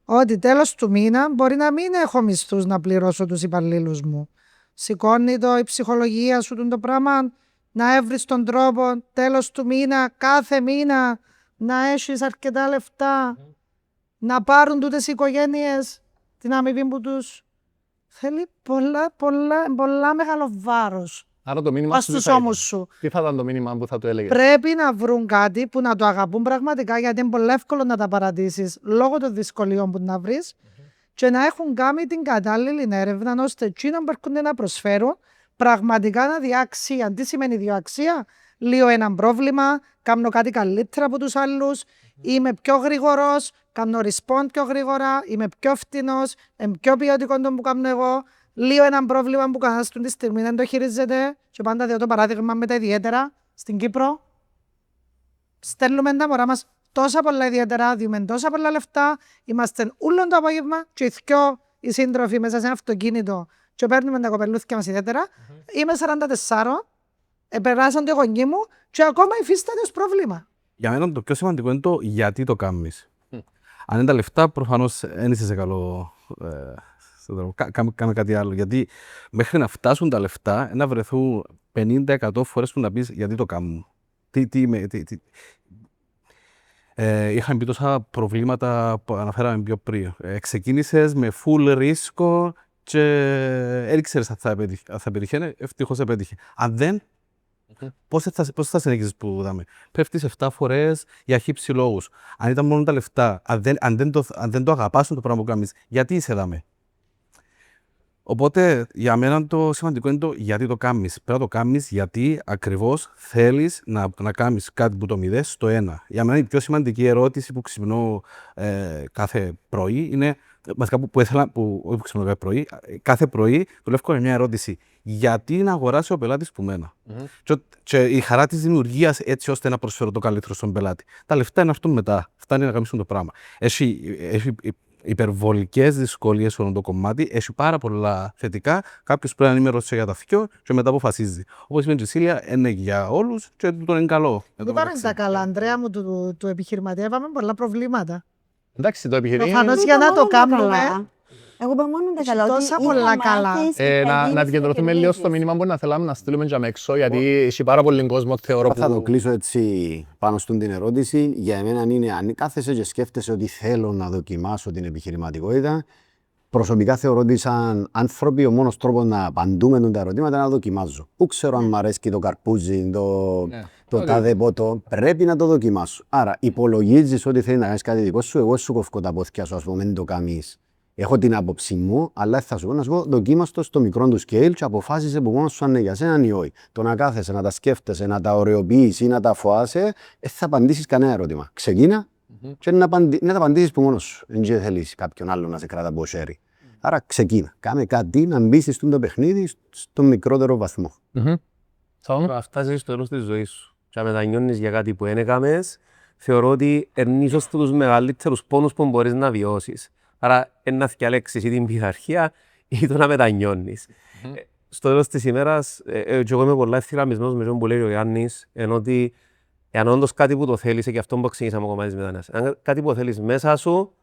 ότι τέλος του μήνα μπορεί να μην έχω μισθούς να πληρώσω τους υπαλλήλους μου. Σηκώνει η ψυχολογία σου το πράγμα, να έβρεις τον τρόπο τέλος του μήνα, κάθε μήνα, να έχεις αρκετά λεφτά, να πάρουν τούτες οι οικογένειες την αμοιβή που τους θέλει πολλά μεγάλο βάρος. Άρα το μήνυμα σου στους ώμους σου. Τι θα ήταν το μήνυμα που θα του έλεγε? Πρέπει να βρουν κάτι που να το αγαπούν πραγματικά, γιατί είναι πολύ εύκολο να τα παρατήσεις λόγω των δυσκολιών που να βρεις και να έχουν κάνει την κατάλληλη έρευνα ώστε εκείνοι που έρχονται να προσφέρουν πραγματικά να δει αξία. Τι σημαίνει δύο αξία? Λύω ένα πρόβλημα, κάνω κάτι καλύτερα από τους άλλους, είμαι πιο γρήγορος, κάνω respond πιο γρήγορα, είμαι πιο φτηνός, είμαι πιο ποιοτικό το που κάνω εγώ. Λύω ένα πρόβλημα που κανένας τη στιγμή δεν το χειρίζεται. Και πάντα διότι το παράδειγμα με τα ιδιαίτερα στην Κύπρο. Στέλνουμε τα μωρά μας τόσα πολλά ιδιαίτερα, διούμε τόσα πολλά λεφτά. Είμαστε όλο το απόγευμα και οι σύντροφοι μέσα σε ένα αυτοκίνητο και παίρνουμε τα κοπελούθια μας ιδιαίτερα. Είμαι 44, περάσαν το γονεί μου και ακόμα υφίσταται ως πρόβλημα. Για μένα το πιο σημαντικό είναι το γιατί το κάνεις. Αν είναι τα λεφτά, προφανώς δεν είσαι σε καλό. Κάμε κάτι άλλο. Γιατί μέχρι να φτάσουν τα λεφτά, να βρεθούν 50-100 φορές που να πεις γιατί το κάνουν. Είχαν πει τόσα προβλήματα που αναφέραμε πιο πριν. Ξεκίνησες με full ρίσκο και δεν ξέρεις αν θα πετύχαινε. Ευτυχώς επέτυχε. Αν δεν, πώς θα συνεχίσεις που είδαμε? Πέφτεις 7 φορές για χύψη λόγους. Αν ήταν μόνο τα λεφτά, αν δεν το αγαπάς το πράγμα που κάνεις, γιατί είσαι δάμε? Οπότε για μένα το σημαντικό είναι το γιατί το κάνεις. Πρέπει να το κάνεις γιατί ακριβώς θέλεις να κάνεις κάτι που το 0 στο 1. Για μένα η πιο σημαντική ερώτηση που ξυπνώ κάθε πρωί είναι. Βασικά που ξυπνώ κάθε πρωί. Κάθε πρωί δουλεύω με μια ερώτηση. Γιατί να αγοράσει ο πελάτης που μένα? Και η χαρά της δημιουργίας έτσι ώστε να προσφέρω το καλύτερο στον πελάτη. Τα λεφτά είναι αυτό μετά. Φτάνει να γαμίσουν το πράγμα. Έχει υπερβολικές δυσκολίες σε όλο το κομμάτι, έχει πάρα πολλά θετικά. Κάποιος πρέπει να ενημερώσει για τα θκυο και μετά αποφασίζει. Όπως είπε η Σίλια, είναι για όλους και το είναι καλό. Δεν πάνε τα καλά, Ανδρέα μου, του επιχειρηματία. Είπαμε πολλά προβλήματα. Εντάξει, το επιχειρήν. Προφανώς για να το κάνουμε. Εγώ είπα μόνο τα καλά. Τόσα πολλά καλά. Να επικεντρωθούμε λίγο στο μήνυμα που να θέλαμε να στείλουμε για έξω, γιατί έχει πάρα πολύ κόσμο, θεωρώ. Θα το κλείσω έτσι πάνω στην ερώτηση. Για μένα είναι, αν κάθεσαι και σκέφτεσαι ότι θέλω να δοκιμάσω την επιχειρηματικότητα, προσωπικά θεωρώ ότι σαν άνθρωποι ο μόνος τρόπος να απαντούμε τα ερωτήματα είναι να δοκιμάζω. Πού ξέρω αν μου αρέσει το καρπούζι, το τάδε πότο, πρέπει να το δοκιμάσω. Άρα υπολογίζεις ότι θέλει να κάνεις κάτι δικό σου, εγώ σου κοφκώ τα πόθηκια σου, ας πούμε, δεν το κάνεις. Έχω την άποψή μου, αλλά θα σου πω να σου πω, δοκίμαστο στο μικρό του scale και αποφάσισε από μόνος σου αν είναι για σένα ή όχι. Το να κάθεσαι, να τα σκέφτεσαι, να τα ωρεοποιείς ή να τα φοάσαι, θα απαντήσεις κανένα ερώτημα. Ξεκίνα και να τα απαντήσεις από μόνος σου. Δεν θέλεις κάποιον άλλο να σε κρατά από χέρι. Άρα ξεκίνα. Κάμε κάτι να μπεις στο παιχνίδι στο μικρότερο βαθμό. Θα φτάσεις στο τέλος της ζωής σου και να μετανιώνεις για κάτι που δεν έκαμες, θεωρώ ότι είναι ίσως τους μεγαλύτερους πόνους που μπορείς να βιώσεις. Άρα, να διαλέξεις ή την πειθαρχία ή το να μετανιώνεις. Στο τέλος της ημέρας, και εγώ είμαι πολλά ευθυγραμμισμένος με αυτό που λέει ο Γιάννης, ενώ ότι εάν όντως κάτι που το θέλεις, και αυτό που ξεκινήσαμε ακόμα της μετανιάς, αν κάτι που θέλεις μέσα σου,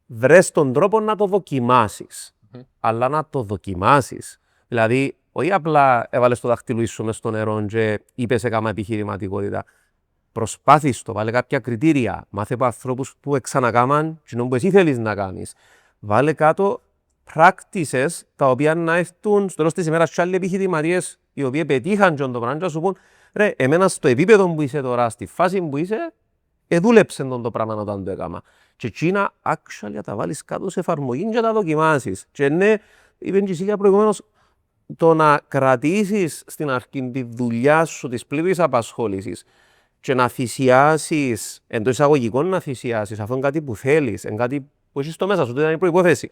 βρες τον τρόπο να το δοκιμάσεις. Αλλά να το δοκιμάσεις. Δηλαδή, όχι απλά έβαλες το δάχτυλο σου μες στο νερό και είπες έκαμα επιχειρηματικότητα. Προσπάθεις το, βάλε κάποια κριτήρια. Μάθε από ανθρώπους που εξανακάμαν και που εσύ θέλεις να κάνεις. Βάλε κάτω practices τα οποία να έρθουν στο τέλος της ημέρας και άλλοι επιχειρηματίες οι οποίοι πετύχαν και το πράγμα και σου πούν ρε, εμένα στο επίπεδο που είσαι τώρα, στη φάση που είσαι, δούλεψε το πράγμα όταν το έκανα. Και εκείνα actually τα βάλεις κάτω σε εφαρμογή και τα δοκιμάσεις. Και ναι, είπε και η Σίλια προηγουμένως, το να κρατήσεις στην αρχή τη δουλειά σου της πλήρης απασχόλησης και να θυσιάσεις, εντός εισαγωγικών να θυσιάσεις, αυτό είναι κάτι που θέλεις, είναι κάτι που έχεις στο μέσα σου, είναι η προϋπόθεση.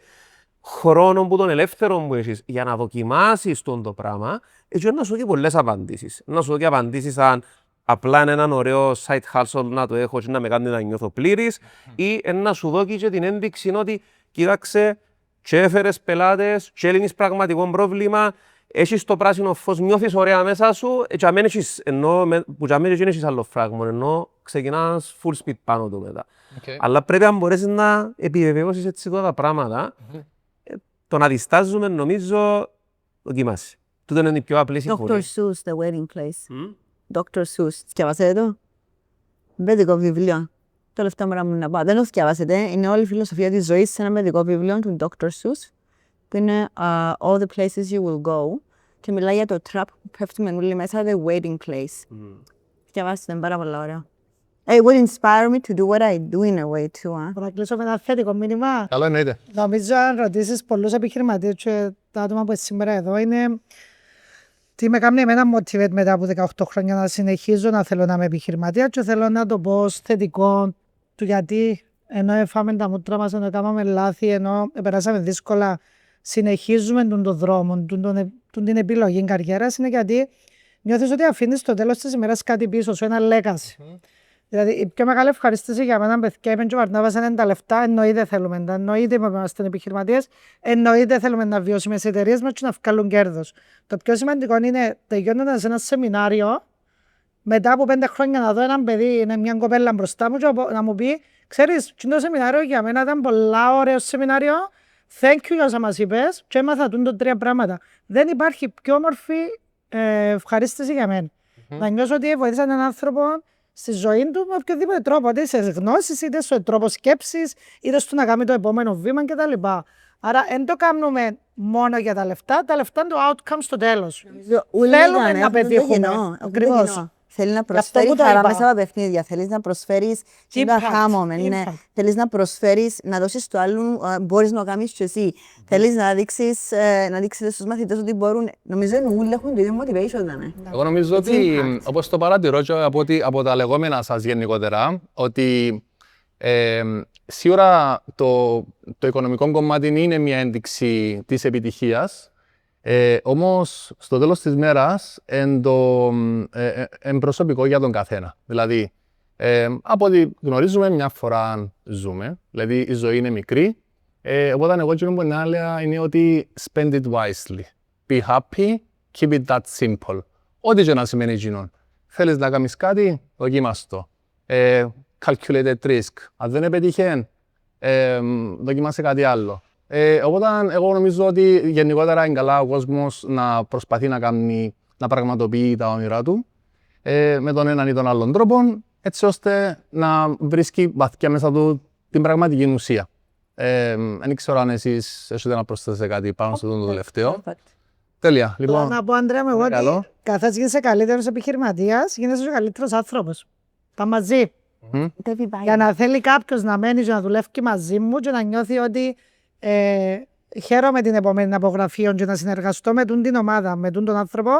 Χρόνο που τον ελεύθερο που έχεις για να δοκιμάσεις το πράγμα, έτσι να σου δει πολλές απαντήσεις. Να σου δει απαντήσεις σαν απλά είναι έναν ωραίο side hustle να το έχω και να με κάνει να νιώθω πλήρης, ή να σου δώσει και την ένδειξη ότι κοίταξε, και έφερες πελάτες, και έλυνεις πραγματικό πρόβλημα, έχεις το πράσινο φως, νιώθεις ωραία μέσα σου, και αμέν έχεις, που και αμέν έχεις άλλο φράγμο, ενώ ξεκινάς full speed πάνω του μετά. Αλλά πρέπει να μπορέσεις να επιβεβαιώσεις έτσι τα πράγματα. Το να διστάζουμε νομίζω δοκιμάσαι. Τούτο είναι η πιο απλή Dr. συμφωνία. Seuss, The Wedding Place. Dr. Seuss. Θυκιαβάσετε το? Παιδικό βιβλίο. Το τελευταίο μέρα μου να πάω. Δεν το θυκιαβάσετε. Είναι όλη η φιλοσοφία της ζωής σε ένα παιδικό βιβλίο του Dr. Seuss, που είναι All the Places You Will Go, και μιλάει για το trap που πέφτουμε όλοι μέσα, The Wedding Place. Θυκιαβάστε, είναι πάρα πολύ ωραίο. It would inspire me to do what I do in a way too. Μπορώ να κλείσω με ένα θετικό μήνυμα. Καλό εννοείται. Νομίζω αν ρωτήσεις πολλούς επιχειρηματίες και τα άτομα που είναι σήμερα εδώ είναι τι με κάνει εμένα motivate μετά από 18 χρόνια να συνεχίζω να θέλω να είμαι επιχειρηματία και θέλω να το πω ως θετικό του γιατί ενώ έφαμε τα μούτρα μας, ενώ κάναμε λάθη, ενώ περάσαμε δύσκολα, συνεχίζουμε τον δρόμο, την επιλογή καριέρας, είναι γιατί νιώθεις ότι αφήνεις στο τέλος της ημέρας κάτι πίσω σου, ένα legacy. Δηλαδή, η πιο μεγάλη ευχαρίστηση για μένα, παιδιά, είπε και ο Βαρνάβας, είναι τα λεφτά. Εννοείται θέλουμε. Εννοείται είμαστε επιχειρηματίες. Εννοείται θέλουμε να βιώσουμε σε εταιρείες μας και να βγάλουν κέρδος. Το πιο σημαντικό είναι τελειώνοντας ένα σεμινάριο, μετά από 5 χρόνια να δω έναν παιδί, είναι μια κοπέλα μπροστά μου, και να μου πει: ξέρεις, το σεμινάριο για μένα ήταν πολλά ωραίο σεμινάριο. Thank you για όσα μας είπες, και έμαθα το 3 πράγματα. Δεν υπάρχει πιο όμορφη ευχαρίστηση για μένα. Να νιώσω ότι βοήθησα έναν άνθρωπο στη ζωή του με οποιοδήποτε τρόπο, είτε σε γνώσεις, είτε σε τρόπο σκέψης, είτε στο να κάνει το επόμενο βήμα κτλ. Άρα δεν το κάνουμε μόνο για τα λεφτά είναι το outcome στο τέλος. Θέλουμε να πετύχουμε. Ακριβώς. Θέλει να αυτό προσφέρει που το χαρά είπα. μέσα από παιχνίδια. Θέλεις να προσφέρεις Impact. aha moment. Ναι. Impact. Θέλεις να προσφέρεις, να δώσεις το άλλον, μπορείς να το κάνεις και εσύ. Θέλεις να δείξεις στους μαθητές ότι μπορούν. Νομίζω ότι όλοι έχουν το ίδιο motivation. Ναι. Εγώ νομίζω ότι, όπως το παρατηρώ και από τα λεγόμενα σας γενικότερα, ότι σίγουρα το οικονομικό κομμάτι είναι μια ένδειξη της επιτυχίας, όμως στο τέλος της μέρας είναι προσωπικό για τον καθένα. Δηλαδή, από ό,τι γνωρίζουμε, μια φορά ζούμε, δηλαδή η ζωή είναι μικρή, οπότε εγώ και που να έλεγα είναι ότι spend it wisely. Be happy, keep it that simple. Ό,τι και να σημαίνει εκείνον. Θέλεις να κάνεις κάτι, δοκίμας το. Calculated risk. Αν δεν πετύχει, δοκίμασε κάτι άλλο. Οπότε εγώ νομίζω ότι γενικότερα είναι καλά ο κόσμος να προσπαθεί να πραγματοποιεί τα όνειρά του με τον έναν ή τον άλλον τρόπο, έτσι ώστε να βρίσκει βαθιά μέσα του την πραγματική ουσία. Δεν ξέρω αν εσείς έχετε να προσθέσετε κάτι πάνω στο το τελευταίο. Τέλεια. Λοιπόν, Να πω, Ανδρέα μου, εγώ ότι καθώς γίνεσαι καλύτερος επιχειρηματίας, γίνεσαι και καλύτερος άνθρωπος. Τα μαζί. Για να θέλει κάποιος να μένει και να δουλεύει και μαζί μου και να νιώθει ότι χαίρομαι την επόμενη απογραφή και να συνεργαστώ με την ομάδα, με τον άνθρωπο,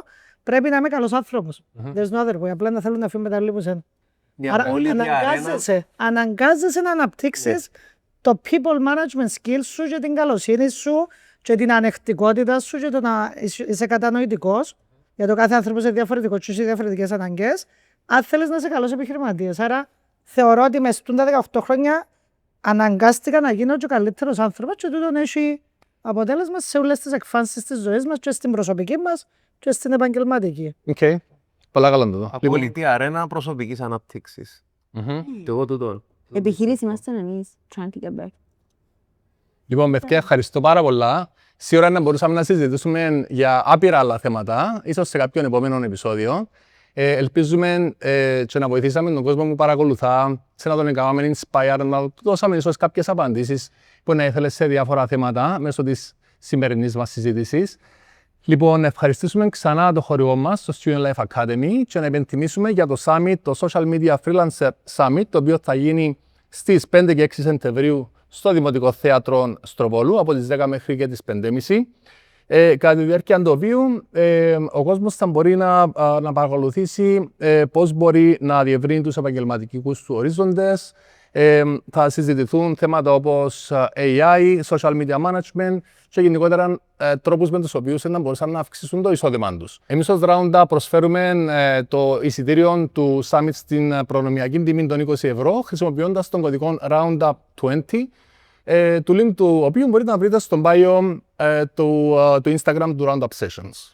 πρέπει να είμαι καλός άνθρωπος. There's no other way. Απλά να θέλουν να φύγουν μετά λίγο σένα. Άρα αναγκάζεσαι να αναπτύξεις το people management skills σου και την καλοσύνη σου και την ανεκτικότητα σου και το να είσαι κατανοητικός. Για το κάθε άνθρωπο είναι διαφορετικό και έχει διαφορετικές αναγκές. Αν θέλεις να είσαι καλός επιχειρηματίας. Άρα θεωρώ ότι μες τα 18 χρόνια αναγκάστηκα να γίνω και ο καλύτερος άνθρωπος και τούτον έχει αποτέλεσμα σε όλες τις εκφάνσεις της ζωής μας και στην προσωπική μας και στην επαγγελματική. οκ. Πολλά καλά το δω. Απολυτή αρένα προσωπικής ανάπτυξης. Και εγώ τούτον. Επιχείρηση είμαστε εμείς. Trying to get back. Λοιπόν, παιδιά, ευχαριστώ πάρα πολλά. Σίγουρα να μπορούσαμε να συζητήσουμε για άπειρα άλλα θέματα, ίσως σε κάποιον επόμενο επεισόδιο. Ελπίζουμε και να βοηθήσαμε τον κόσμο που παρακολουθά, σε να τον κάνουμε inspire, να του δώσαμε ίσως κάποιες απαντήσεις που να ήθελε σε διάφορα θέματα μέσω της σημερινής μας συζήτησης. Λοιπόν, ευχαριστήσουμε ξανά το χορηγό μας, το Student Life Academy, και να υπενθυμίσουμε για το Summit, το Social Media Freelancer Summit, το οποίο θα γίνει στις 5 και 6 Σεπτεμβρίου στο Δημοτικό Θέατρο Στροβόλου από τις 10 μέχρι και τις 5.30. Κατά τη διάρκεια του οποίου ο κόσμος θα μπορεί να παρακολουθήσει πώς μπορεί να διευρύνει τους επαγγελματικούς του ορίζοντες. Θα συζητηθούν θέματα όπως AI, social media management και γενικότερα τρόπους με τους οποίους να μπορούσαν να αυξήσουν το εισόδημά τους. Εμείς ως Roundup προσφέρουμε το εισιτήριο του Summit στην προνομιακή τιμή των 20 ευρώ χρησιμοποιώντας τον κωδικό Roundup20, του link του οποίου μπορείτε να βρείτε στον bio του Instagram του Roundup Sessions.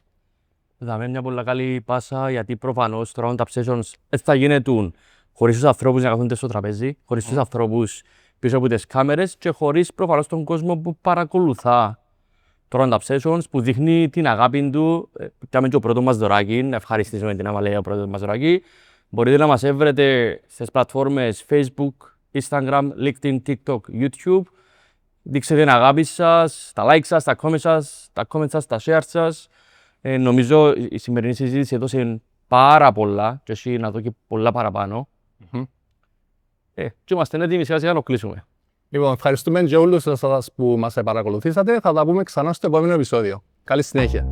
Δάμε μια πολύ καλή πάσα γιατί προφανώς το Roundup Sessions θα γίνεται χωρίς τους ανθρώπους να καθόνται στο τραπέζι, χωρίς τους ανθρώπους πίσω από τις κάμερες και χωρίς προφανώς τον κόσμο που παρακολουθά το Roundup Sessions, που δείχνει την αγάπη του. Κάμε και ο πρώτο μας δωράκι, να ευχαριστήσουμε την Αμαλέα ο πρώτο μας δωράκι. Μπορείτε να μας έβρετε στις πλατφόρμες Facebook, Instagram, LinkedIn, TikTok, YouTube. Δείξτε την αγάπη σας, τα like σας, τα comments σας, τα share σας. Νομίζω η σημερινή συζήτηση έδωσε πάρα πολλά και εσύ να δω και πολλά παραπάνω. Και είμαστε έτοιμοι σιγά σιγά να κλείσουμε. Λοιπόν, ευχαριστούμε και όλους εσάς που μας παρακολουθήσατε. Θα τα πούμε ξανά στο επόμενο επεισόδιο. Καλή συνέχεια.